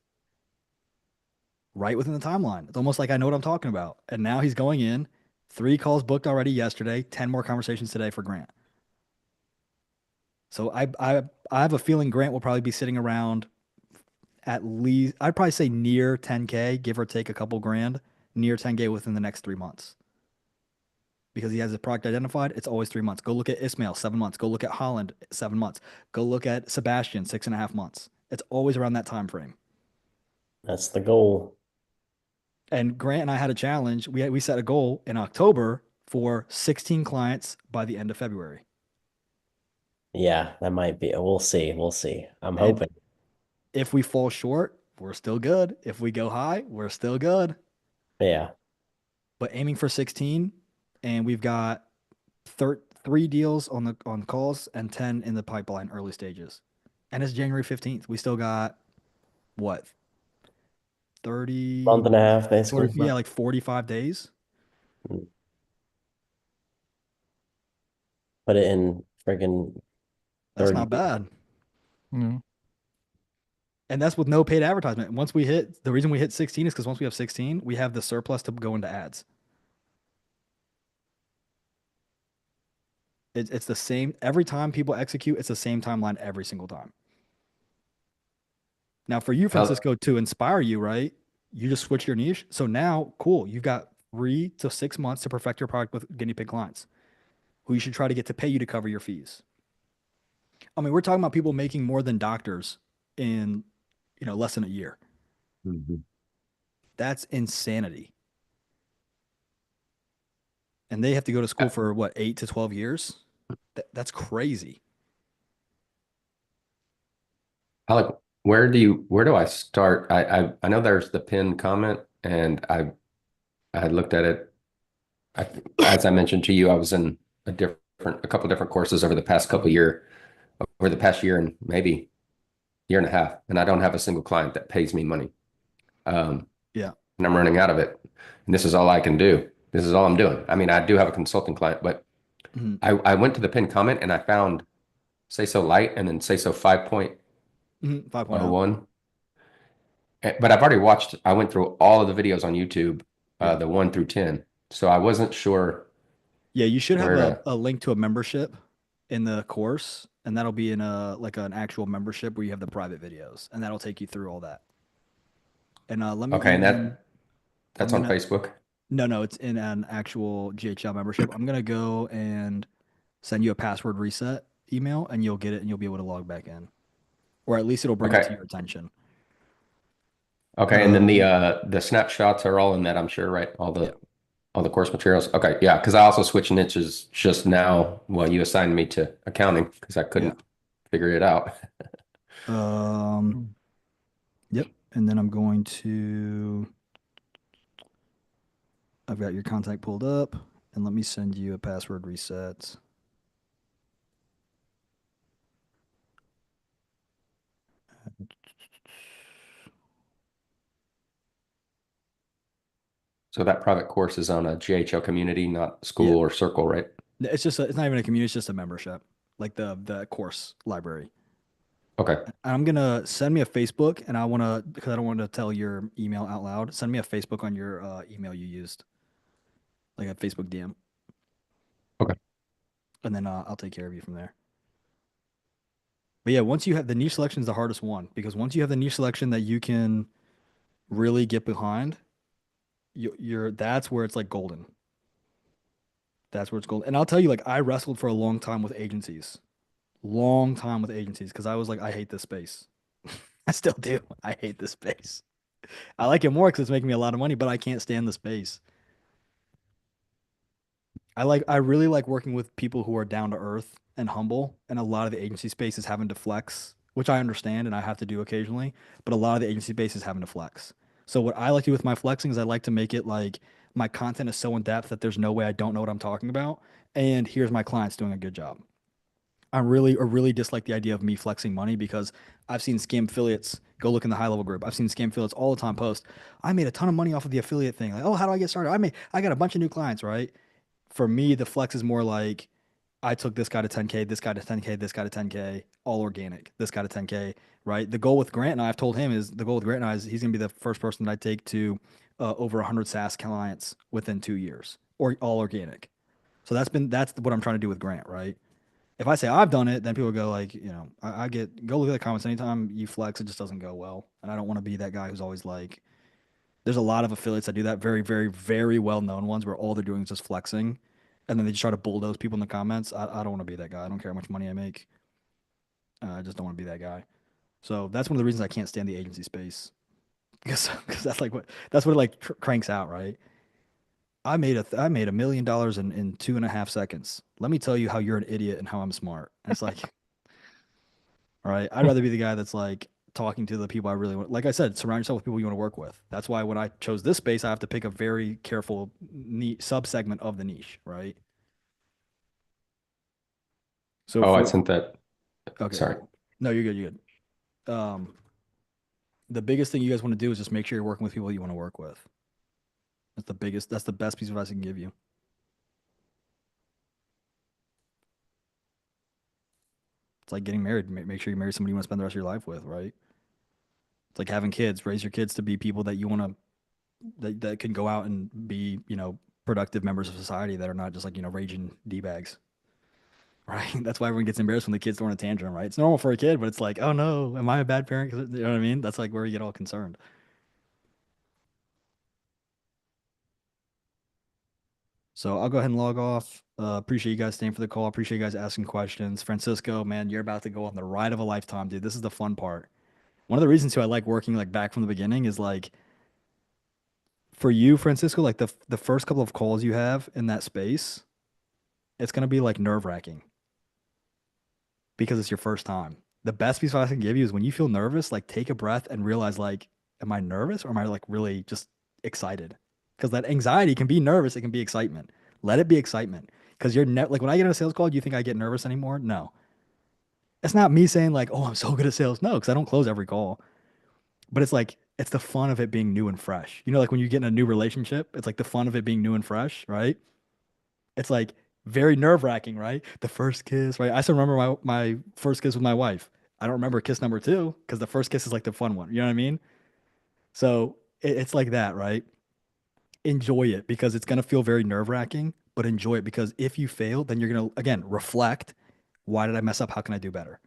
Speaker 1: right within the timeline. It's almost like I know what I'm talking about. And now he's going in. 3 calls booked already yesterday. 10 more conversations today for Grant. So I have a feeling Grant will probably be sitting around at least, I'd probably say near 10K, give or take a couple grand, near 10K within the next 3 months. Because he has his product identified, it's always 3 months. Go look at Ismail, 7 months. Go look at Holland, 7 months. Go look at Sebastian, 6.5 months. It's always around that time frame.
Speaker 5: that's the goal.
Speaker 1: And Grant and I had a challenge. We set a goal in October for 16 clients by the end of February.
Speaker 5: Yeah, that might be. We'll see. We'll see. I'm
Speaker 1: And
Speaker 5: hoping.
Speaker 1: if we fall short, we're still good. If we go high, we're still good.
Speaker 5: Yeah.
Speaker 1: But aiming for 16, and we've got 3 deals on calls and 10 in the pipeline early stages. And it's January 15th. We still got what? 30,
Speaker 5: Month and a half,
Speaker 1: 40,
Speaker 5: basically.
Speaker 1: yeah, like 45 days.
Speaker 5: Mm. Put it in freaking
Speaker 1: That's
Speaker 5: 30.
Speaker 1: not bad.
Speaker 2: No.
Speaker 1: And that's with no paid advertisement. Once we hit, the reason we hit 16 is because once we have 16, we have the surplus to go into ads. It's the same every time people execute, it's the same timeline every single time. Now, for you,
Speaker 3: Well,
Speaker 1: Francisco, to inspire you, right? You just switch your niche. So now, cool, you've got 3 to 6 months to perfect your product with guinea pig clients who you should try to get to pay you to cover your fees. I mean, we're talking about people making more than doctors in, less than a year.
Speaker 3: mhm.
Speaker 1: That's insanity. And they have to go to school for what, 8 to 12 years? That's crazy.
Speaker 3: Alec, where do I start? I know there's the pinned comment, and I looked at it. As I mentioned to you, I was in a couple different courses over the past year and maybe year and a half, and I don't have a single client that pays me money. Um,
Speaker 1: Yeah.
Speaker 3: and I'm running out of it. And this is all I can do. This is all I'm doing. I mean, I do have a consulting client, but
Speaker 1: Mhm.
Speaker 3: I went to the pinned comment and I found Say So Light and then Say So 5.01.
Speaker 1: 5.0.
Speaker 3: But I've already watched, I went through all of the videos on YouTube,
Speaker 1: Yeah.
Speaker 3: the 1 through 10. So I wasn't sure
Speaker 1: Yeah, you should have
Speaker 3: where to.
Speaker 1: a link to a membership in the course, and that'll be in a like an actual membership where you have the private videos, and that'll take you through all that. And let me
Speaker 3: Okay, and
Speaker 1: even I'm
Speaker 3: that's on
Speaker 1: gonna
Speaker 3: Facebook.
Speaker 1: no, it's in an actual GHL membership. I'm gonna go and send you a password reset email, and you'll get it, and you'll be able to log back in, or at least it'll bring it to
Speaker 3: Okay.
Speaker 1: your attention.
Speaker 3: Okay, and then the snapshots are all in that, I'm sure, right?
Speaker 1: Yeah,
Speaker 3: All the course materials. Okay, yeah, because I also switched niches just now. Well, you assigned me to accounting because I
Speaker 1: yeah.
Speaker 3: couldn't figure it out.
Speaker 1: Um, yep. And then I'm going to. I've got your contact pulled up, and let me send you a password reset.
Speaker 3: So that private course is on a GHL community, not
Speaker 1: Yeah,
Speaker 3: school or circle, right?
Speaker 1: it's not even a community, it's just a membership, like the course library.
Speaker 3: Okay.
Speaker 1: And I'm gonna send me a Facebook, and I wanna because I don't want to tell your email out loud. Send me a Facebook on your email you used, like a Facebook DM,
Speaker 3: Okay.
Speaker 1: and then I'll take care of you from there. But yeah, once you have the niche selection is the hardest one because once you have the niche selection that you can really get behind, you're that's where it's like golden. That's where it's golden. And I'll tell you, like I wrestled for a long time with agencies because I was like, I hate this space. I still do. I hate this space. I like it more because it's making me a lot of money, but I can't stand the space. I really like working with people who are down to earth and humble, and a lot of the agency space is having to flex, which I understand and I have to do occasionally, but a lot of the agency space is having to flex. So what I like to do with my flexing is I like to make it like my content is so in depth that there's no way I don't know what I'm talking about, and here's my clients doing a good job. I really dislike the idea of me flexing money because I've seen scam affiliates go look in the high level group. I've seen scam affiliates all the time post. I made a ton of money off of the affiliate thing. Like, oh, how do I get started? I got a bunch of new clients, right? For me, the flex is more like I took this guy to 10K, this guy to 10K, this guy to 10K, all organic. This guy to 10K, right? The goal with Grant and I've told him is the goal with Grant and I is he's gonna be the first person that I take to over 100 SaaS clients within 2 years, or all organic. So that's what I'm trying to do with Grant, right? If I say I've done it, then people go like, I get go look at the comments anytime you flex, it just doesn't go well, and I don't want to be that guy who's always like. There's a lot of affiliates that do that, very, very, very well known ones where all they're doing is just flexing, and then they just try to bulldoze people in the comments. I don't want to be that guy. I don't care how much money I make. I just don't want to be that guy. So that's one of the reasons I can't stand the agency space because that's what it like cranks out, right? I made $1 million in 2.5 seconds. Let me tell you how you're an idiot and how I'm smart. And it's like, all right, I'd rather be the guy that's like talking to the people I really want. Like I said, surround yourself with people you want to work with. That's why when I chose this space, I have to pick a very careful niche subsegment of the niche, right? So
Speaker 3: Oh, I
Speaker 1: for
Speaker 3: sent that.
Speaker 1: okay,
Speaker 3: Sorry.
Speaker 1: cool. No, you're good. You're good. The biggest thing you guys want to do is just make sure you're working with people you want to work with. That's the biggest. That's the best piece of advice I can give you. It's like getting married. Make sure you marry somebody you want to spend the rest of your life with, right? It's like having kids. Raise your kids to be people that you want to that can go out and be, productive members of society that are not just like, raging D bags. right? That's why everyone gets embarrassed when the kid's throwing a tantrum, right? It's normal for a kid, but it's like, oh no, am I a bad parent? 'Cause you know what I mean? That's like where you get all concerned. So I'll go ahead and log off. Appreciate you guys staying for the call. Appreciate you guys asking questions. Francisco, man, you're about to go on the ride of a lifetime, dude. This is the fun part. One of the reasons who I like working like back from the beginning is like for you, Francisco, like the first couple of calls you have in that space, it's gonna be like nerve-wracking because it's your first time. The best piece of advice I can give you is when you feel nervous, like take a breath and realize like, am I nervous or am I like really just excited? Because that anxiety can be nervous, it can be excitement. Let it be excitement. Because you're like when I get on a sales call, do you think I get nervous anymore? No. It's not me saying like, oh, I'm so good at sales. No, because I don't close every call. But it's like it's the fun of it being new and fresh. You know, like when you get in a new relationship, it's like the fun of it being new and fresh, right? It's like very nerve wracking, right? The first kiss, right? I still remember my first kiss with my wife. I don't remember kiss number two because the first kiss is like the fun one. You know what I mean? So it's like that, right? Enjoy it because it's gonna feel very nerve wracking, but enjoy it because if you fail, then you're gonna again reflect. Why did I mess up? How can I do better?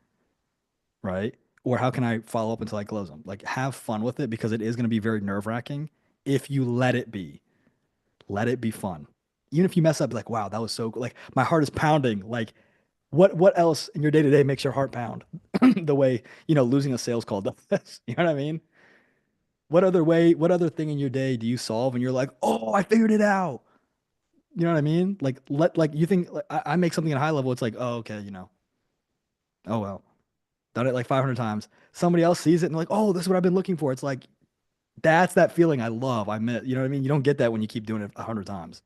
Speaker 1: Right? Or how can I follow up until I close them? Like have fun with it because it is gonna be very nerve wracking if you let it be. Let it be fun. Even if you mess up, be like, wow, that was so good. Like my heart is pounding. Like what else in your day to day makes your heart pound the way losing a sales call does? You know what I mean? What other thing in your day do you solve and you're like, oh, I figured it out? You know what I mean? Like you think like, I make something at a high level, it's like, oh, okay, oh well, done it like 500 times. Somebody else sees it and like, oh, this is what I've been looking for. It's like that's that feeling I love. I meant, you know what I mean? You don't get that when you keep doing it 100 times.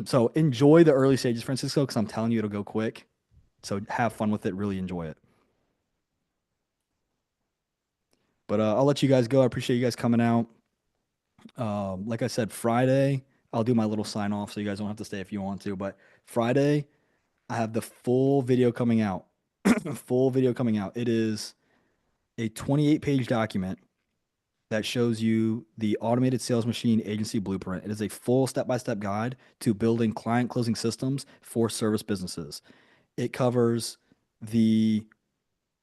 Speaker 1: So enjoy the early stages, Francisco, because I'm telling you it'll go quick. So have fun with it, really enjoy it. But I'll let you guys go. I appreciate you guys coming out. Like I said, Friday, I'll do my little sign off so you guys don't have to stay if you want to. But Friday, I have the full video coming out. Full video coming out. It is a 28-page document that shows you the automated sales machine agency blueprint. It is a full step-by-step guide to building client closing systems for service businesses. It covers the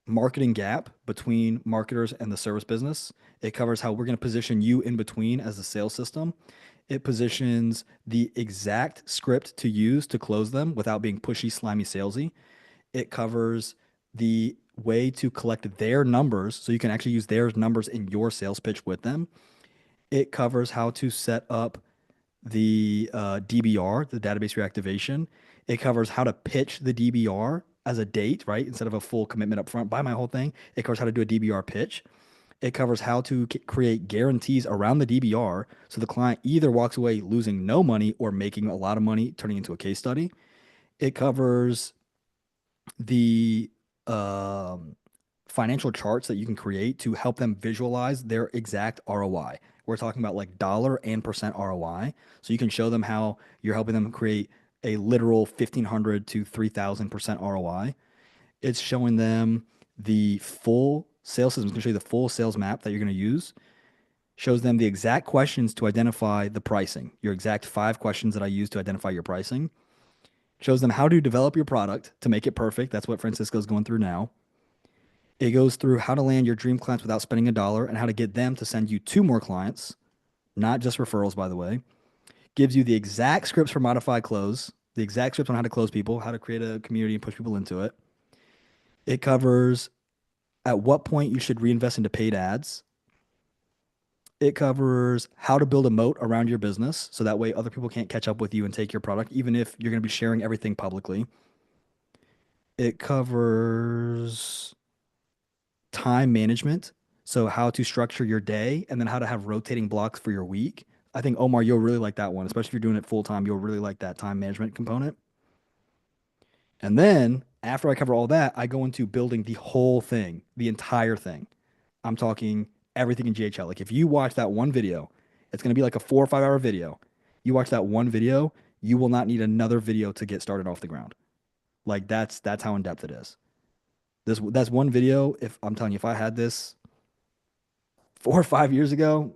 Speaker 1: marketing gap between marketers and the service business. It covers how we're going to position you in between as a sales system. It positions the exact script to use to close them without being pushy, slimy, salesy. It covers the way to collect their numbers so you can actually use their numbers in your sales pitch with them. It covers how to set up the DBR, the database reactivation. It covers how to pitch the DBR as a date, right? Instead of a full commitment up front, buy my whole thing. It covers how to do a DBR pitch. It covers how to create guarantees around the DBR so the client either walks away losing no money or making a lot of money, turning into a case study. It covers the financial charts that you can create to help them visualize their exact ROI. We're talking about like dollar and percent ROI. So you can show them how you're helping them create a literal 1,500 to 3,000% ROI. It's showing them the full sales system. It's going to show you the full sales map that you're going to use. Shows them the exact questions to identify the pricing, your exact 5 questions that I use to identify your pricing. Shows them how to develop your product to make it perfect. That's what Francisco's going through now. It goes through how to land your dream clients without spending a dollar and how to get them to send you 2 more clients, not just referrals, by the way. Gives you the exact scripts for modified close, the exact scripts on how to close people, how to create a community and push people into it. It covers at what point you should reinvest into paid ads. It covers how to build a moat around your business so that way other people can't catch up with you and take your product, even if you're going to be sharing everything publicly. It covers time management. So, how to structure your day and then how to have rotating blocks for your week. I think, Omar, you'll really like that one, especially if you're doing it full time. You'll really like that time management component. And then, after I cover all that, I go into building the whole thing, the entire thing. I'm talking everything in GHL. Like, if you watch that one video, it's going to be like a 4 or 5 hour video. You watch that one video, you will not need another video to get started off the ground. Like, that's how in depth it is. That's one video. If I'm telling you, if I had this 4 or 5 years ago,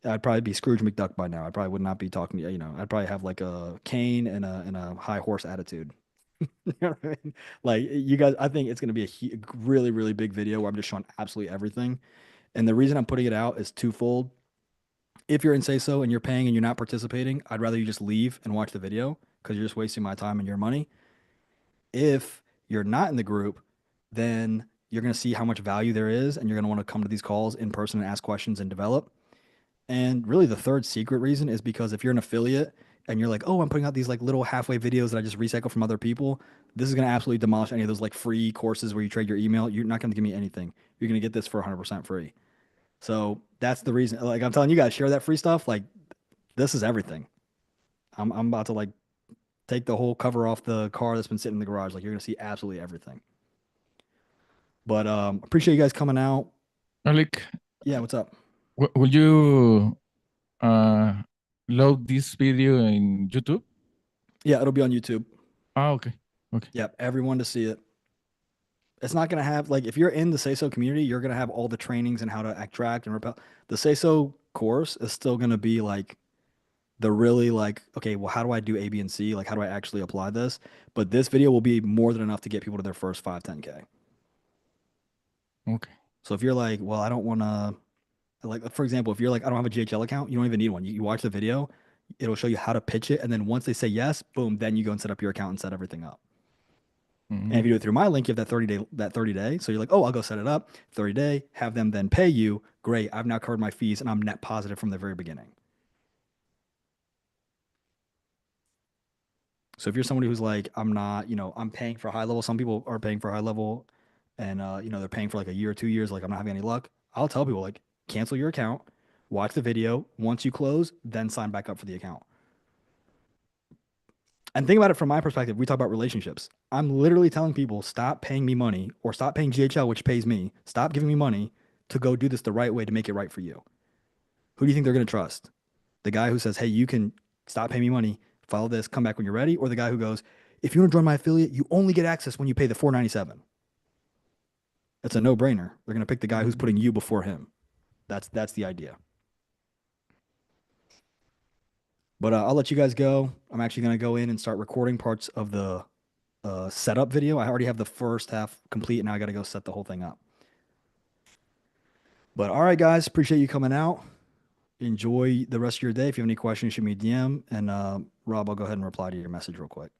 Speaker 1: I'd probably be Scrooge McDuck by now. I probably would not be talking to you. You know, I'd probably have like a cane and a high horse attitude. You know what I mean? Like you guys, I think it's going to be really, really big video where I'm just showing absolutely everything. And the reason I'm putting it out is twofold. If you're in Say So and you're paying and you're not participating, I'd rather you just leave and watch the video because you're just wasting my time and your money. If you're not in the group, then you're going to see how much value there is and you're going to want to come to these calls in person and ask questions and develop. And really, the third secret reason is because if you're an affiliate and you're like, oh, I'm putting out these like little halfway videos that I just recycle from other people, this is going to absolutely demolish any of those like free courses where you trade your email. You're not going to give me anything. You're going to get this for 100% free. So that's the reason. Like I'm telling you guys, share that free stuff. Like this is everything. I'm about to like take the whole cover off the car that's been sitting in the garage. Like you're going to see absolutely everything. But appreciate you guys coming out.
Speaker 2: Alec,
Speaker 1: Yeah, what's up?
Speaker 2: will you uh, load this video in YouTube?
Speaker 1: Yeah, it'll be on YouTube.
Speaker 2: Ah, okay. Okay.
Speaker 1: Yep, everyone to see it. It's not going to have, like, if you're in the Say So community, you're going to have all the trainings and how to attract and repel. The Say So course is still going to be like the really like, okay, well, how do I do A, B, and C? Like, how do I actually apply this? But this video will be more than enough to get people to their first 5, 10K.
Speaker 2: Okay.
Speaker 1: So if you're like, well, I don't want to, like, for example, if you're like, I don't have a GHL account, you don't even need one. You watch the video, it'll show you how to pitch it. And then once they say yes, boom, then you go and set up your account and set everything up. And if you do it through my link, you have that 30 day. So you're like, oh, I'll go set it up, 30 day, have them then pay you. Great. I've now covered my fees and I'm net positive from the very beginning. So if you're somebody who's like, I'm not, you know, I'm paying for high level. Some people are paying for high level and, you know, they're paying for like a year or 2 years. Like I'm not having any luck. I'll tell people like cancel your account, watch the video. Once you close, then sign back up for the account. And think about it from my perspective. We talk about relationships. I'm literally telling people stop paying me money or stop paying GHL, which pays me. Stop giving me money to go do this the right way to make it right for you. Who do you think they're going to trust? The guy who says, hey, you can stop paying me money, follow this, come back when you're ready, or the guy who goes, if you want to join my affiliate, you only get access when you pay the $497. It's a no-brainer. They're going to pick the guy who's putting you before him. That's the idea. But I'll let you guys go. I'm actually going to go in and start recording parts of the setup video. I already have the first half complete, and now I got to go set the whole thing up. But all right, guys, appreciate you coming out. Enjoy the rest of your day. If you have any questions, shoot me a DM, and Rob, I'll go ahead and reply to your message real quick.